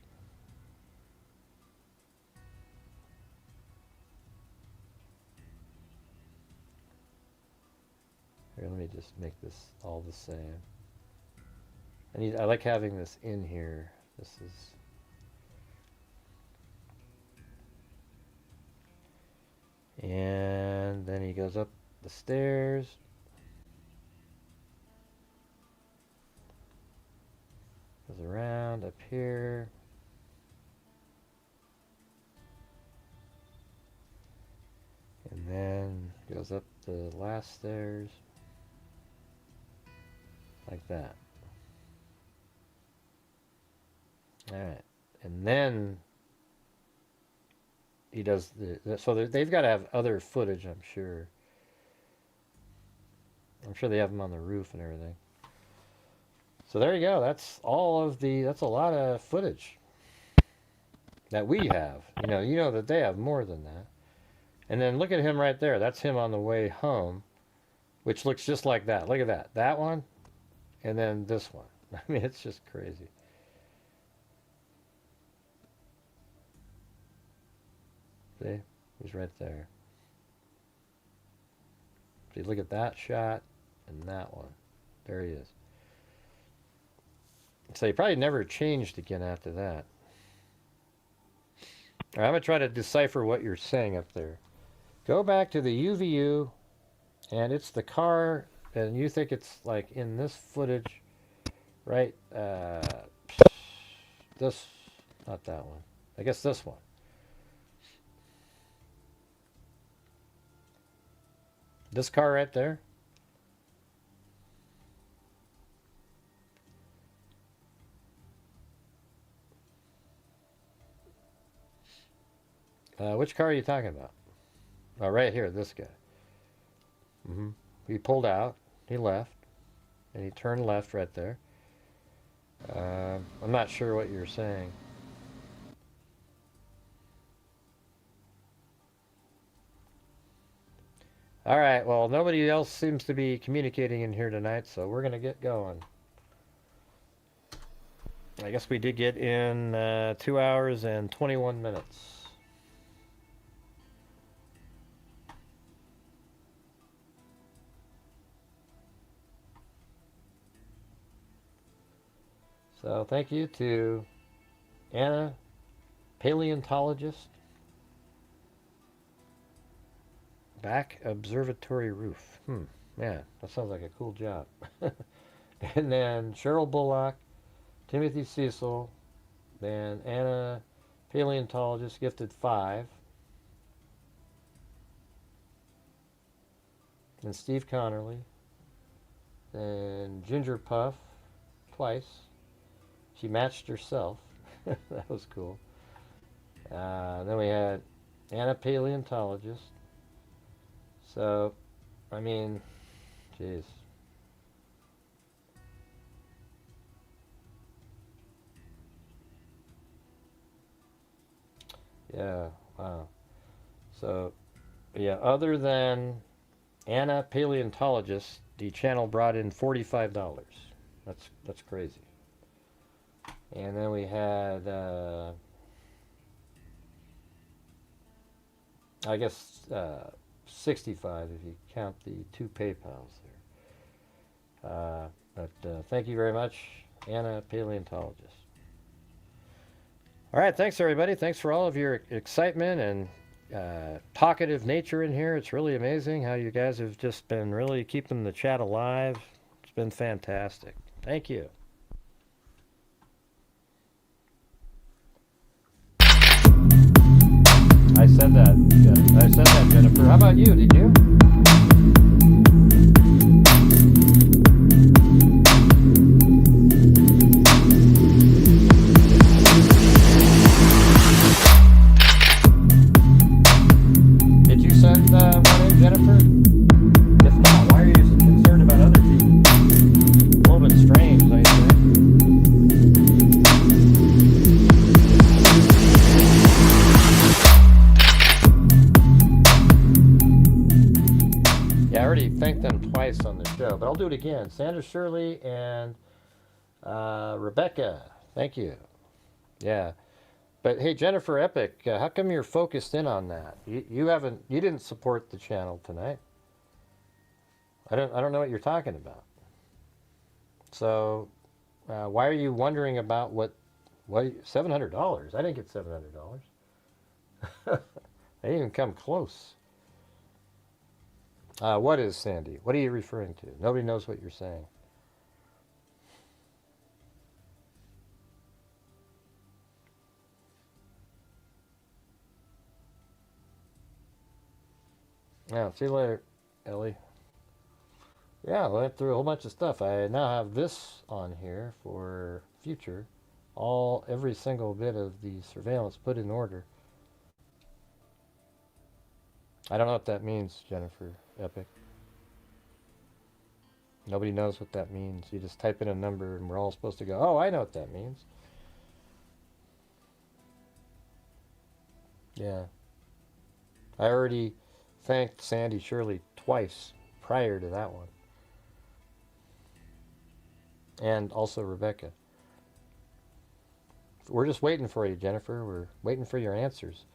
Here, let me just make this all the same. I like having this in here. This is... And then he goes up the stairs. Goes around up here. And then goes up the last stairs. Like that. Alright. And then he does so they've got to have other footage, I'm sure. I'm sure they have them on the roof and everything. So there you go. That's a lot of footage that we have. You know that they have more than that. And then look at him right there. That's him on the way home, which looks just like that. Look at that. That one, and then this one. I mean, it's just crazy. See? He's right there. See, look at that shot and that one. There he is. So he probably never changed again after that. All right, I'm going to try to decipher what you're saying up there. Go back to the UVU, and it's the car, and you think it's like in this footage, right? This, not that one. I guess this one. This car right there. Which car are you talking about? Oh, right here, this guy. He pulled out, he left, and he turned left right there. I'm not sure what you're saying. All right, well, nobody else seems to be communicating in here tonight, so we're going to get going. I guess we did get in 2 hours and 21 minutes. So thank you to Anna, paleontologist, back observatory roof. Man, that sounds like a cool job. And then Cheryl Bullock, Timothy Cecil, then Anna, paleontologist, gifted 5. And Steve Connerly, then Ginger Puff, twice. She matched herself. That was cool. Then we had Anna, paleontologist. So, I mean, jeez. Yeah, wow. So, yeah, other than Anna, paleontologist, the channel brought in $45. That's crazy. And then we had, I guess, 65 if you count the 2 PayPals there. But thank you very much, Anna, paleontologist. All right, thanks everybody. Thanks for all of your excitement and talkative nature in here. It's really amazing how you guys have just been really keeping the chat alive. It's been fantastic. Thank you. I said that. Yeah, I said that, Jennifer. How about you? Did you? Did you send one in, Jennifer? If not, why are you concerned about other people? A little bit strange, don't you think? Yeah, I already thanked them twice on the show, but I'll do it again. Sandra Shirley and Rebecca, thank you. Yeah, but hey, Jennifer Epic, how come you're focused in on that? You didn't support the channel tonight. I don't know what you're talking about. So, why are you wondering about what $700? I didn't get $700. I didn't even come close. What is Sandy? What are you referring to? Nobody knows what you're saying. Yeah, see you later, Ellie. Yeah, I went through a whole bunch of stuff. I now have this on here for future. Every single bit of the surveillance put in order. I don't know what that means, Jennifer Epic. Nobody knows what that means. You just type in a number and we're all supposed to go, oh, I know what that means. Yeah. I already thanked Sandy Shirley twice prior to that one. And also Rebecca. We're just waiting for you, Jennifer. We're waiting for your answers.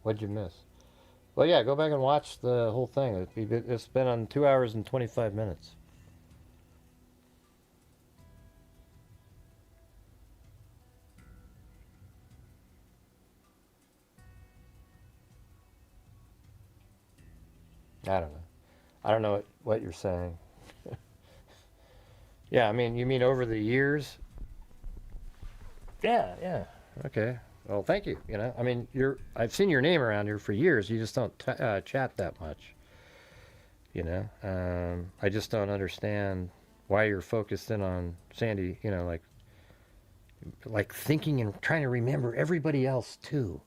What'd you miss? Well, yeah, go back and watch the whole thing. It's been on 2 hours and 25 minutes. I don't know. I don't know what you're saying. Yeah, I mean, you mean over the years? Yeah. Okay. Well, thank you. You know, I mean, I've seen your name around here for years. You just don't chat that much. You know, I just don't understand why you're focused in on Sandy. You know, like thinking and trying to remember everybody else too.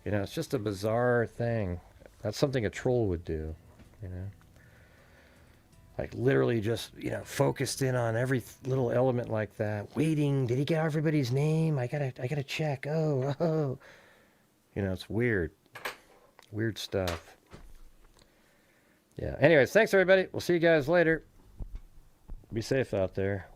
You know, it's just a bizarre thing. That's something a troll would do. You know, like literally just, you know, focused in on every little element like that. Waiting, did he get everybody's name? I gotta check. Oh. You know, it's weird. Weird stuff. Yeah. Anyways, thanks everybody. We'll see you guys later. Be safe out there.